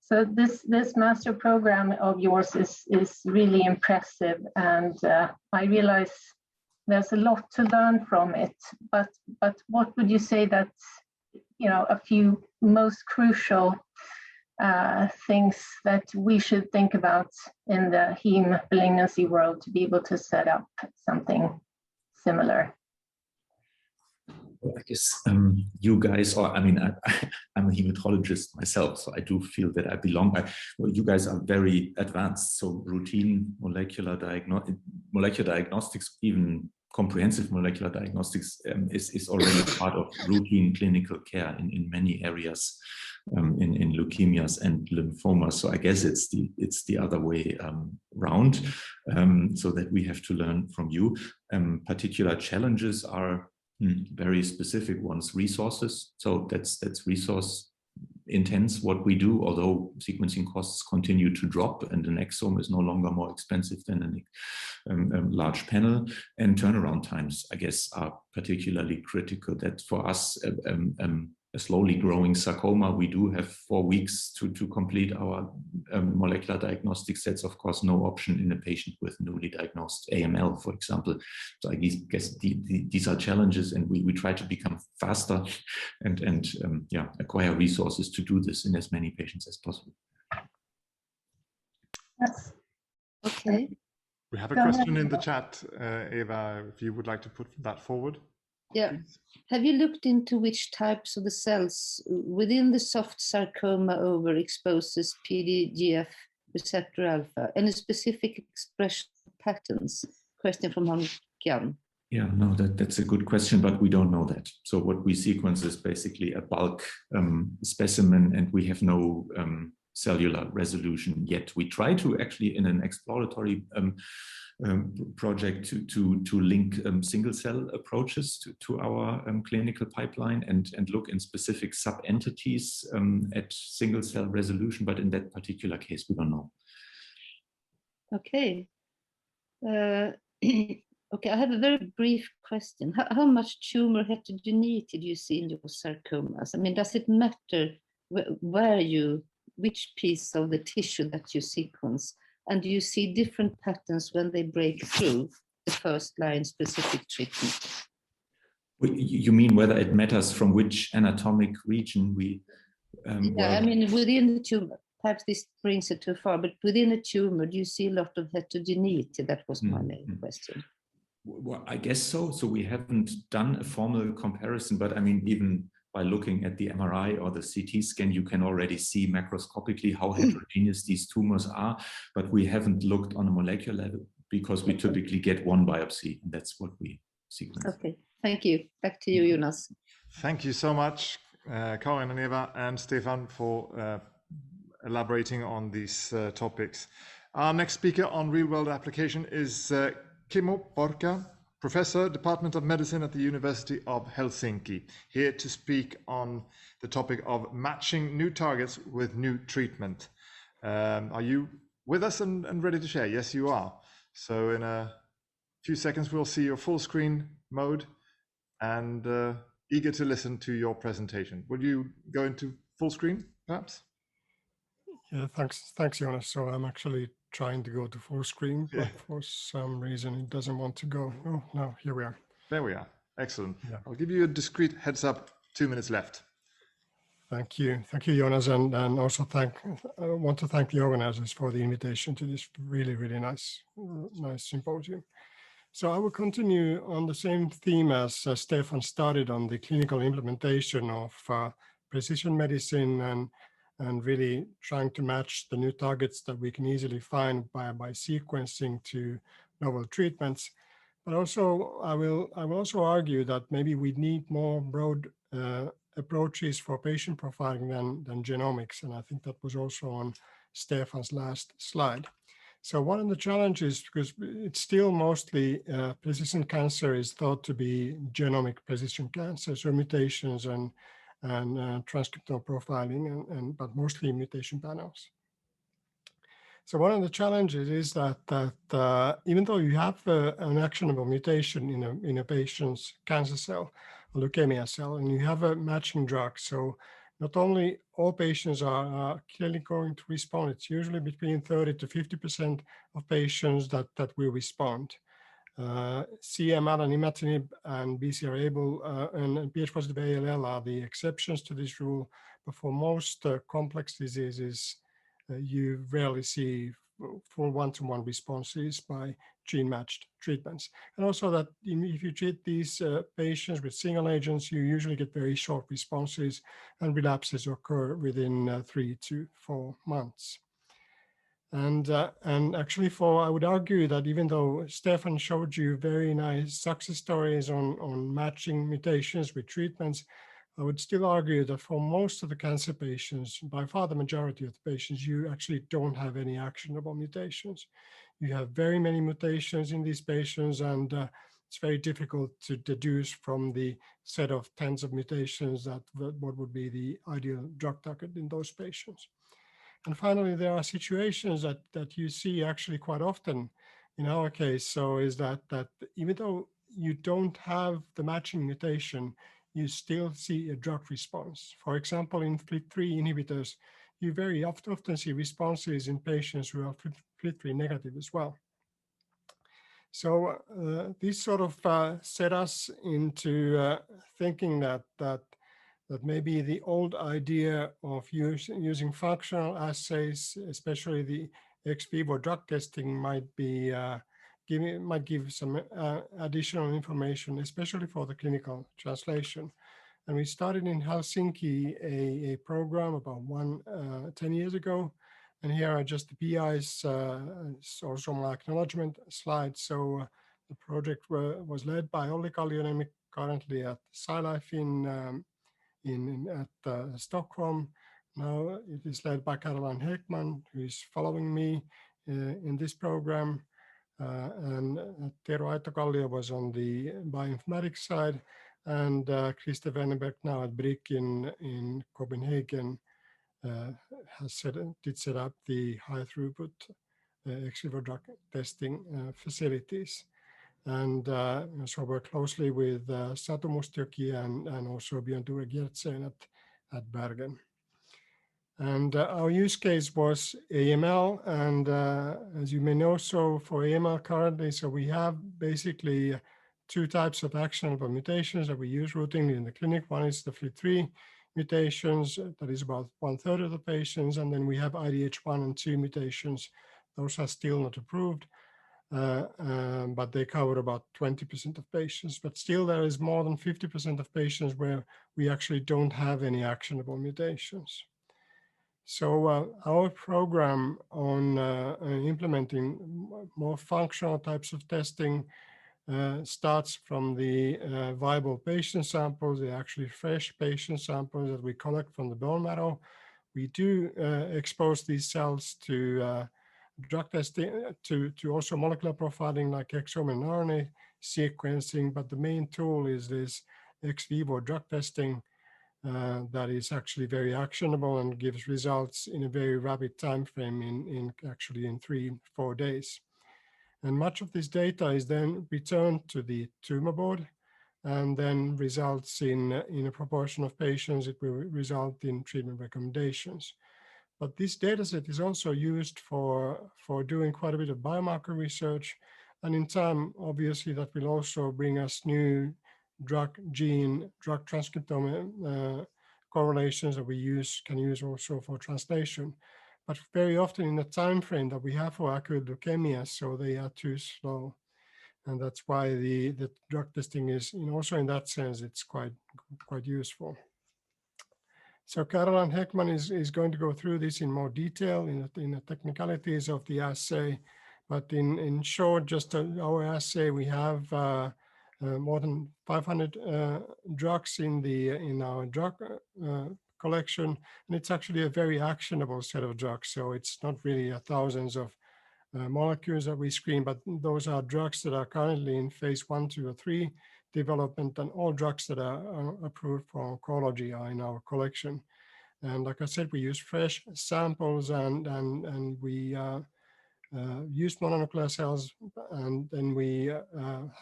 So this master program of yours is really impressive, and I realize there's a lot to learn from it. But what would you say that, you know, a few most crucial things that we should think about in the heme malignancy world to be able to set up something similar? I guess you guys, or I mean, I'm a hematologist myself, so I do feel that I belong. Well, you guys are very advanced, so routine molecular diagnostics, even comprehensive molecular diagnostics, is already part of routine clinical care in many areas, in leukemias and lymphomas. So I guess it's the other way round, so that we have to learn from you. Particular challenges are very specific ones. Resources, so that's resource intense what we do, although sequencing costs continue to drop and an exome is no longer more expensive than a large panel. And turnaround times, I guess, are particularly critical. That for us, a slowly growing sarcoma, we do have 4 weeks to complete our molecular diagnostic sets. Of course, no option in a patient with newly diagnosed AML, for example. So I guess these are challenges, and we try to become faster and acquire resources to do this in as many patients as possible. Yes. Okay. We have a question in the chat, Eva, if you would like to put that forward. Yeah. Have you looked into which types of the cells within the soft sarcoma overexposes PDGF receptor alpha? Any specific expression patterns? Question from Hodgkin. Yeah, no, that's a good question, but we don't know that. So what we sequence is basically a bulk specimen, and we have no cellular resolution yet. We try to actually, in an exploratory project, to link single cell approaches to our clinical pipeline and look in specific sub-entities at single cell resolution, but in that particular case, we don't know. Okay. Okay, I have a very brief question. How much tumor heterogeneity do you see in your sarcomas? I mean, does it matter which piece of the tissue that you sequence? And do you see different patterns when they break through the first line specific treatment? You mean whether it matters from which anatomic region we I mean, within the tumor, perhaps this brings it too far, but within a tumor, do you see a lot of heterogeneity? That was my main question. Well, I guess so. So we haven't done a formal comparison, but I mean, even by looking at the MRI or the CT scan, you can already see macroscopically how heterogeneous these tumors are, but we haven't looked on a molecular level because we typically get one biopsy, and that's what we sequence. Okay, thank you. Back to you, Jonas. Thank you so much, Karin and Eva and Stefan, for elaborating on these topics. Our next speaker on real-world application is Kimmo Porkka, Professor, Department of Medicine at the University of Helsinki, here to speak on the topic of matching new targets with new treatment. Are you with us and ready to share? Yes, you are. So in a few seconds, we'll see your full screen mode and eager to listen to your presentation. Would you go into full screen, perhaps? Yeah, thanks, Jonas. So I'm actually trying to go to full screen, but for some reason it doesn't want to go. Oh, no, here we are. There we are. Excellent. Yeah. I'll give you a discreet heads up, 2 minutes left. Thank you, Jonas, and also I want to thank the organizers for the invitation to this really nice symposium. So I will continue on the same theme as Stefan started on the clinical implementation of precision medicine and really trying to match the new targets that we can easily find by sequencing to novel treatments. But also I will also argue that maybe we need more broad approaches for patient profiling than genomics, and I think that was also on Stefan's last slide. So one of the challenges, because it's still mostly precision cancer is thought to be genomic precision cancer, so mutations and transcriptome profiling, but mostly mutation panels. So one of the challenges is that even though you have an actionable mutation in a patient's cancer cell, a leukemia cell, and you have a matching drug, so not only all patients are clearly going to respond, it's usually between 30 to 50% of patients that will respond. CMR and imatinib and BCR-ABL and Ph-positive ALL are the exceptions to this rule, but for most complex diseases, you rarely see full one-to-one responses by gene-matched treatments. And also that if you treat these patients with single agents, you usually get very short responses and relapses occur within 3 to 4 months. And actually I would argue that even though Stefan showed you very nice success stories on matching mutations with treatments, I would still argue that for most of the cancer patients, by far the majority of the patients, you actually don't have any actionable mutations. You have very many mutations in these patients, and it's very difficult to deduce from the set of tens of mutations that what would be the ideal drug target in those patients. And finally, there are situations that you see actually quite often in our case. So is that even though you don't have the matching mutation, you still see a drug response. For example, in FLT3 inhibitors, you very often see responses in patients who are FLT3 negative as well. So this sort of set us into thinking that maybe the old idea of using functional assays, especially the ex vivo drug testing, might give some additional information, especially for the clinical translation. And we started in Helsinki a program about 10 years ago. And here are just the PIs, also my acknowledgement slide. So the project was led by Olli Kallionen, currently at SciLife at Stockholm. Now it is led by Caroline Heckman, who is following me in this program. And Tero Aitokallio was on the bioinformatics side, and Christer Wennerberg now at BRIC in Copenhagen did set up the high throughput ex vivo drug testing facilities. and so work closely with Satu Mustjoki and also Björn Tore Gjertsen at Bergen. And our use case was AML, and as you may know, so for AML currently, so we have basically two types of actionable mutations that we use routinely in the clinic. One is the FLT3 mutations, that is about 1/3 of the patients, and then we have IDH1 and 2 mutations. Those are still not approved, but they cover about 20% of patients. But still, there is more than 50% of patients where we actually don't have any actionable mutations. So our program on implementing more functional types of testing starts from the viable patient samples. They're actually fresh patient samples that we collect from the bone marrow. We do expose these cells to drug testing, to also molecular profiling like exome and RNA sequencing, but the main tool is this ex vivo drug testing that is actually very actionable and gives results in a very rapid time frame, in 3-4 days. And much of this data is then returned to the tumor board, and then results in a proportion of patients, it will result in treatment recommendations. But this data set is also used for doing quite a bit of biomarker research, and in time, obviously, that will also bring us new drug transcriptome correlations that we can use also for translation, but very often in the time frame that we have for acute leukemia, so they are too slow, and that's why the drug testing is, also in that sense, it's quite useful. So Caroline Heckman is going to go through this in more detail in the technicalities of the assay, but in short, just our assay, we have more than 500 drugs in our drug collection, and it's actually a very actionable set of drugs. So it's not really thousands of molecules that we screen, but those are drugs that are currently in phase 1, 2, or 3 development, and all drugs that are approved for oncology are in our collection. And like I said, we use fresh samples, and we use mononuclear cells, and then we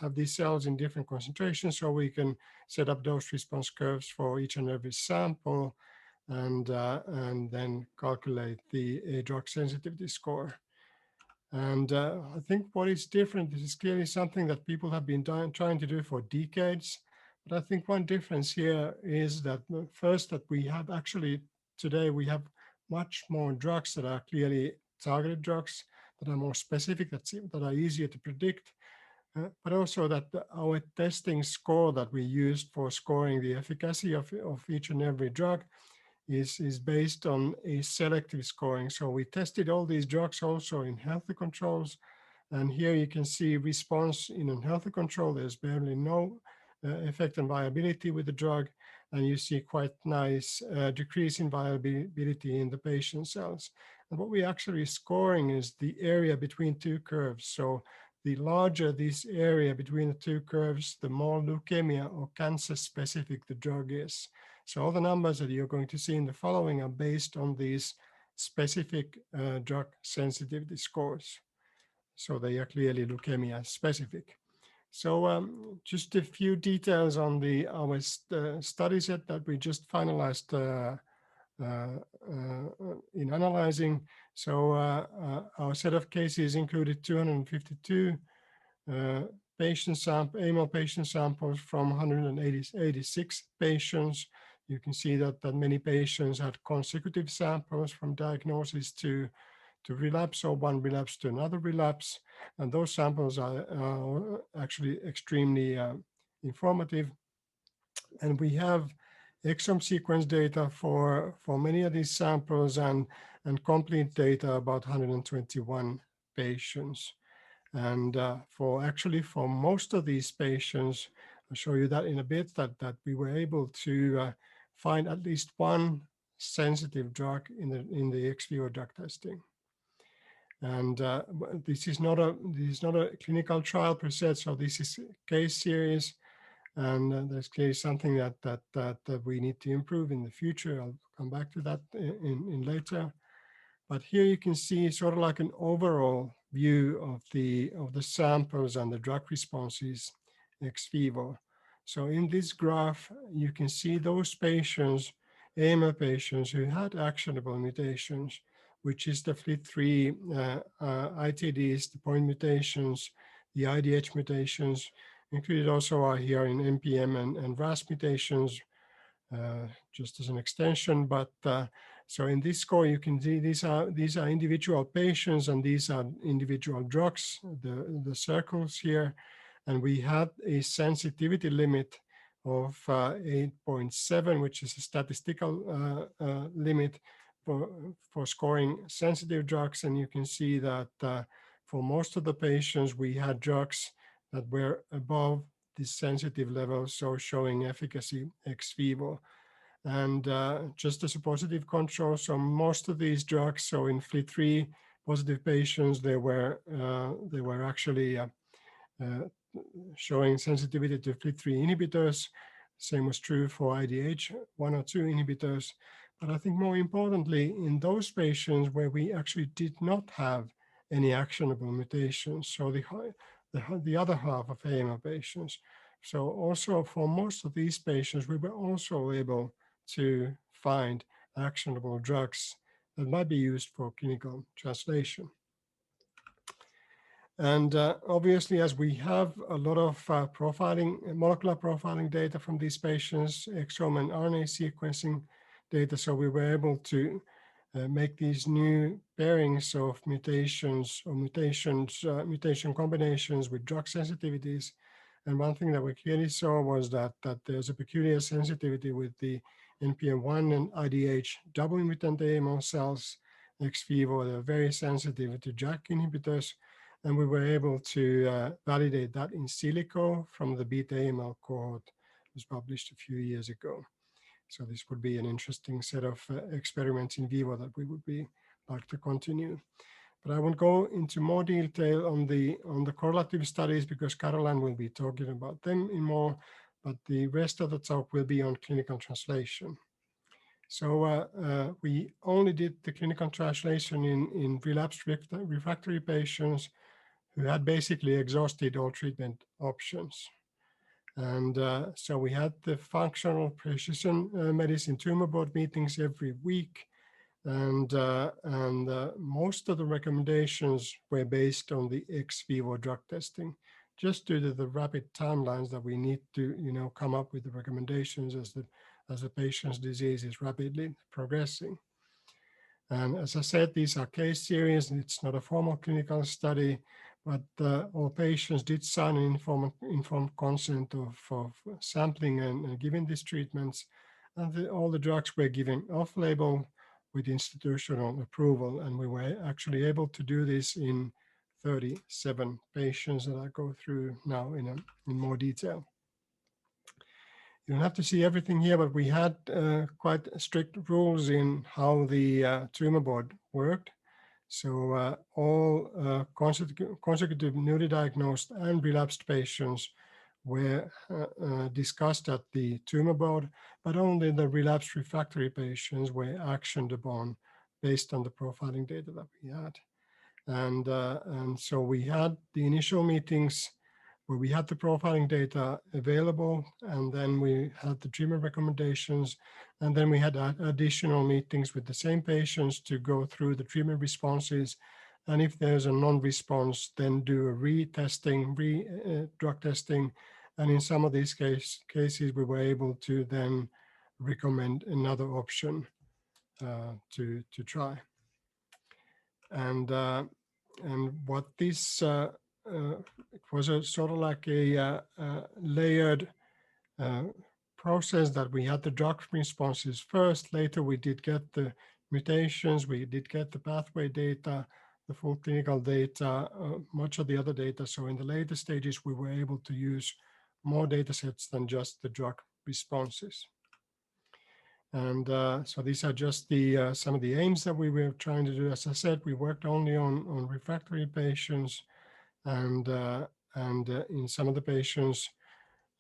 have these cells in different concentrations, so we can set up dose response curves for each and every sample, and then calculate the drug sensitivity score. And I think what is different, this is clearly something that people have been trying to do for decades. But I think one difference here is that first, that we have actually, today we have much more drugs that are clearly targeted drugs, that are more specific, that are easier to predict, but also that our testing score that we used for scoring the efficacy of each and every drug is based on a selective scoring. So we tested all these drugs also in healthy controls, and here you can see response in unhealthy control. There's barely no effect on viability with the drug, and you see quite nice decrease in viability in the patient cells. And what we're actually scoring is the area between two curves. So the larger this area between the two curves, the more leukemia or cancer specific the drug is. So all the numbers that you're going to see in the following are based on these specific drug sensitivity scores. So they are clearly leukemia specific. So just a few details on our study set that we just finalized in analyzing. So our set of cases included 252 AML patient samples from 186 patients. You can see that many patients had consecutive samples from diagnosis to relapse, or one relapse to another relapse. And those samples are actually extremely informative. And we have exome sequence data for many of these samples, and complete data about 121 patients. And for most of these patients, I'll show you that in a bit, that we were able to find at least one sensitive drug in the ex vivo drug testing. And this is not a clinical trial per se, so this is a case series, and there's clearly something that we need to improve in the future. I'll come back to that in later. But here you can see sort of like an overall view of the samples and the drug responses ex vivo. So in this graph, you can see those patients, AML patients who had actionable mutations, which is the FLT3 ITDs, the point mutations, the IDH mutations, included also are here in NPM and RAS mutations, just as an extension. But so in this score, you can see these are individual patients and these are individual drugs, the circles here. And we had a sensitivity limit of 8.7, which is a statistical limit for scoring sensitive drugs. And you can see that for most of the patients, we had drugs that were above the sensitive level, so showing efficacy ex vivo. And just as a positive control, so most of these drugs, so in FLT3 positive patients, they were actually showing sensitivity to FLT3 inhibitors. Same was true for IDH 1 or 2 inhibitors. But I think more importantly, in those patients where we actually did not have any actionable mutations, so the other half of AML patients. So also for most of these patients, we were also able to find actionable drugs that might be used for clinical translation. And obviously, as we have a lot of molecular profiling data from these patients, exome and RNA sequencing data, so we were able to make these new pairings of mutations or mutation combinations with drug sensitivities. And one thing that we clearly saw was that there's a peculiar sensitivity with the NPM1 and IDH double mutant AML cells ex vivo. They're very sensitive to JAK inhibitors. And we were able to validate that in silico from the Beat AML cohort. It was published a few years ago. So this would be an interesting set of experiments in vivo that we would like to continue. But I won't go into more detail on the correlative studies because Caroline will be talking about them in more, but the rest of the talk will be on clinical translation. So we only did the clinical translation in relapsed refractory patients who had basically exhausted all treatment options. And so we had the functional precision medicine tumor board meetings every week. And most of the recommendations were based on the ex vivo drug testing, just due to the rapid timelines that we need to come up with the recommendations as the patient's disease is rapidly progressing. And as I said, these are case series, and it's not a formal clinical study, but all patients did sign an informed consent of sampling and giving these treatments. And all the drugs were given off-label with institutional approval. And we were actually able to do this in 37 patients that I go through now in more detail. You don't have to see everything here, but we had quite strict rules in how the tumor board worked. So all consecutive newly diagnosed and relapsed patients were discussed at the tumor board, but only the relapsed refractory patients were actioned upon based on the profiling data that we had. And so we had the initial meetings where we had the profiling data available, and then we had the treatment recommendations, and then we had additional meetings with the same patients to go through the treatment responses. And if there's a non-response, then do a retesting, drug testing. And in some of these cases, we were able to then recommend another option to try. And what this it was a sort of like a layered process that we had the drug responses first. Later, we did get the mutations, we did get the pathway data, the full clinical data, much of the other data. So in the later stages, we were able to use more data sets than just the drug responses. And so these are just the some of the aims that we were trying to do. As I said, we worked only on refractory patients. And in some of the patients,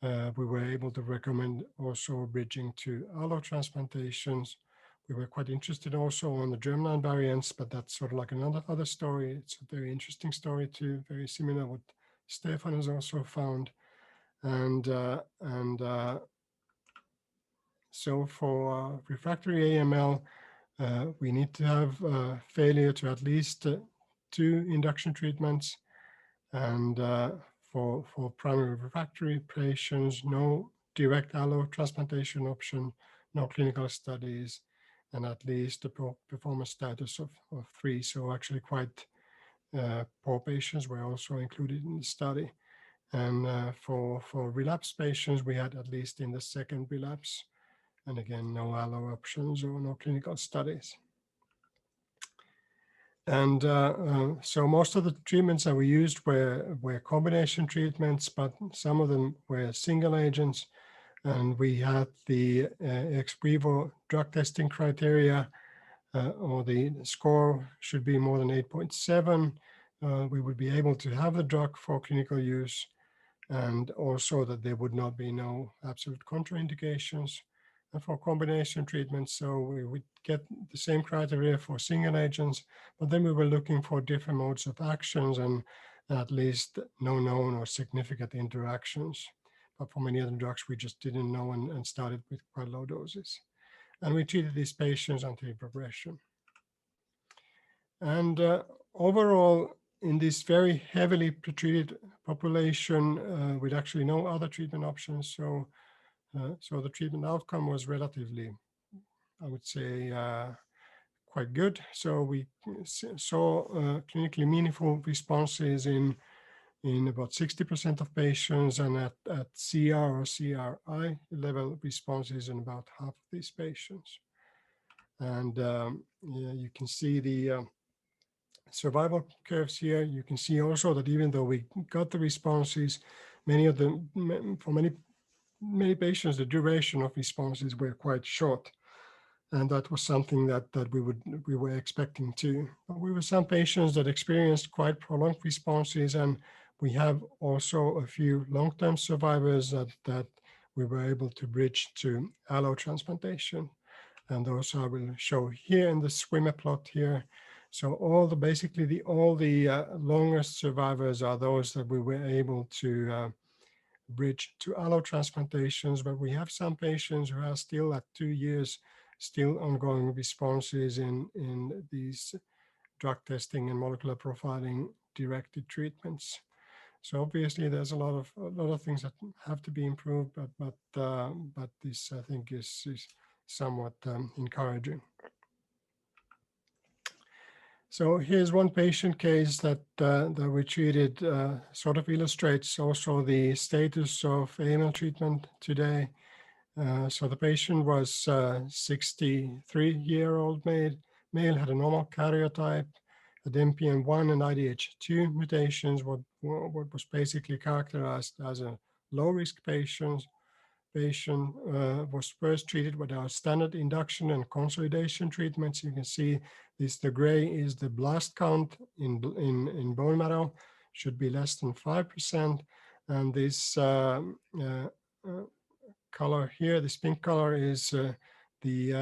we were able to recommend also bridging to allotransplantations. We were quite interested also on the germline variants, but that's sort of like another story. It's a very interesting story too, very similar what Stefan has also found. And so for refractory AML, we need to have failure to at least 2 induction treatments. And for primary refractory patients, no direct allo transplantation option, no clinical studies, and at least a performance status of 3. So actually quite poor patients were also included in the study. And for relapse patients, we had at least in the second relapse. And again, no allo options or no clinical studies. And so most of the treatments that we used were combination treatments, but some of them were single agents. And we had the ex vivo drug testing criteria, or the score should be more than 8.7. We would be able to have the drug for clinical use, and also that there would not be no absolute contraindications. And for combination treatments, so we would get the same criteria for single agents, but then we were looking for different modes of actions and at least no known or significant interactions. But for many other drugs, we just didn't know and started with quite low doses. And we treated these patients until progression. And overall, in this very heavily pretreated population with actually no other treatment options, so the treatment outcome was relatively, I would say, quite good. So we saw clinically meaningful responses in about 60% of patients, and at CR or CRI level responses in about half of these patients. And you can see the survival curves here. You can see also that even though we got the responses, many of them, for many patients, the duration of responses were quite short. And that was something that we were expecting too. But we were some patients that experienced quite prolonged responses, and we have also a few long-term survivors that we were able to bridge to allo transplantation. And those I will show here in the swimmer plot here. So all the longest survivors are those that we were able to bridge to allo transplantations, but we have some patients who are still at 2 years, still ongoing responses in these drug testing and molecular profiling directed treatments. So obviously there's a lot of things that have to be improved, but this I think is somewhat encouraging. So here's one patient case that we treated, sort of illustrates also the status of AML treatment today. So the patient was 63-year-old male, had a normal karyotype, had NPM1 and IDH2 mutations, what was basically characterized as a low-risk patient. Was first treated with our standard induction and consolidation treatments. You can see this, the gray is the blast count in bone marrow, should be less than 5%. And this color here, this pink color is the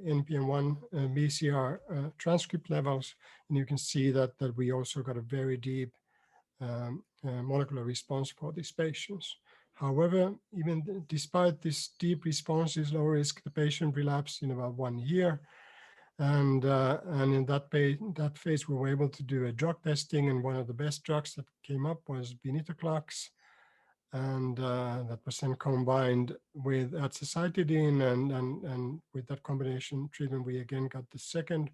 NPM1 BCR transcript levels. And you can see that we also got a very deep molecular response for these patients. However, even despite this deep responses, low risk, the patient relapsed in about 1 year. And in that phase, we were able to do a drug testing, and one of the best drugs that came up was venetoclax. And that was then combined with azacitidine, and with that combination treatment, we again got the second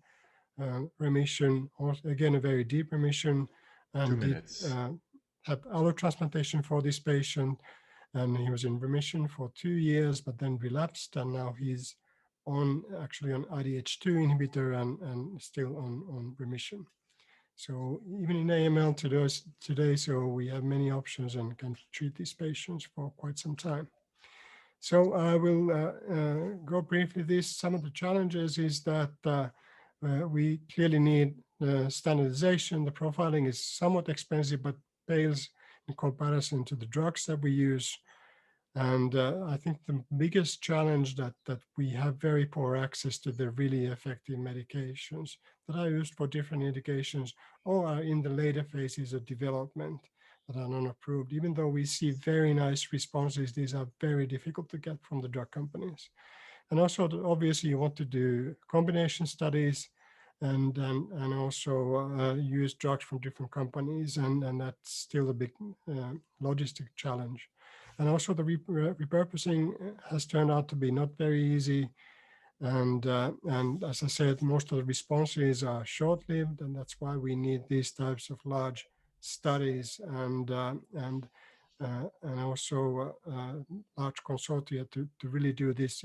remission, also again a very deep remission, and 2 minutes. Had allotransplantation for this patient, and he was in remission for 2 years, but then relapsed, and now he's actually on IDH2 inhibitor and still on remission. So even in AML today, so we have many options and can treat these patients for quite some time. So I will go briefly this. Some of the challenges is that we clearly need standardization. The profiling is somewhat expensive, but pales in comparison to the drugs that we use. And I think the biggest challenge that we have very poor access to the really effective medications that are used for different indications or are in the later phases of development that are non-approved. Even though we see very nice responses, these are very difficult to get from the drug companies. And also, obviously, you want to do combination studies and also use drugs from different companies, and that's still a big logistic challenge. And also the repurposing has turned out to be not very easy. And as I said, most of the responses are short-lived, and that's why we need these types of large studies and also large consortia to really do this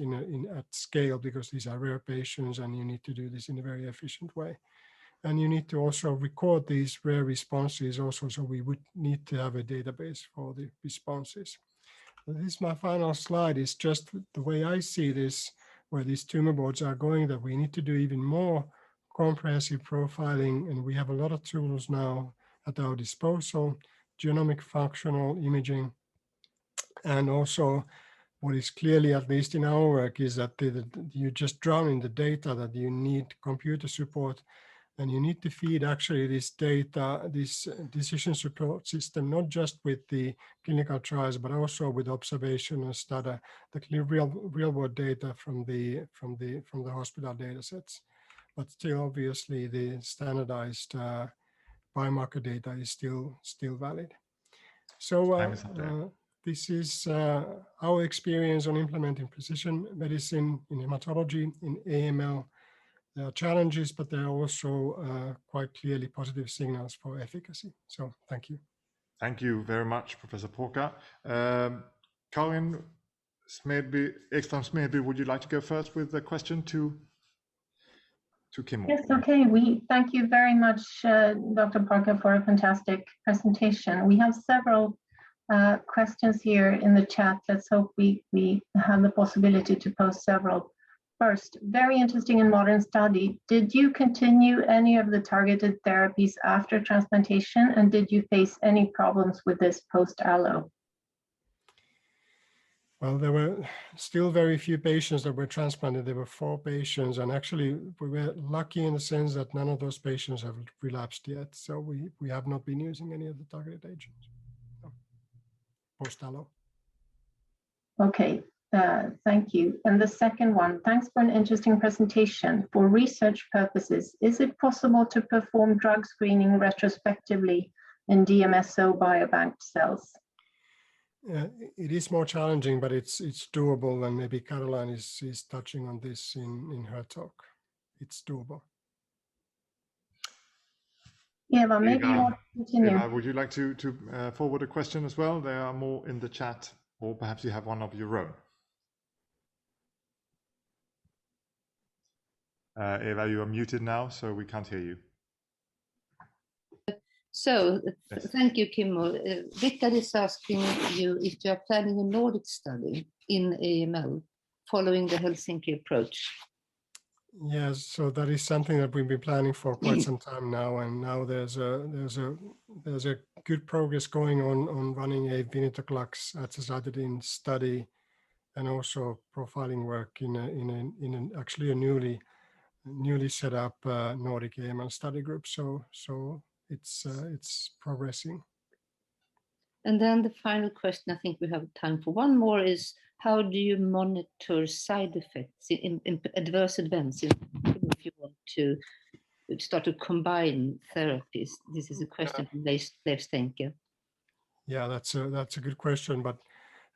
at scale, because these are rare patients and you need to do this in a very efficient way. And you need to also record these rare responses also, so we would need to have a database for the responses. This is my final slide. Is just the way I see this, where these tumor boards are going, that we need to do even more comprehensive profiling, and we have a lot of tools now at our disposal, genomic functional imaging, and also what is clearly, at least in our work, is that you just drown in the data, that you need computer support. And you need to feed actually this data, this decision support system, not just with the clinical trials, but also with observational data, the real world data from the hospital data sets. But still, obviously, the standardized biomarker data is still valid. So this is our experience on implementing precision medicine in hematology, in AML. There are challenges, but there are also quite clearly positive signals for efficacy. So thank you. Thank you very much, Professor Porka. Karin Smedby, Ekström-Smedby, would you like to go first with the question to Kimmo? Yes, okay. We thank you very much, Dr. Porka, for a fantastic presentation. We have several questions here in the chat. Let's hope we have the possibility to post several. First, very interesting and modern study. Did you continue any of the targeted therapies after transplantation, and did you face any problems with this post-allo? Well, there were still very few patients that were transplanted. There were 4 patients, and actually we were lucky in the sense that none of those patients have relapsed yet. So we have not been using any of the targeted agents post-allo. Okay. Thank you. And the second one, thanks for an interesting presentation. For research purposes, is it possible to perform drug screening retrospectively in DMSO biobank cells? It is more challenging, but it's doable, and maybe Caroline is touching on this in her talk. It's doable. Eva, maybe you want to continue. Eva, would you like to forward a question as well? There are more in the chat, or perhaps you have one of your own. Eva, you are muted now, so we can't hear you. So, Yes. Thank you, Kimmo. Rickard is asking you if you are planning a Nordic study in AML following the Helsinki approach. Yes, so that is something that we've been planning for quite some time now, and now there's a good progress going on running a venetoclax azacitidine study, and also profiling work in actually a newly set up Nordic AML study group. So it's progressing. And then the final question, I think we have time for one more, is how do you monitor side effects in adverse events if you want to start to combine therapies? This is a question from Leif Stenke. Yeah, that's a good question,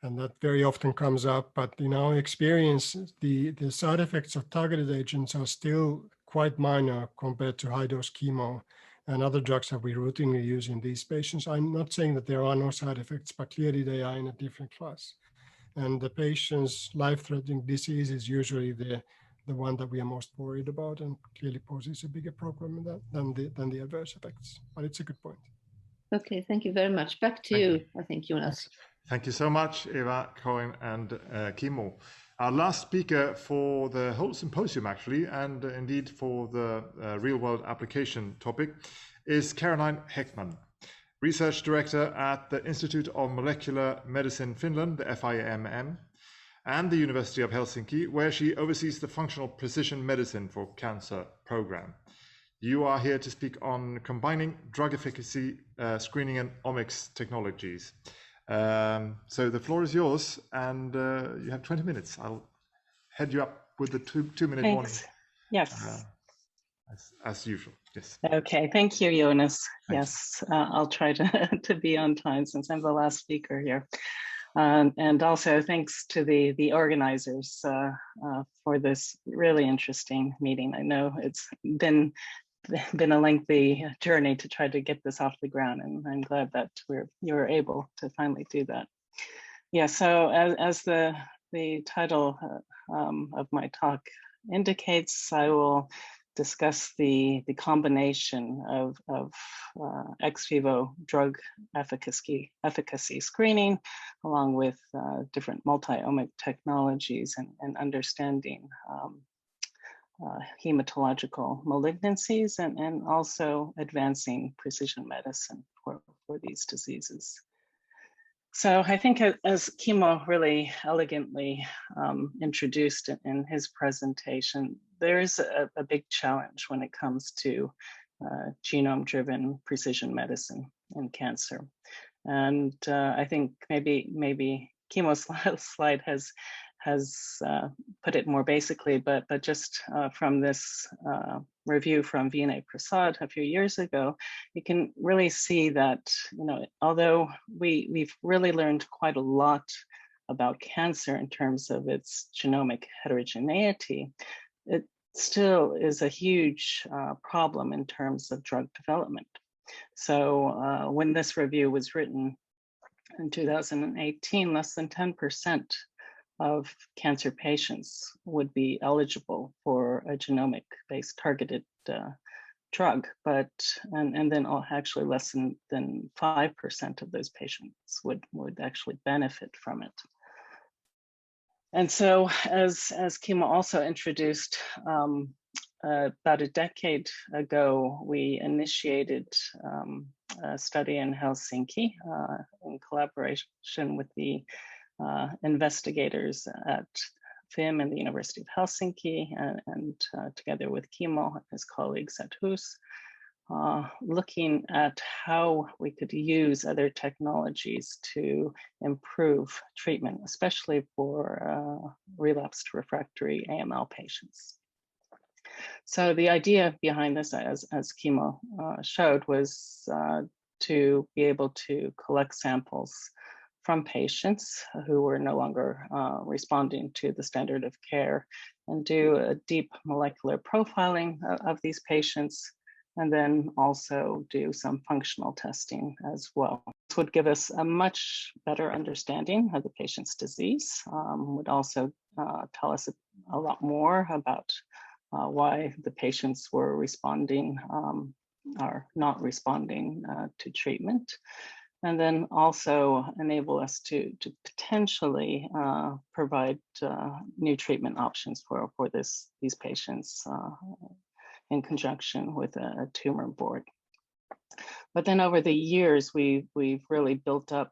and that very often comes up. But in our experience, the side effects of targeted agents are still quite minor compared to high-dose chemo and other drugs that we routinely use in these patients. I'm not saying that there are no side effects, but clearly they are in a different class. And the patient's life-threatening disease is usually the one that we are most worried about, and clearly poses a bigger problem than the adverse effects. But it's a good point. Okay, thank you very much. Back to you, I think, Jonas. Thank you so much, Eva, Karin, and Kimmo. Our last speaker for the whole symposium, actually, and indeed for the real-world application topic, is Caroline Heckman. Research Director at the Institute of Molecular Medicine Finland, the FIMM, and the University of Helsinki, where she oversees the Functional Precision Medicine for Cancer program. You are here to speak on combining drug efficacy screening and omics technologies. So the floor is yours, and you have 20 minutes. I'll head you up with the two-minute warning. Yes. As usual. Yes. Okay. Thank you, Jonas. Thank yes, I'll try to be on time since I'm the last speaker here. And also thanks to the organizers for this really interesting meeting. I know it's been a lengthy journey to try to get this off the ground, and I'm glad that you're able to finally do that. Yeah, so as the title of my talk indicates, I will discuss the combination of ex vivo drug efficacy screening, along with different multi-omic technologies and understanding hematological malignancies and also advancing precision medicine for these diseases. So I think as Kimmo really elegantly introduced in his presentation, there is a big challenge when it comes to genome-driven precision medicine in cancer. And I think maybe Kimmo's slide has put it more basically, but just from this review from Vinay Prasad a few years ago, you can really see that, although we've really learned quite a lot about cancer in terms of its genomic heterogeneity, it still is a huge problem in terms of drug development. So when this review was written in 2018, less than 10% of cancer patients would be eligible for a genomic-based targeted drug, and then actually less than 5% of those patients would actually benefit from it. And so, as Kimmo also introduced, about a decade ago, we initiated a study in Helsinki in collaboration with the investigators at FIM and the University of Helsinki, and together with Kimmo and his colleagues at HUS, looking at how we could use other technologies to improve treatment, especially for relapsed refractory AML patients. So the idea behind this, as Kimmo showed, was to be able to collect samples from patients who were no longer responding to the standard of care and do a deep molecular profiling of these patients, and then also do some functional testing as well. This would give us a much better understanding of the patient's disease, would also tell us a lot more about why the patients were responding or not responding to treatment, and then also enable us to potentially provide new treatment options for these patients in conjunction with a tumor board. But then over the years, we've really built up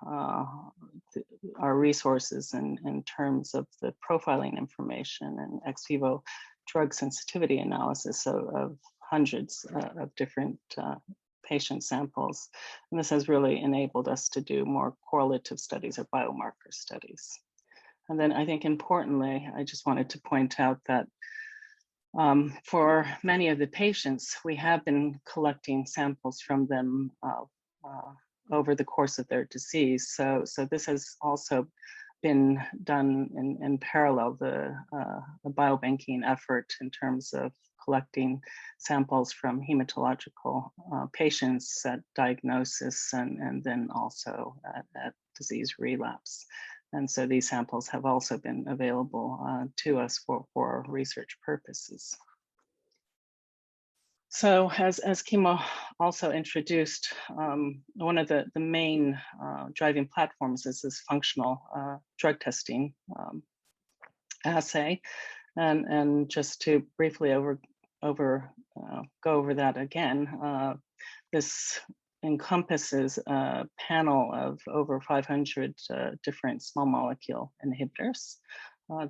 our resources in terms of the profiling information and ex vivo drug sensitivity analysis of hundreds of different patient samples. And this has really enabled us to do more correlative studies or biomarker studies. And then I think importantly, I just wanted to point out that for many of the patients, we have been collecting samples from them over the course of their disease. So this has also been done in parallel, the biobanking effort in terms of collecting samples from hematological patients at diagnosis and then also at disease relapse. And so these samples have also been available to us for research purposes. So as Kimmo also introduced, one of the main driving platforms is this functional drug testing assay. And just to briefly go over that again, this encompasses a panel of over 500 different small molecule inhibitors.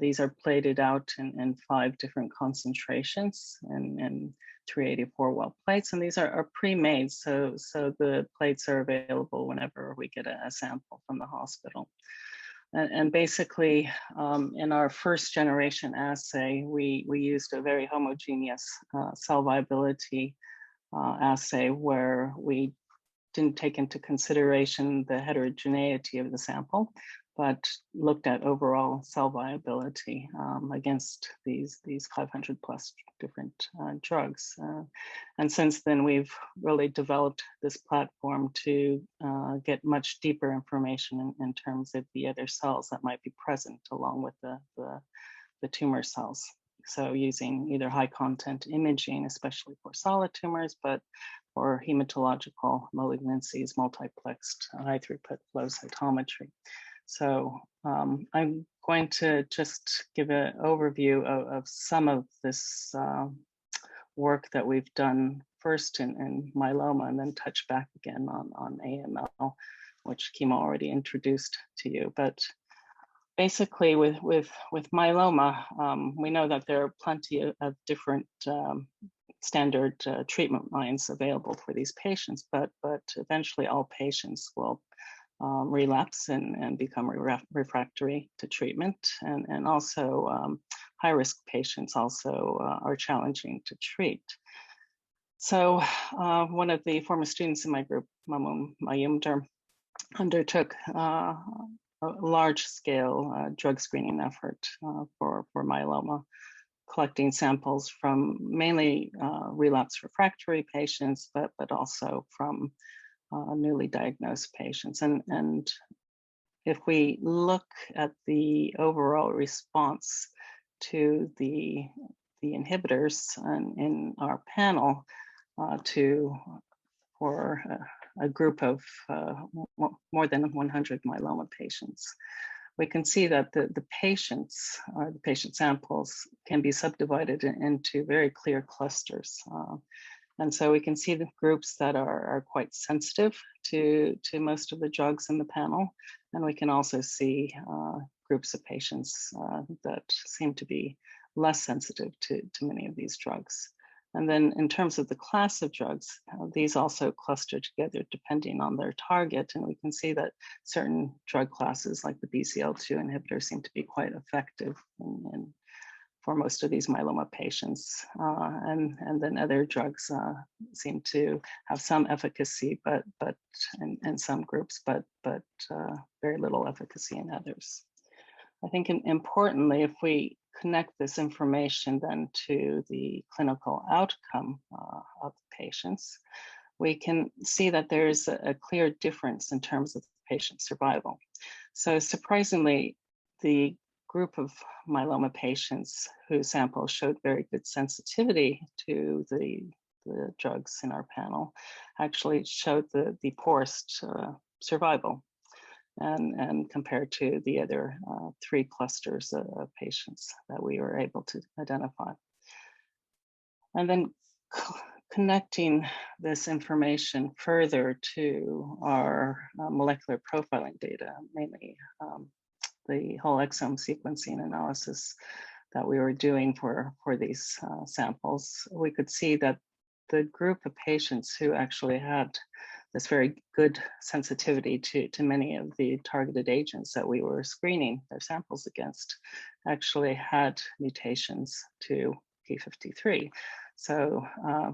These are plated out in 5 different concentrations and 384 well plates, and these are pre-made, so the plates are available whenever we get a sample from the hospital. And basically, in our first generation assay, we used a very homogeneous cell viability assay where we didn't take into consideration the heterogeneity of the sample, but looked at overall cell viability against these 500 plus different drugs. And since then, we've really developed this platform to get much deeper information in terms of the other cells that might be present along with the tumor cells. So using either high content imaging, especially for solid tumors, but for hematological malignancies, multiplexed high throughput flow cytometry. So I'm going to just give an overview of some of this work that we've done first in myeloma, and then touch back again on AML, which Kimo already introduced to you. But basically with myeloma, we know that there are plenty of different standard treatment lines available for these patients, but eventually all patients will relapse and become refractory to treatment, and also high-risk patients also are challenging to treat. So one of the former students in my group, Mamum Mayumder, undertook a large-scale drug screening effort for myeloma, collecting samples from mainly relapse refractory patients, but also from newly diagnosed patients. And if we look at the overall response to the inhibitors in our panel for a group of more than 100 myeloma patients, we can see that the patients, or the patient samples, can be subdivided into very clear clusters. And so we can see the groups that are quite sensitive to most of the drugs in the panel. And we can also see groups of patients that seem to be less sensitive to many of these drugs. And then in terms of the class of drugs, these also cluster together depending on their target. And we can see that certain drug classes like the BCL2 inhibitors seem to be quite effective for most of these myeloma patients. And then other drugs seem to have some efficacy, but in some groups, but very little efficacy in others. I think importantly, if we connect this information then to the clinical outcome of patients, we can see that there's a clear difference in terms of patient survival. So surprisingly, the group of myeloma patients whose samples showed very good sensitivity to the drugs in our panel actually showed the poorest survival, and compared to the other 3 clusters of patients that we were able to identify. And then connecting this information further to our molecular profiling data, mainly the whole exome sequencing analysis that we were doing for these samples, we could see that the group of patients who actually had this very good sensitivity to many of the targeted agents that we were screening their samples against actually had mutations to P53. So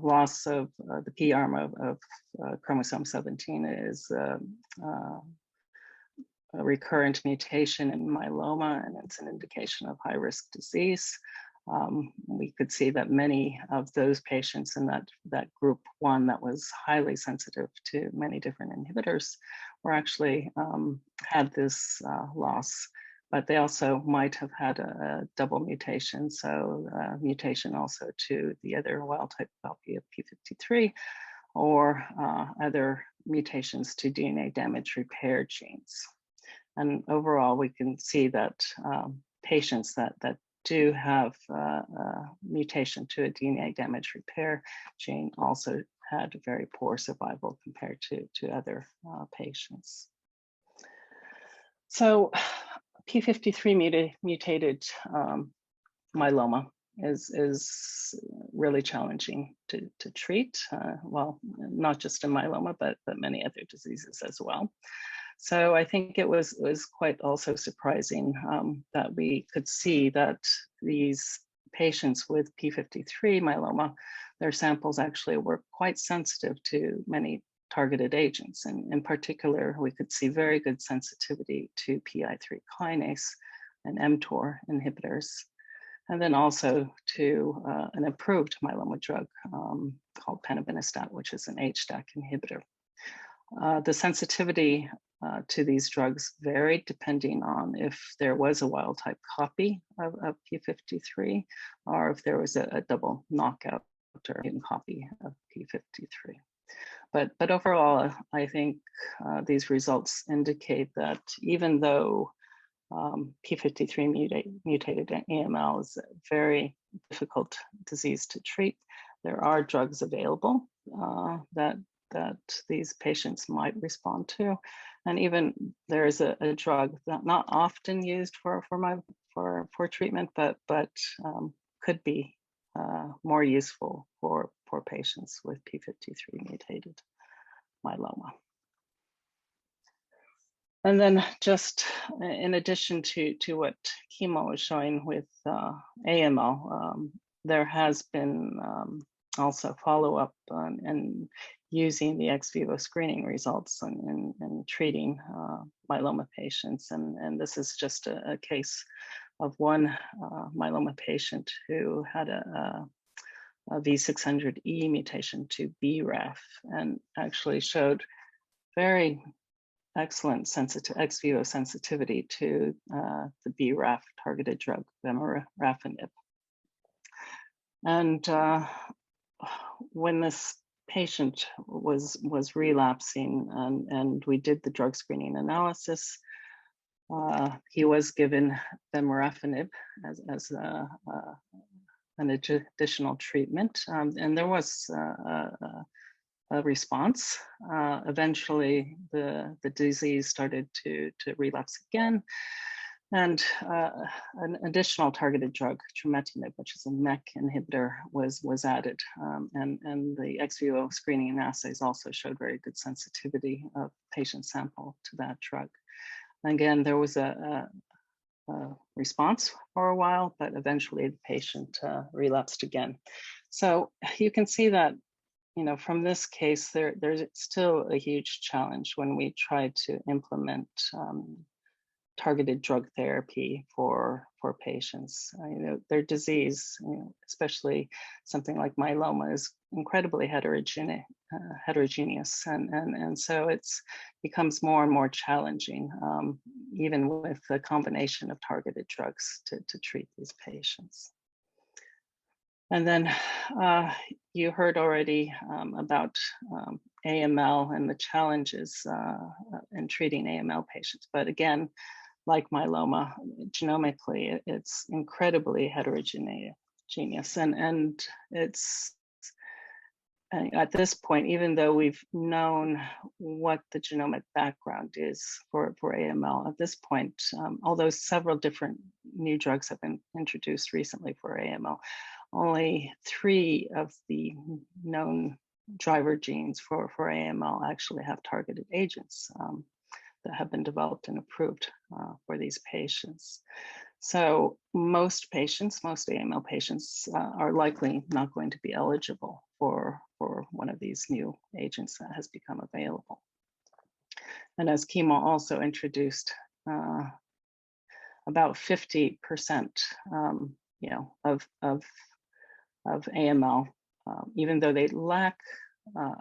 loss of the P arm of chromosome 17 is a recurrent mutation in myeloma, and it's an indication of high-risk disease. We could see that many of those patients in that group 1 that was highly sensitive to many different inhibitors were actually had this loss, but they also might have had a double mutation. So mutation also to the other wild type copy of P53, or other mutations to DNA damage repair genes. And overall, we can see that patients that do have mutation to a DNA damage repair gene also had very poor survival compared to other patients. So P53 mutated myeloma is really challenging to treat. Well, not just in myeloma, but many other diseases as well. So I think it was quite also surprising that we could see that these patients with P53 myeloma, their samples actually were quite sensitive to many targeted agents. And in particular, we could see very good sensitivity to PI3 kinase and mTOR inhibitors, and then also to an approved myeloma drug called panobinostat, which is an HDAC inhibitor. The sensitivity to these drugs varied depending on if there was a wild type copy of P53 or if there was a double knockout or mutant copy of P53. But overall, I think these results indicate that even though P53 mutated AML is a very difficult disease to treat, there are drugs available that these patients might respond to. And even there is a drug that not often used for treatment, but could be more useful for patients with P53 mutated myeloma. And then just in addition to what chemo is showing with AML, there has been also follow-up and using the ex vivo screening results in treating myeloma patients. And this is just a case of one myeloma patient who had a V600E mutation to BRAF and actually showed very excellent ex vivo sensitivity to the BRAF targeted drug, vemurafenib. And when this patient was relapsing and we did the drug screening analysis, he was given vemurafenib as an additional treatment, and there was a response. Eventually, the disease started to relapse again, and an additional targeted drug, trametinib, which is a MEK inhibitor, was added. And the ex vivo screening and assays also showed very good sensitivity of patient sample to that drug. Again, there was a response for a while, but eventually the patient relapsed again. So you can see that, you know, from this case, there's still a huge challenge when we try to implement targeted drug therapy for patients. You know, their disease, you know, especially something like myeloma, is incredibly heterogeneous, and so it's becomes more and more challenging, even with the combination of targeted drugs to treat these patients. And then you heard already about AML and the challenges in treating AML patients. But again, like myeloma, genomically, it's incredibly heterogeneous. And it's, at this point, even though we've known what the genomic background is for AML, at this point, although several different new drugs have been introduced recently for AML, only 3 of the known driver genes for AML actually have targeted agents that have been developed and approved for these patients. So most AML patients are likely not going to be eligible for one of these new agents that has become available. And as chemo also introduced, about 50%, you know, of AML, even though they lack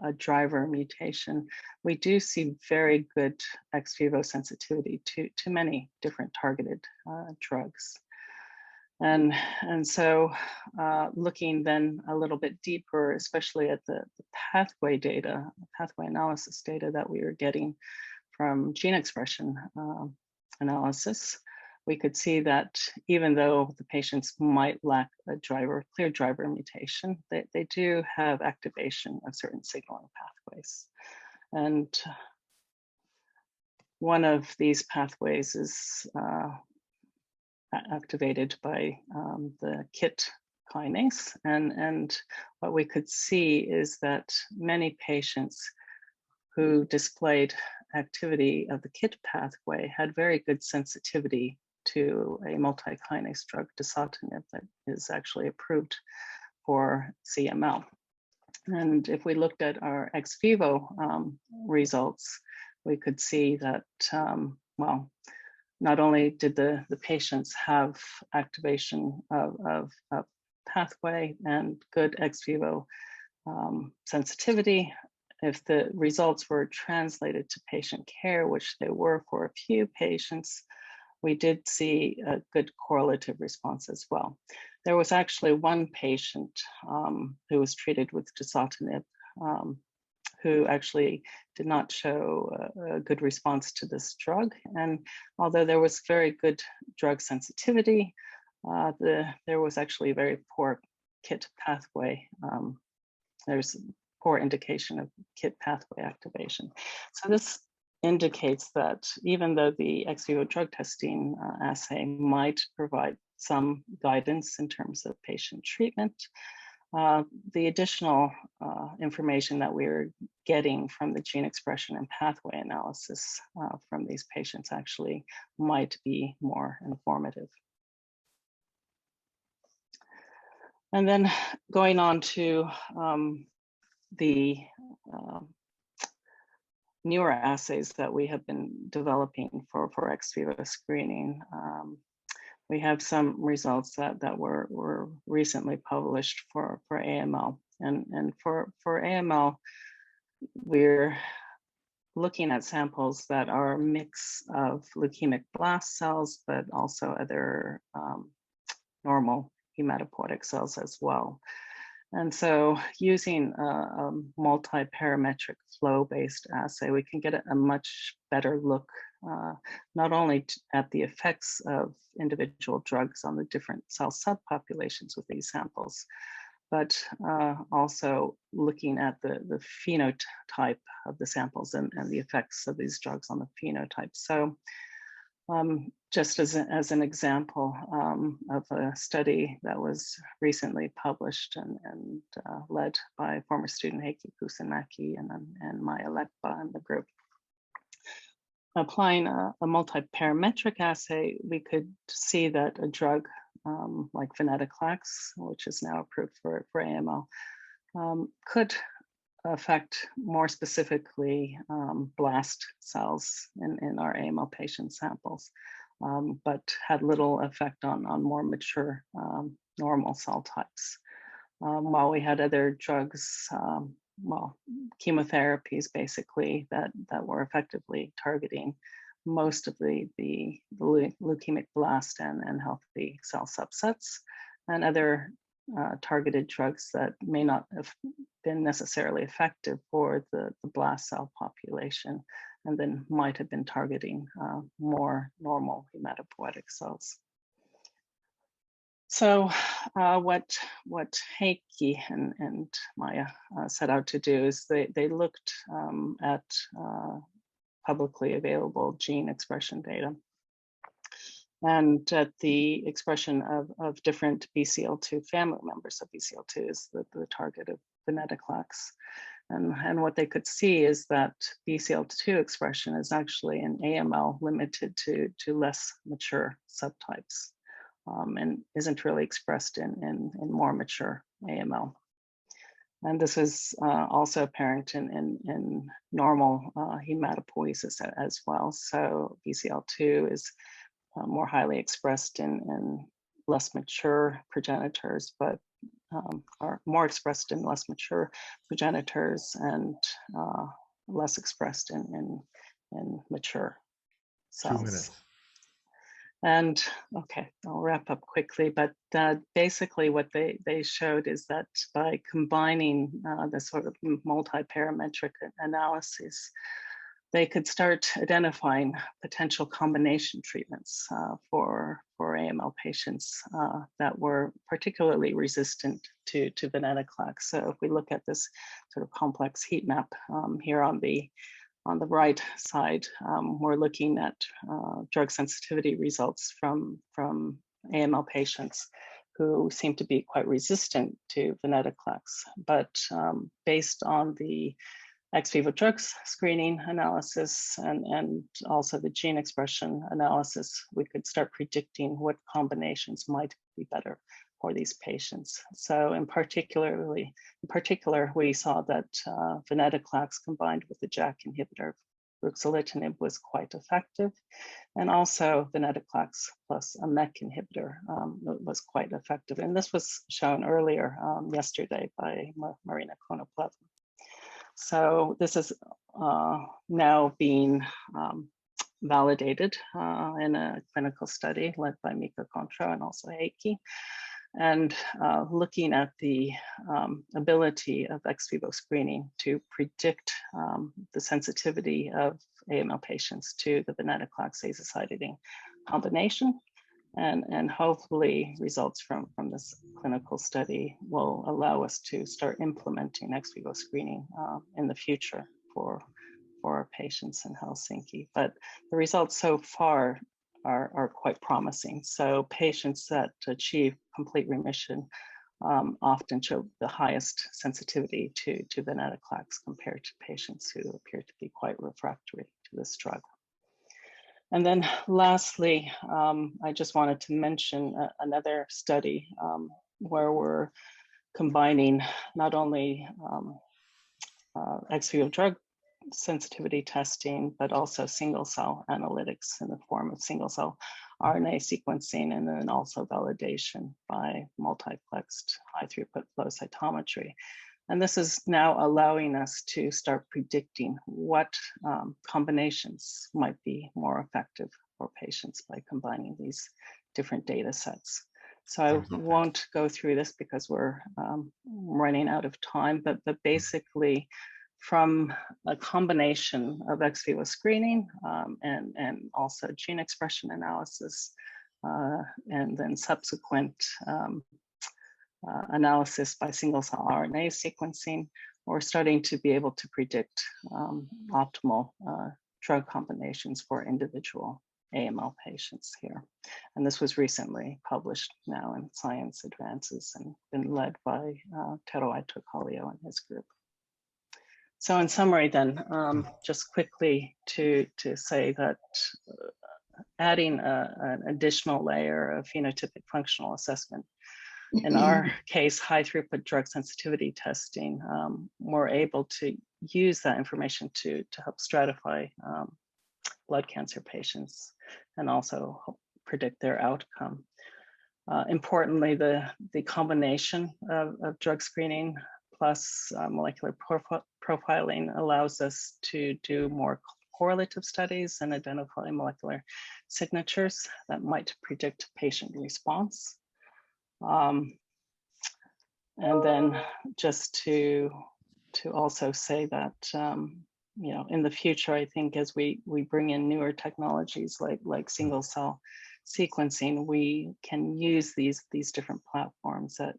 a driver mutation, we do see very good ex vivo sensitivity to many different targeted drugs. And so looking then a little bit deeper, especially at the pathway data, pathway analysis data that we were getting from gene expression analysis, we could see that even though the patients might lack a clear driver mutation, they do have activation of certain signaling pathways. And one of these pathways is activated by the KIT kinase. And what we could see is that many patients who displayed activity of the KIT pathway had very good sensitivity to a multi-kinase drug, dasatinib, that is actually approved for CML. And if we looked at our ex vivo results, we could see that, well, not only did the patients have activation of pathway and good ex vivo sensitivity, if the results were translated to patient care, which they were for a few patients, we did see a good correlative response as well. There was actually one patient who was treated with dasatinib who actually did not show a good response to this drug. And although there was very good drug sensitivity, there was actually very poor KIT pathway. There's poor indication of KIT pathway activation. So this indicates that even though the ex vivo drug testing assay might provide some guidance in terms of patient treatment, the additional information that we're getting from the gene expression and pathway analysis from these patients actually might be more informative. And then going on to the newer assays that we have been developing for ex vivo screening. We have some results that were recently published for AML. And for AML, we're looking at samples that are a mix of leukemic blast cells, but also other normal hematopoietic cells as well. And so using a multi-parametric flow-based assay, we can get a much better look, not only at the effects of individual drugs on the different cell subpopulations with these samples, but also looking at the phenotype of the samples and the effects of these drugs on the phenotype. So just as an example of a study that was recently published and led by former student Heikki Kuusimäki and Maya Lekpa and the group. Applying a multi-parametric assay, we could see that a drug like venetoclax, which is now approved for AML, could affect more specifically blast cells in our AML patient samples, but had little effect on more mature normal cell types. While we had other drugs, well, chemotherapies basically that were effectively targeting most of the leukemic blast and healthy cell subsets, and other targeted drugs that may not have been necessarily effective for the blast cell population, and then might have been targeting more normal hematopoietic cells. So what Heikki and Maya set out to do is they looked at publicly available gene expression data and at the expression of different BCL2 family members. So BCL2 is the target of venetoclax. And what they could see is that BCL2 expression is actually in AML limited to less mature subtypes and isn't really expressed in more mature AML. And this is also apparent in normal hematopoiesis as well. So BCL2 is more highly expressed in less mature progenitors, but are more expressed in less mature progenitors and less expressed in mature cells. 2 minutes. And okay, I'll wrap up quickly, but basically what they showed is that by combining the sort of multi-parametric analysis they could start identifying potential combination treatments for AML patients that were particularly resistant to venetoclax. So if we look at this sort of complex heat map here on the right side, we're looking at drug sensitivity results from AML patients who seem to be quite resistant to venetoclax. But based on the ex vivo drugs screening analysis and also the gene expression analysis, we could start predicting what combinations might be better for these patients. So in particular, we saw that venetoclax combined with the JAK inhibitor ruxolitinib was quite effective, and also venetoclax plus a MEK inhibitor was quite effective. And this was shown earlier yesterday by Marina Konopleva. So this is now being validated in a clinical study led by Mika Contro and also Heikki, and looking at the ability of ex vivo screening to predict the sensitivity of AML patients to the venetoclax azacitidine combination. And hopefully results from this clinical study will allow us to start implementing ex vivo screening in the future for our patients in Helsinki. But the results so far are quite promising. So patients that achieve complete remission often show the highest sensitivity to venetoclax compared to patients who appear to be quite refractory to this drug. And then lastly, I just wanted to mention another study where we're combining not only ex vivo drug sensitivity testing, but also single cell analytics in the form of single cell RNA sequencing, and then also validation by multiplexed high throughput flow cytometry. And this is now allowing us to start predicting what combinations might be more effective for patients by combining these different data sets. So I won't go through this because we're running out of time, but basically from a combination of ex vivo screening and also gene expression analysis, and then subsequent analysis by single cell RNA sequencing, we're starting to be able to predict optimal drug combinations for individual AML patients here. And this was recently published now in Science Advances and been led by Tero Aito-Kallio and his group. So in summary then, just quickly to say that adding an additional layer of phenotypic functional assessment, in our case, high throughput drug sensitivity testing, we're able to use that information to help stratify blood cancer patients and also predict their outcome. Importantly, the combination of drug screening plus molecular profiling allows us to do more correlative studies and identify molecular signatures that might predict patient response. And then just to also say that you know, in the future, I think as we bring in newer technologies like single cell sequencing, we can use these different platforms that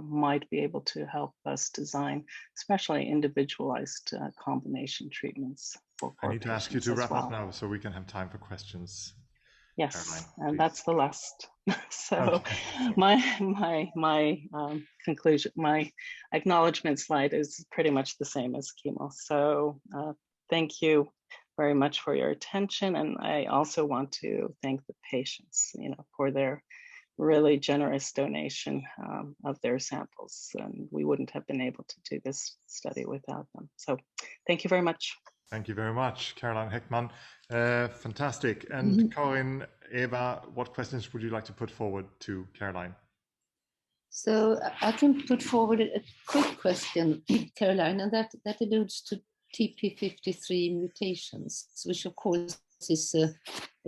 might be able to help us design, especially individualized combination treatments. I need to ask you to wrap up now so we can have time for questions. Yes, Caroline, and please. that's the last. So Okay. my conclusion, my acknowledgement slide is pretty much the same as Kimo. So thank you very much for your attention, and I also want to thank the patients, you know, for their really generous donation of their samples, and we wouldn't have been able to do this study without them. So thank you very much. Thank you very much, Caroline Heckman. Fantastic. And Karin, Eva, what questions would you like to put forward to Caroline? So I can put forward a quick question, Caroline, and that alludes to TP53 mutations, which of course is a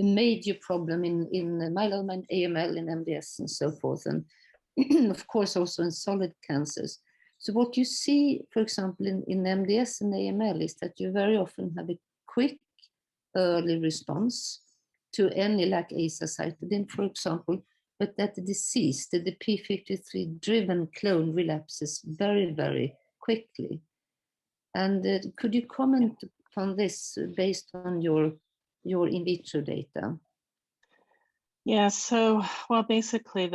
major problem in myeloma and AML and MDS and so forth, and of course also in solid cancers. So what you see, for example, in MDS and AML is that you very often have a quick early response to any like azacitidine, for example, but that the disease, the p53-driven clone relapses very, very quickly. And could you comment on this based on your in vitro data? Yeah, so, well, basically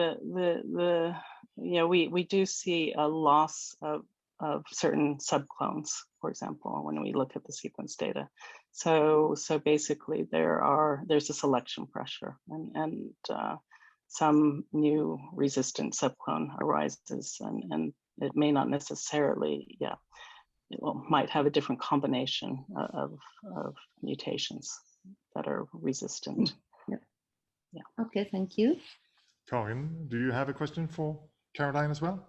we do see a loss of certain subclones, for example, when we look at the sequence data. So basically there's a selection pressure, and some new resistant subclone arises, and it may not necessarily, might have a different combination of mutations that are resistant. Yeah. Okay, thank you. Karin, do you have a question for Caroline as well?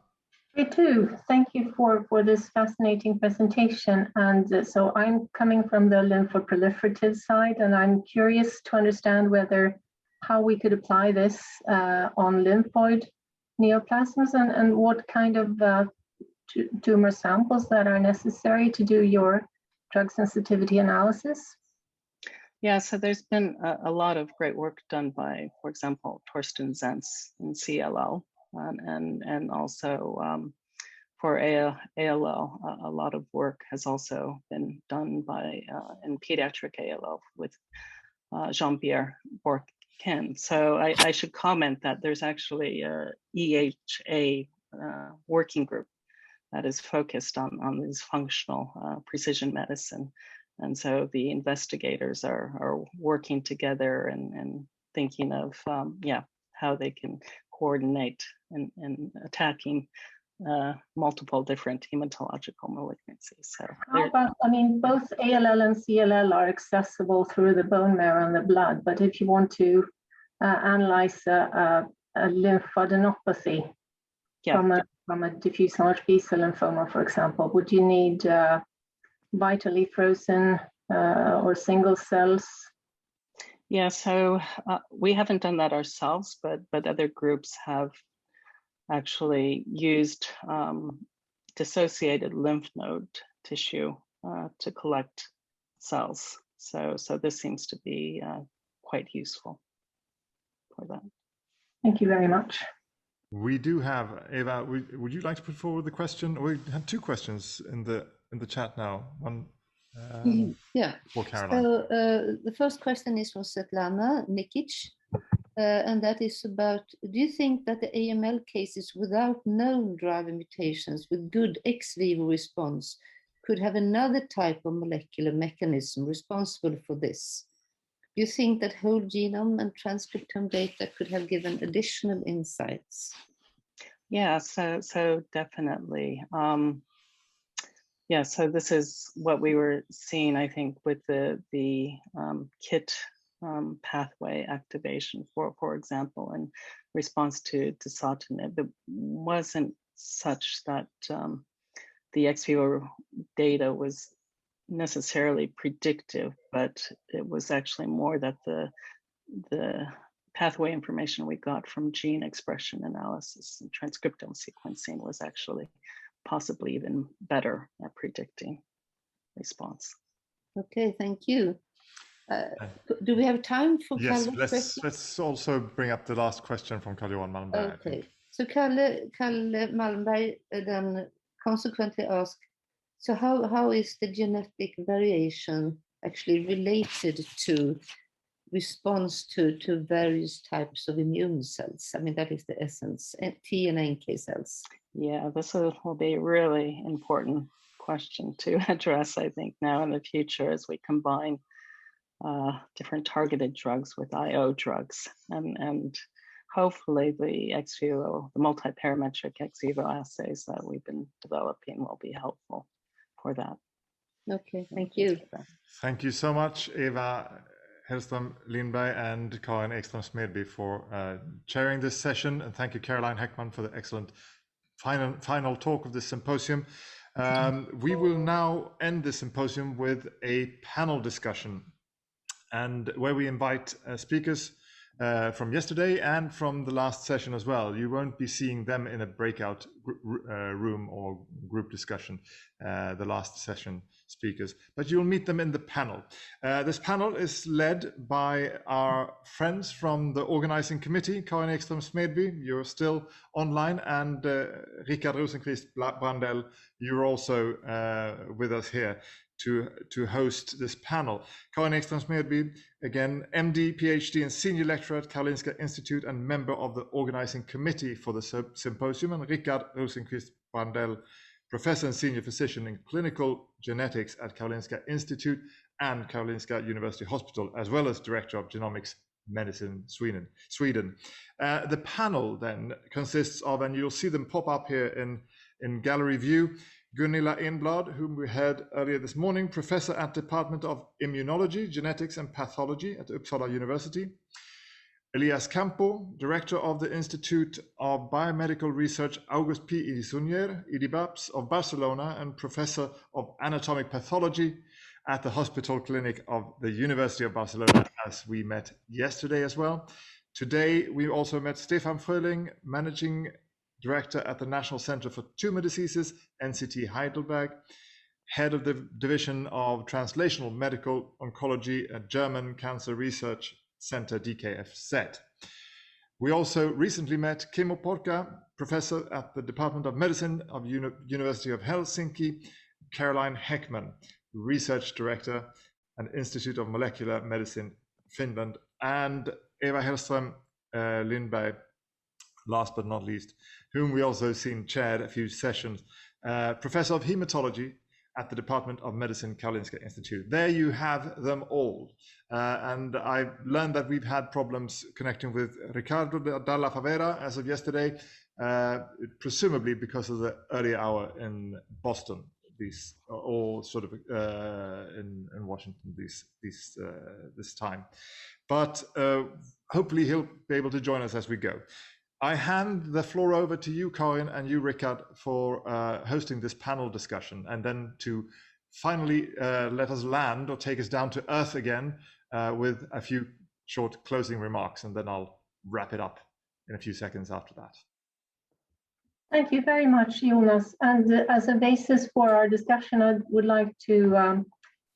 I do. Thank you for this fascinating presentation. And so I'm coming from the lymphoproliferative side, and I'm curious to understand how we could apply this on lymphoid neoplasms, and what kind of tumor samples that are necessary to do your drug sensitivity analysis. Yeah, so there's been a lot of great work done by, for example, Torsten Zenz in CLL, and also for ALL, a lot of work has also been done by in pediatric ALL with Jean-Pierre Bourquin. So I should comment that there's actually a EHA working group that is focused on this functional precision medicine. And so the investigators are working together and thinking of how they can coordinate in attacking multiple different hematological malignancies. So how about, both ALL and CLL are accessible through the bone marrow and the blood, but if you want to analyze a lymphadenopathy from a diffuse large B-cell lymphoma, for example, would you need vitally frozen or single cells? Yeah, so we haven't done that ourselves, but other groups have actually used dissociated lymph node tissue to collect cells. So this seems to be quite useful for that. Thank you very much. We do have, Eva, would you like to put forward the question? We have two questions in the chat now. One for Caroline. So the first question is from Svetlana Nikic, and that is about, do you think that the AML cases without known driver mutations with good ex vivo response could have another type of molecular mechanism responsible for this? Do you think that whole genome and transcriptome data could have given additional insights? Yeah, so definitely. So this is what we were seeing, I think, with the KIT pathway activation, for example, in response to dasatinib. It wasn't such that the ex vivo data was necessarily predictive, but it was actually more that the pathway information we got from gene expression analysis and transcriptome sequencing was actually possibly even better at predicting response. Okay, thank you. Do we have time for yes, let's also bring up the last question from Carl-Johan Malmberg. Okay, so Kalle Malmberg then consequently asked, so how is the genetic variation actually related to response to various types of immune cells? I mean, that is the essence, T and NK cells. Yeah, this will be a really important question to address, I think, now in the future as we combine different targeted drugs with IO drugs, and hopefully the ex vivo, the multi-parametric ex vivo assays that we've been developing will be helpful for that. Okay, thank you. Thank you so much, Eva Hellström Lindberg and Karin Ekström-Smedby for chairing this session, and thank you, Caroline Heckman, for the excellent final talk of this symposium. We will now end the symposium with a panel discussion, and where we invite speakers from yesterday and from the last session as well. You won't be seeing them in a breakout room or group discussion, the last session speakers, but you'll meet them in the panel. This panel is led by our friends from the organizing committee, Karin Ekström-Smedby, you're still online, and Rickard Rosenquist, Brandell, you're also with us here to host this panel. Karin Ekström-Smedby, again, MD, PhD, and senior lecturer at Karolinska Institute and member of the organizing committee for the symposium, and Rickard Rosenquist Brandell, professor and senior physician in clinical genetics at Karolinska Institute and Karolinska University Hospital, as well as director of genomics medicine Sweden. The panel then consists of, and you'll see them pop up here in gallery view, Gunilla Enblad, whom we heard earlier this morning, professor at Department of Immunology, Genetics and Pathology at Uppsala University. Elias Campo, director of the Institute of Biomedical Research August P. Idisunier, IDIBAPS of Barcelona, and professor of anatomic pathology at the Hospital Clinic of the University of Barcelona, as we met yesterday as well. Today, we also met Stefan Fröhling, managing director at the National Center for Tumor Diseases, NCT Heidelberg, head of the Division of Translational Medical Oncology at German Cancer Research Center, DKFZ. We also recently met Kimmo Porkka, professor at the Department of Medicine of University of Helsinki, Caroline Heckman, research director and Institute of Molecular Medicine, Finland, and Eva Hellström Lindberg, last but not least, whom we also seen chaired a few sessions, professor of hematology at the Department of Medicine, Karolinska Institute. There you have them all. And I learned that we've had problems connecting with Ricardo Dalla Favera as of yesterday, presumably because of the early hour in Boston. These are all sort of in Washington this time. But hopefully he'll be able to join us as we go. I hand the floor over to you, Karin, and you, Rickard, for hosting this panel discussion, and then to finally let us land or take us down to earth again with a few short closing remarks, and then I'll wrap it up in a few seconds after that. Thank you very much, Jonas. And as a basis for our discussion, I would like to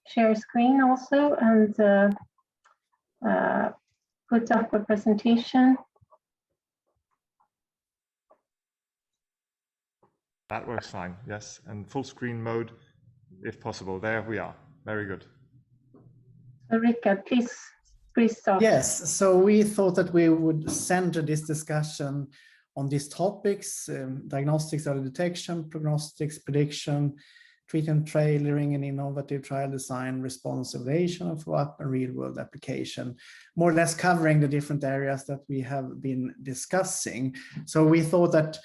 share screen also and put up a presentation. That works fine, yes, and full screen mode, if possible. There we are, very good. Rickard, please start. Yes, so we thought that we would center this discussion on these topics, diagnostics, early detection, prognostics, prediction, treatment trailering and innovative trial design, response evaluation, follow-up, and real-world application, more or less covering the different areas that we have been discussing. So we thought that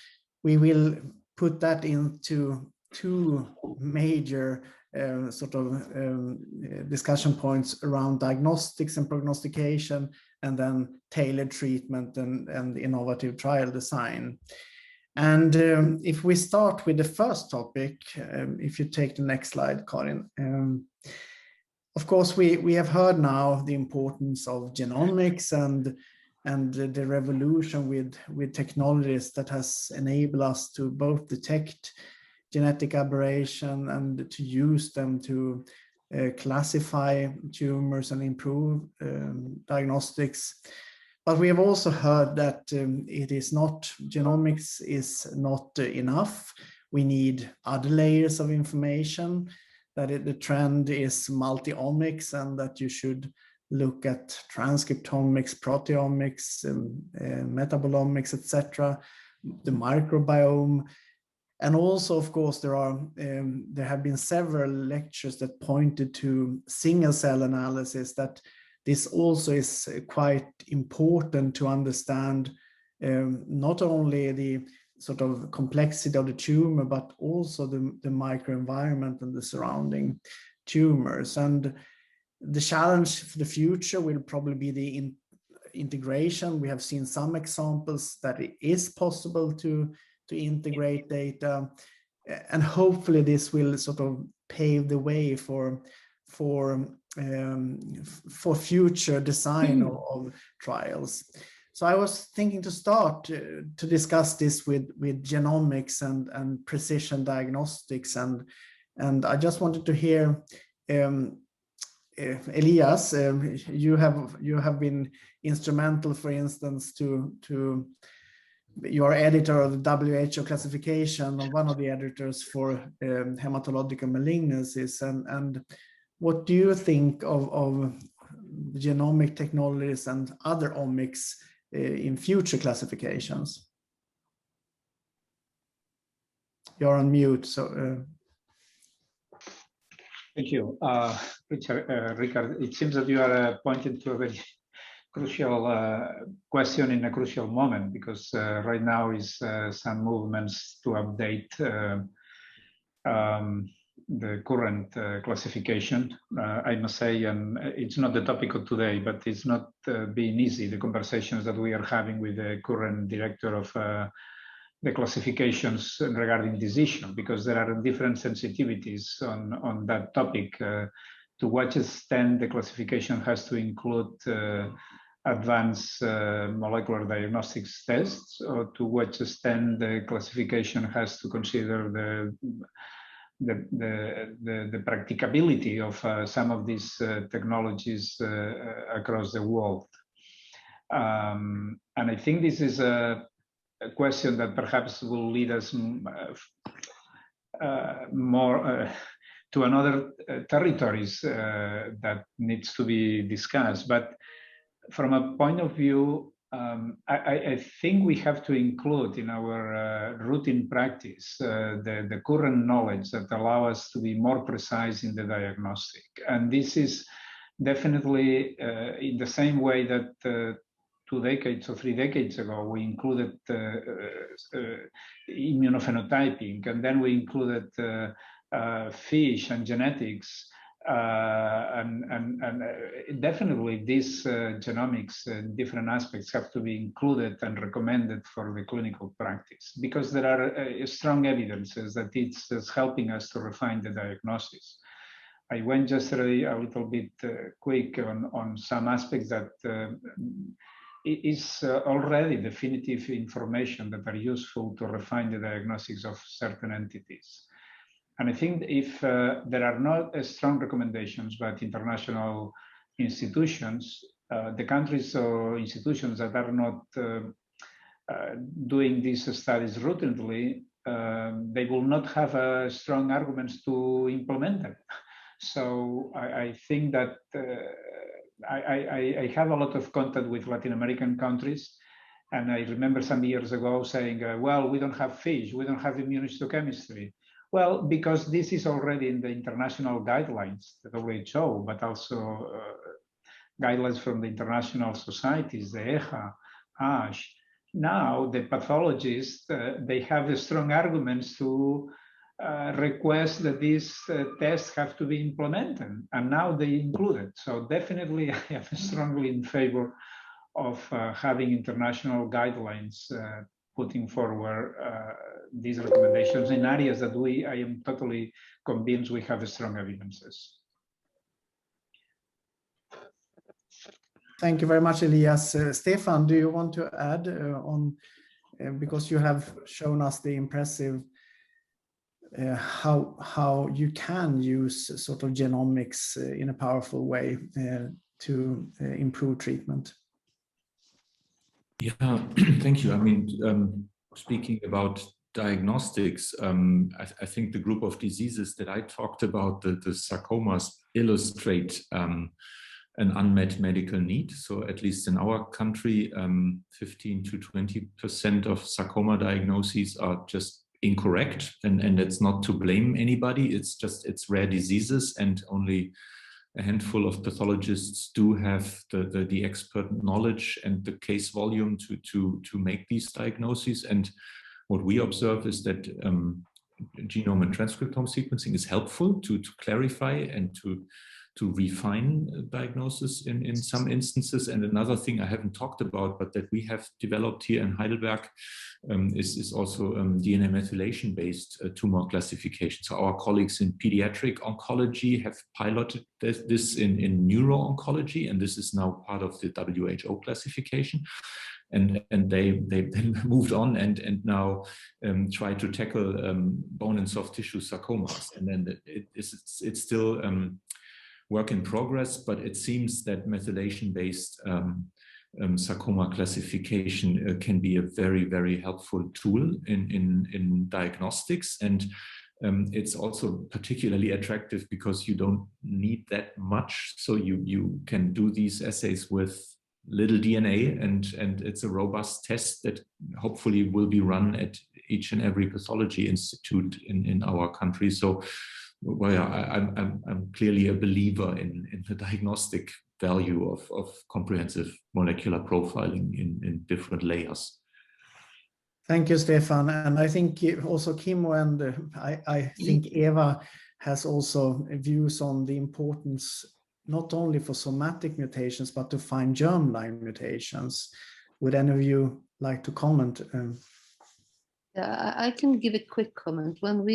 we will put that into two major discussion points around diagnostics and prognostication, and then tailored treatment and innovative trial design. And if we start with the first topic, if you take the next slide, Karin. Of course, we have heard now the importance of genomics and the revolution with technologies that has enabled us to both detect genetic aberration and to use them to classify tumors and improve diagnostics. But we have also heard that genomics is not enough. We need other layers of information, that the trend is multi-omics, and that you should look at transcriptomics, proteomics, metabolomics, etc., the microbiome. And also, of course, there have been several lectures that pointed to single cell analysis, that this also is quite important to understand not only the sort of complexity of the tumor, but also the microenvironment and the surrounding tumors. And the challenge for the future will probably be the integration. We have seen some examples that it is possible to integrate data, and hopefully this will sort of pave the way for for future design of trials. So I was thinking to start to discuss this with genomics and precision diagnostics, and I just wanted to hear, Elias, you have been instrumental, for instance, to your editor of the WHO classification, or one of the editors for hematological malignancies, and what do you think of genomic technologies and other omics in future classifications? You're on mute, so. Thank you, Rickard. It seems that you are pointing to a very crucial question in a crucial moment, because right now is some movements to update the current classification. I must say, and it's not the topic of today, but it's not being easy, the conversations that we are having with the current director of the classifications regarding this issue, because there are different sensitivities on that topic. To what extent the classification has to include advanced molecular diagnostics tests, or to what extent the classification has to consider the practicability of some of these technologies across the world. And I think this is a question that perhaps will lead us more to another territories that needs to be discussed. But from a point of view, I think we have to include in our routine practice the current knowledge that allow us to be more precise in the diagnostic. And this is definitely in the same way that 2 decades or 3 decades ago, we included immunophenotyping, and then we included fish and genetics. And definitely these genomics different aspects have to be included and recommended for the clinical practice, because there are strong evidences that it's helping us to refine the diagnosis. I went yesterday a little bit quick on some aspects that is already definitive information that are useful to refine the diagnostics of certain entities. And I think if there are not strong recommendations by international institutions, the countries or institutions that are not doing these studies routinely, they will not have strong arguments to implement them. So I think that I have a lot of contact with Latin American countries, and I remember some years ago saying, well, we don't have fish, we don't have immunohistochemistry. Well, because this is already in the international guidelines, the WHO, but also guidelines from the international societies, the EHA, ASH. Now, the pathologists, they have strong arguments to request that these tests have to be implemented, and now they include it. So definitely I am strongly in favor of having international guidelines putting forward these recommendations in areas that I am totally convinced we have strong evidences. Thank you very much, Elias. Stefan, do you want to add on, because you have shown us the impressive how you can use sort of genomics in a powerful way to improve treatment? Yeah, thank you. I mean, speaking about diagnostics, I think the group of diseases that I talked about, the sarcomas, illustrate an unmet medical need. So at least in our country, 15 to 20% of sarcoma diagnoses are just incorrect, and it's not to blame anybody. It's rare diseases, and only a handful of pathologists do have the expert knowledge and the case volume to make these diagnoses. And what we observe is that genome and transcriptome sequencing is helpful to clarify and refine diagnosis in some instances. And another thing I haven't talked about, but that we have developed here in Heidelberg, is also DNA methylation-based tumor classification. So our colleagues in pediatric oncology have piloted this in neuro-oncology, and this is now part of the WHO classification. And they then moved on and now try to tackle bone and soft tissue sarcomas. And then it's still work in progress, but it seems that methylation-based sarcoma classification can be a very, very helpful tool in diagnostics. And it's also particularly attractive because you don't need that much. So you can do these assays with little DNA, and it's a robust test that hopefully will be run at each and every pathology institute in our country. So, well, yeah, I'm clearly a believer in the diagnostic value of comprehensive molecular profiling in different layers. Thank you, Stefan. And I think also Kimmo and I think Eva has also views on the importance not only for somatic mutations, but to find germline mutations. Would any of you like to comment? Yeah, I can give a quick comment. When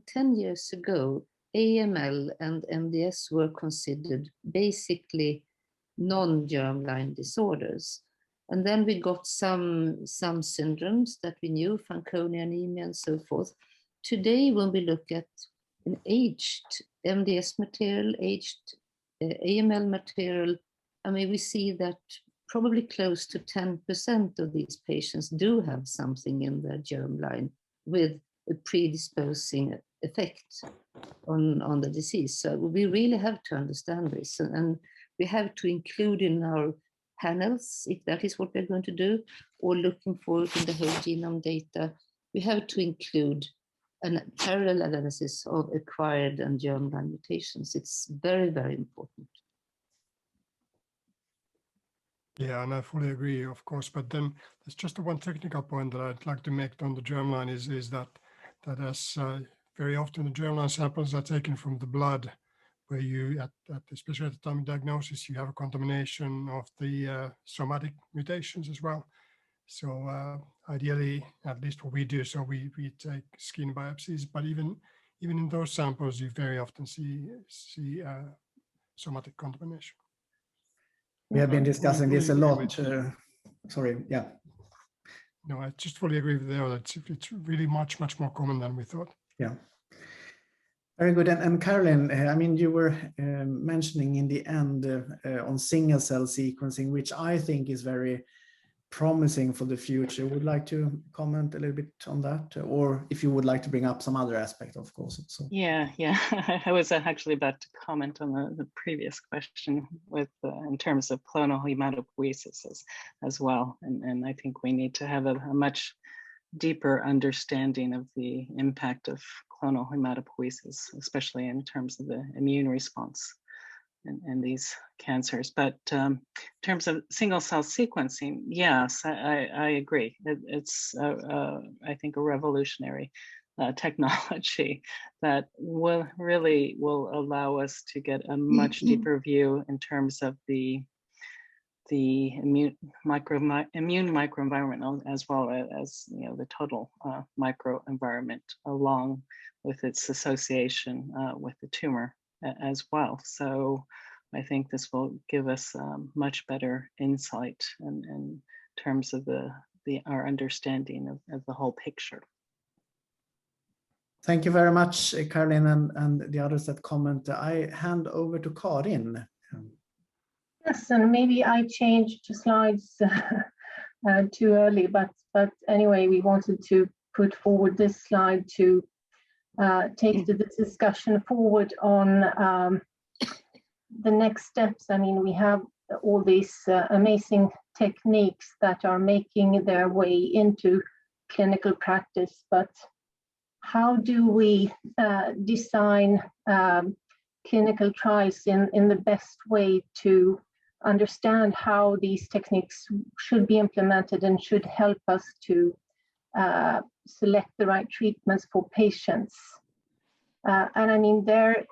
10 years ago, AML and MDS were considered basically non-germline disorders. And then we got some syndromes that we knew, Fanconi anemia and so forth. Today, when we look at an aged MDS material, aged AML material, we see that probably close to 10% of these patients do have something in their germline with a predisposing effect on the disease. So we really have to understand this, and we have to include in our panels, if that is what we're going to do, or looking for it in the whole genome data, we have to include a parallel analysis of acquired and germline mutations. It's very, very important. Yeah, and I fully agree, of course. But then there's just one technical point that I'd like to make on the germline is that as very often the germline samples are taken from the blood, where you, especially at the time of diagnosis, you have a contamination of the somatic mutations as well. So ideally, at least what we do, so we take skin biopsies, but even in those samples, you very often see somatic contamination. We have been discussing this a lot. Sorry, yeah. No, I just fully agree with you. It's really much more common than we thought. Yeah. Very good. And Karin, you were mentioning in the end on single cell sequencing, which I think is very promising for the future. Would like to comment a little bit on that, or if you would like to bring up some other aspect, of course. Also. Yeah. I was actually about to comment on the previous question with in terms of clonal hematopoiesis as well, and I think we need to have a much deeper understanding of the impact of clonal hematopoiesis, especially in terms of the immune response in these cancers. But in terms of single cell sequencing, yes, I agree. It's I think a revolutionary technology that will allow us to get a much deeper view in terms of the immune microenvironment, as well as the total microenvironment, along with its association with the tumor as well. So I think this will give us much better insight in terms of our understanding of the whole picture. Thank you very much, Karin, and the others that comment. I hand over to Karin. Yes, and maybe I changed slides too early, but anyway, we wanted to put forward this slide to take the discussion forward on the next steps. We have all these amazing techniques that are making their way into clinical practice, but how do we design clinical trials in the best way to understand how these techniques should be implemented and should help us to select the right treatments for patients? And I mean, there,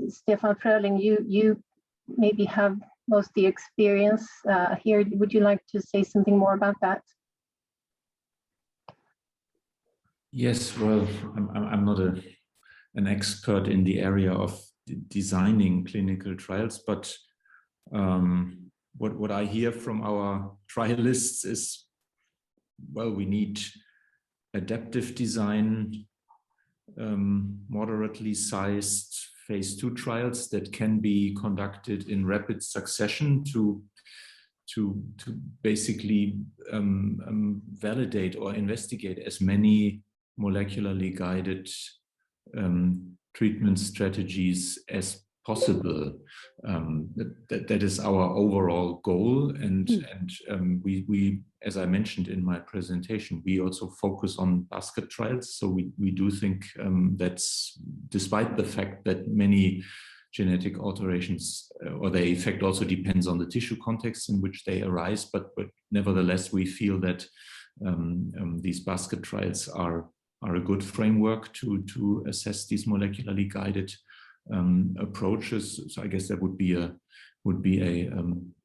Stefan Fröling, you maybe have most of the experience here. Would you like to say something more about that? Yes, well, I'm not an expert in the area of designing clinical trials, but what I hear from our trialists is, well, we need adaptive design, moderately sized phase 2 trials that can be conducted in rapid succession to basically validate or investigate as many molecularly guided treatment strategies as possible. That is our overall goal, and we, as I mentioned in my presentation, we also focus on basket trials. So we do think that's, despite the fact that many genetic alterations or their effect also depends on the tissue context in which they arise, but nevertheless we feel that these basket trials are a good framework to assess these molecularly guided approaches. So I guess that would be a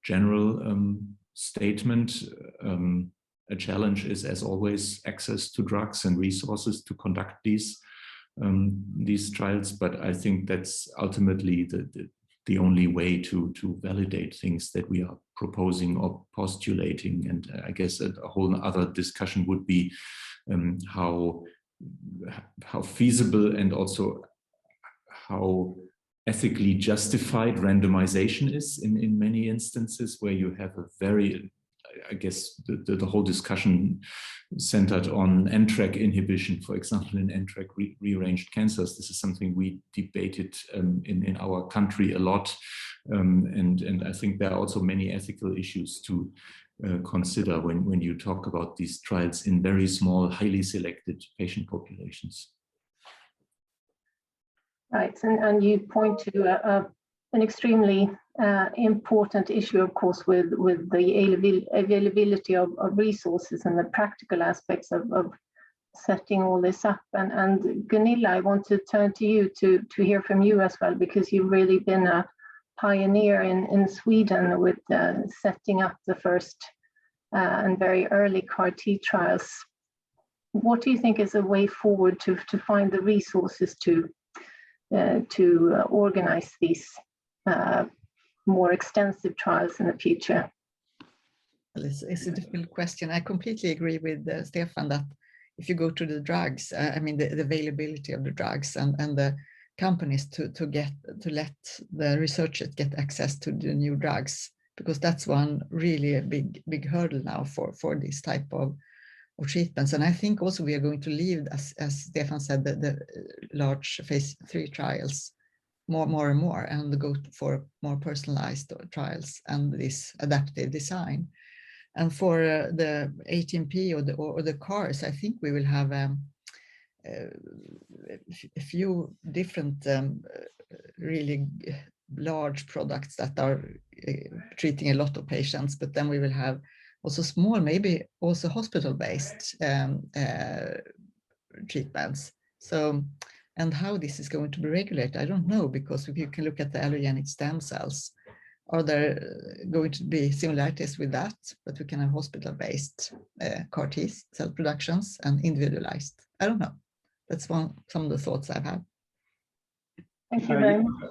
general statement. A challenge is, as always, access to drugs and resources to conduct these trials. But I think that's ultimately the only way to validate things that we are proposing or postulating. And I guess a whole other discussion would be how feasible and also how ethically justified randomization is in many instances where you have a very, I guess the whole discussion centered on NTRK inhibition, for example, in NTRK rearranged cancers. This is something we debated in our country a lot. And I think there are also many ethical issues to consider when you talk about these trials in very small, highly selected patient populations. Right, and you point to an extremely important issue, of course, with the availability of resources and the practical aspects of setting all this up. And Gunilla, I want to turn to you to hear from you as well, because you've really been a pioneer in Sweden with setting up the first and very early CAR T trials. What do you think is a way forward to find the resources to organize these more extensive trials in the future? Well, it's a difficult question. I completely agree with Stefan that if you go to the drugs, I mean the availability of the drugs and the companies to let the researchers get access to the new drugs, because that's one really a big hurdle now for this type of treatments. And I think also we are going to leave, as Stefan said, the large phase 3 trials more and more, and go for more personalized trials and this adaptive design. And for the ATMP or the CARs, I think we will have a few different really large products that are treating a lot of patients, but then we will have also small, maybe also hospital-based treatments. So, and how this is going to be regulated, I don't know, because if you can look at the allogenic stem cells, are there going to be similarities with that? But we can have hospital-based CAR T cell productions and individualized. I don't know. That's some of the thoughts I've had. Thank you very much.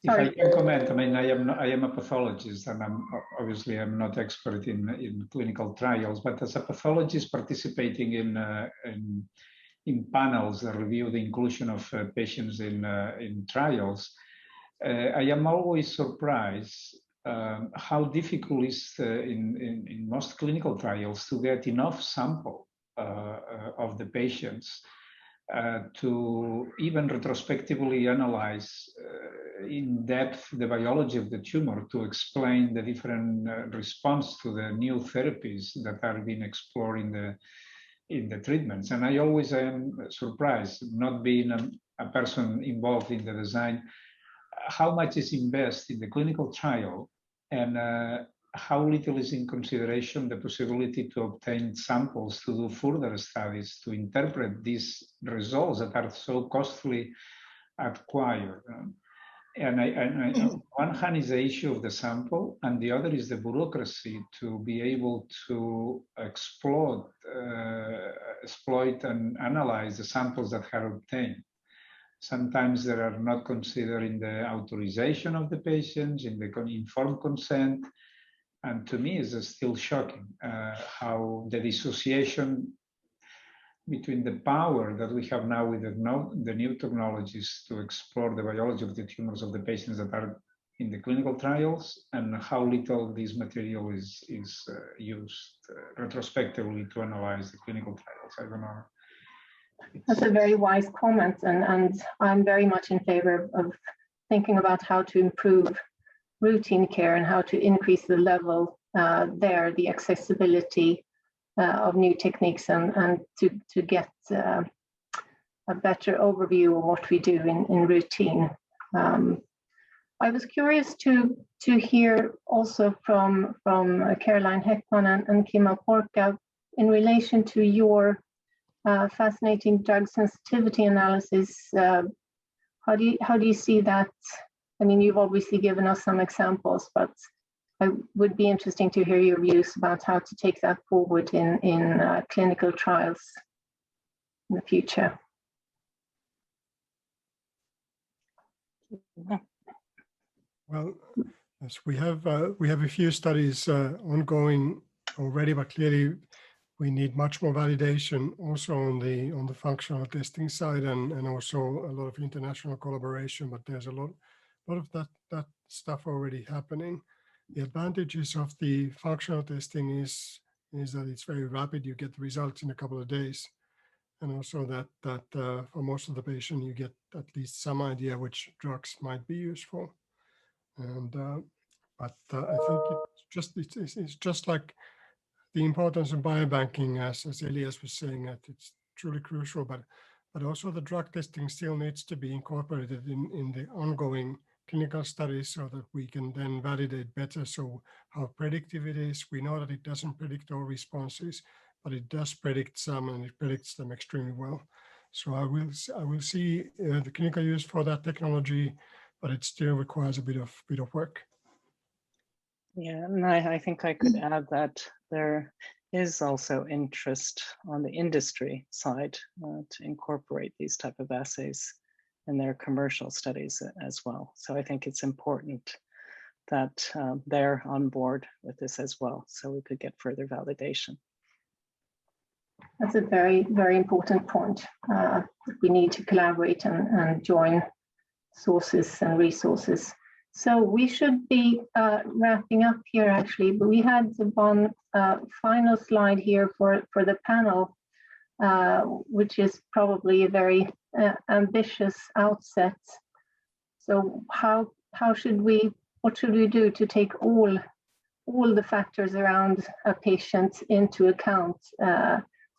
If I can comment, I mean, I am a pathologist, and I'm not expert in clinical trials, but as a pathologist participating in panels that review the inclusion of patients in trials, I am always surprised how difficult it is in most clinical trials to get enough sample of the patients to even retrospectively analyze in depth the biology of the tumor to explain the different response to the new therapies that are being explored in the treatments. And I always am surprised, not being a person involved in the design, how much is invested in the clinical trial and how little is in consideration the possibility to obtain samples to do further studies to interpret these results that are so costly acquired. And one hand is the issue of the sample, and the other is the bureaucracy to be able to exploit and analyze the samples that are obtained. Sometimes they are not considered in the authorization of the patients, in the informed consent. And to me, it's still shocking how the dissociation between the power that we have now with the new technologies to explore the biology of the tumors of the patients that are in the clinical trials, and how little this material is used retrospectively to analyze the clinical trials. I don't know. That's a very wise comment, and I'm very much in favor of thinking about how to improve routine care and how to increase the level there, the accessibility of new techniques, and to get a better overview of what we do in routine. I was curious to hear also from Caroline Heckman and Kimmo Porkka in relation to your fascinating drug sensitivity analysis. How do you see that? I mean, you've obviously given us some examples, but it would be interesting to hear your views about how to take that forward in clinical trials in the future. Well, yes, we have a few studies ongoing already, but clearly we need much more validation also on the functional testing side, and also a lot of international collaboration. But there's a lot of that stuff already happening. The advantages of the functional testing is that it's very rapid. You get the results in a couple of days, and also that for most of the patient you get at least some idea which drugs might be useful. And but I think it's just like the importance of biobanking, as Elias was saying, that it's truly crucial. But also the drug testing still needs to be incorporated in the ongoing clinical studies so that we can then validate better. So how predictive it is. We know that it doesn't predict all responses, but it does predict some, and it predicts them extremely well. So I will see the clinical use for that technology, but it still requires a bit of work. Yeah, and I think I could add that there is also interest on the industry side to incorporate these type of assays in their commercial studies as well. So I think it's important that they're on board with this as well, so we could get further validation. That's a very, very important point. We need to collaborate and join sources and resources. So we should be wrapping up here actually, but we had one final slide here for the panel, which is probably a very ambitious outset. So what should we do to take all the factors around a patient into account,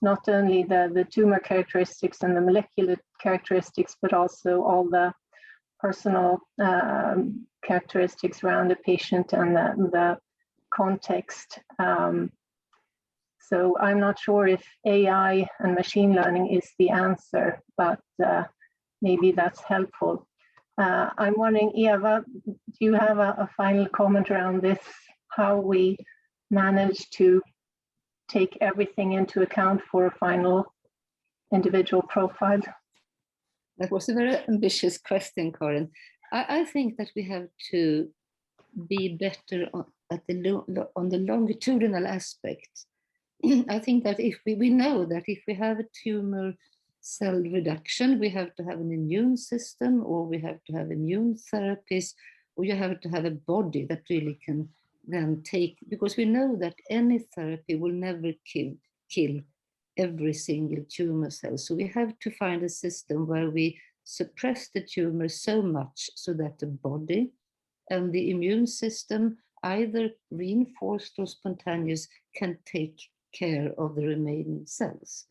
not only the tumor characteristics and the molecular characteristics, but also all the personal characteristics around the patient and the context. So I'm not sure if AI and machine learning is the answer, but maybe that's helpful. I'm wondering, Eva, do you have a final comment around this, how we manage to take everything into account for a final individual profile? That was a very ambitious question, Karin. I think that we have to be better on the longitudinal aspect. I think that if we know that if we have a tumor cell reduction, we have to have an immune system, or we have to have immune therapies, or you have to have a body that really can then take, because we know that any therapy will never kill every single tumor cell. So we have to find a system where we suppress the tumor so much so that the body and the immune system, either reinforced or spontaneous, can take care of the remaining cells.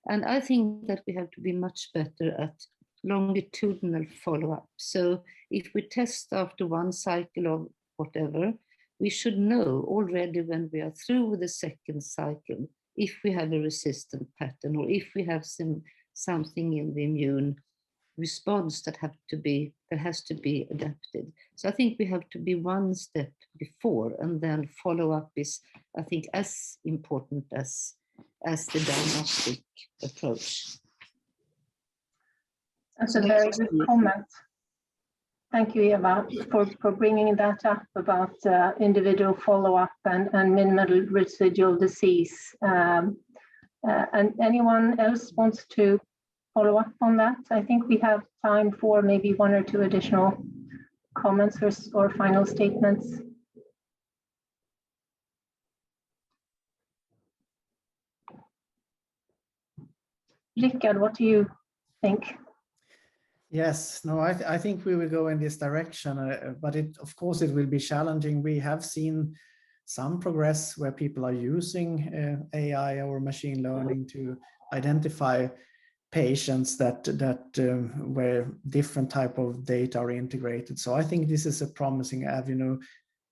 And I think that we have to be much better at longitudinal follow-up. So if we test after one cycle of whatever, we should know already when we are through with the second cycle if we have a resistant pattern or if we have something in the immune response that has to be adapted. So I think we have to be one step before, and then follow up is, I think, as important as the diagnostic approach. That's a very good comment. Thank you, Eva, for bringing that up about individual follow-up and minimal residual disease. And anyone else wants to follow up on that? I think we have time for maybe one or two additional comments or final statements. Rickard, what do you think? Yes, no, I think we will go in this direction, but of course it will be challenging. We have seen some progress where people are using AI or machine learning to identify patients that where different type of data are integrated. So I think this is a promising avenue.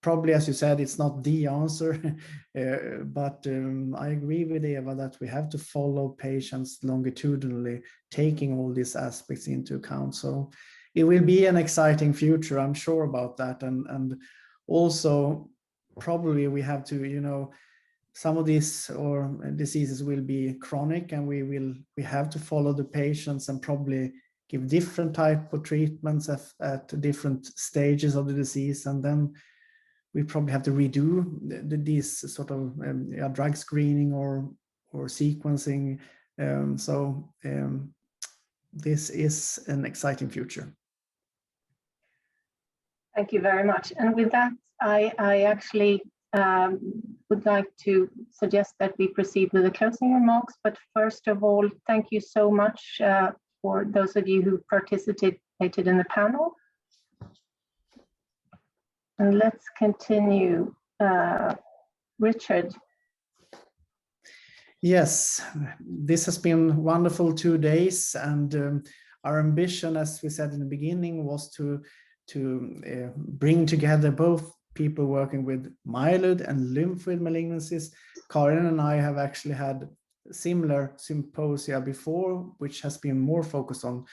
Probably, as you said, it's not the answer, but I agree with Eva that we have to follow patients longitudinally, taking all these aspects into account. So it will be an exciting future, I'm sure about that. And also, probably we have to, some of these diseases will be chronic, and we have to follow the patients and probably give different type of treatments at different stages of the disease, and then we probably have to redo these sort of drug screening or sequencing. So this is an exciting future. Thank you very much. And with that, I actually would like to suggest that we proceed with the closing remarks. But first of all, thank you so much for those of you who participated in the panel. And let's continue. Rickard. Yes, this has been wonderful 2 days, and our ambition, as we said in the beginning, was to bring together both people working with myeloid and lymphoid malignancies. Karin and I have actually had similar symposia before, which has been more focused on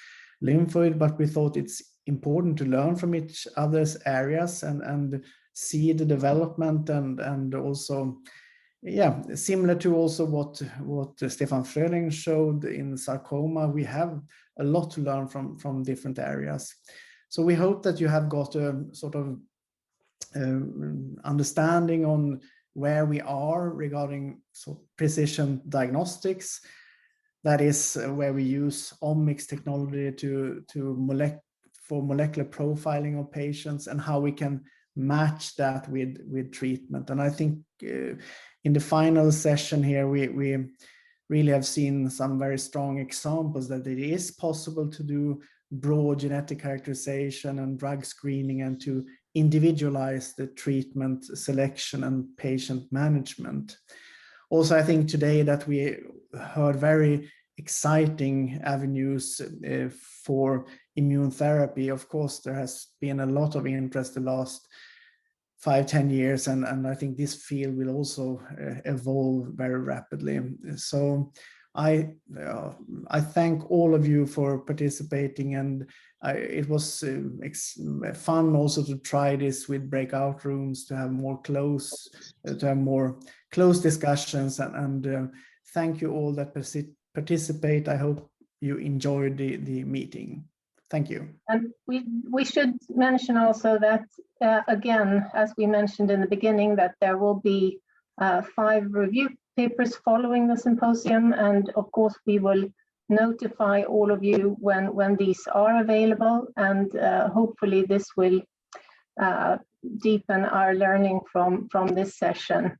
lymphoid, but we thought it's important to learn from each other's areas and see the development and also, yeah, similar to also what Stefan Fröhling showed in sarcoma. We have a lot to learn from different areas. So we hope that you have got a sort of understanding on where we are regarding precision diagnostics. That is where we use omics technology for molecular profiling of patients, and how we can match that with treatment. And I think in the final session here, we really have seen some very strong examples that it is possible to do broad genetic characterization and drug screening, and to individualize the treatment selection and patient management. Also, I think today that we heard very exciting avenues for immunotherapy. Of course, there has been a lot of interest the last 5-10 years, and I think this field will also evolve very rapidly. So I thank all of you for participating, and it was fun also to try this with breakout rooms, to have more close discussions, and thank you all that participate. I hope you enjoyed the meeting. Thank you. And we should mention also that, again, as we mentioned in the beginning, that there will be 5 review papers following the symposium. And of course, we will notify all of you when these are available. And hopefully this will deepen our learning from this session.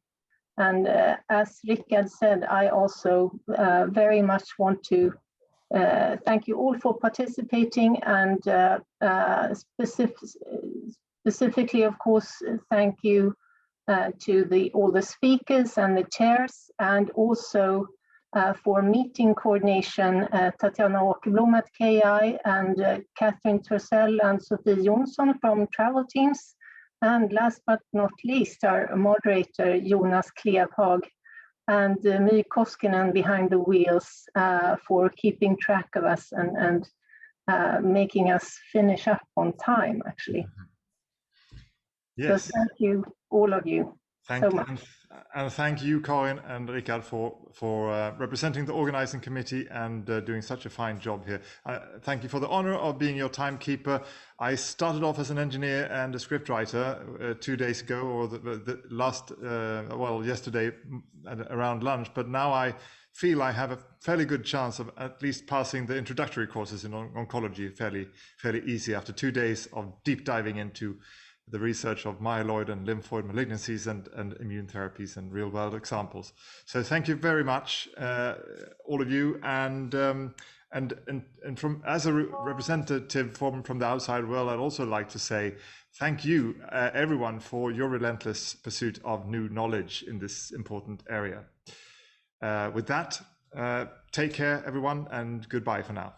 And as Rickard said, I also very much want to thank you all for participating, and specifically, of course, thank you to all the speakers and the chairs, and also for meeting coordination, Tatiana Åkerblom at KI, and Catherine Tursell and Sophie Jonsson from travel teams. And last but not least, our moderator, Jonas Klevhag, and My Koskinen behind the wheels for keeping track of us and making us finish up on time, actually. Yes. So thank you, all of you, so much. And thank you, Karin and Rickard, for representing the organizing committee and doing such a fine job here. Thank you for the honor of being your timekeeper. I started off as an engineer and a scriptwriter 2 days ago, or the last, well, yesterday around lunch, but now I feel I have a fairly good chance of at least passing the introductory courses in oncology fairly easy after 2 days of deep diving into the research of myeloid and lymphoid malignancies and immune therapies and real world examples. So thank you very much, all of you. And from as a representative from the outside world, I'd also like to say thank you, everyone, for your relentless pursuit of new knowledge in this important area. With that, take care, everyone, and goodbye for now.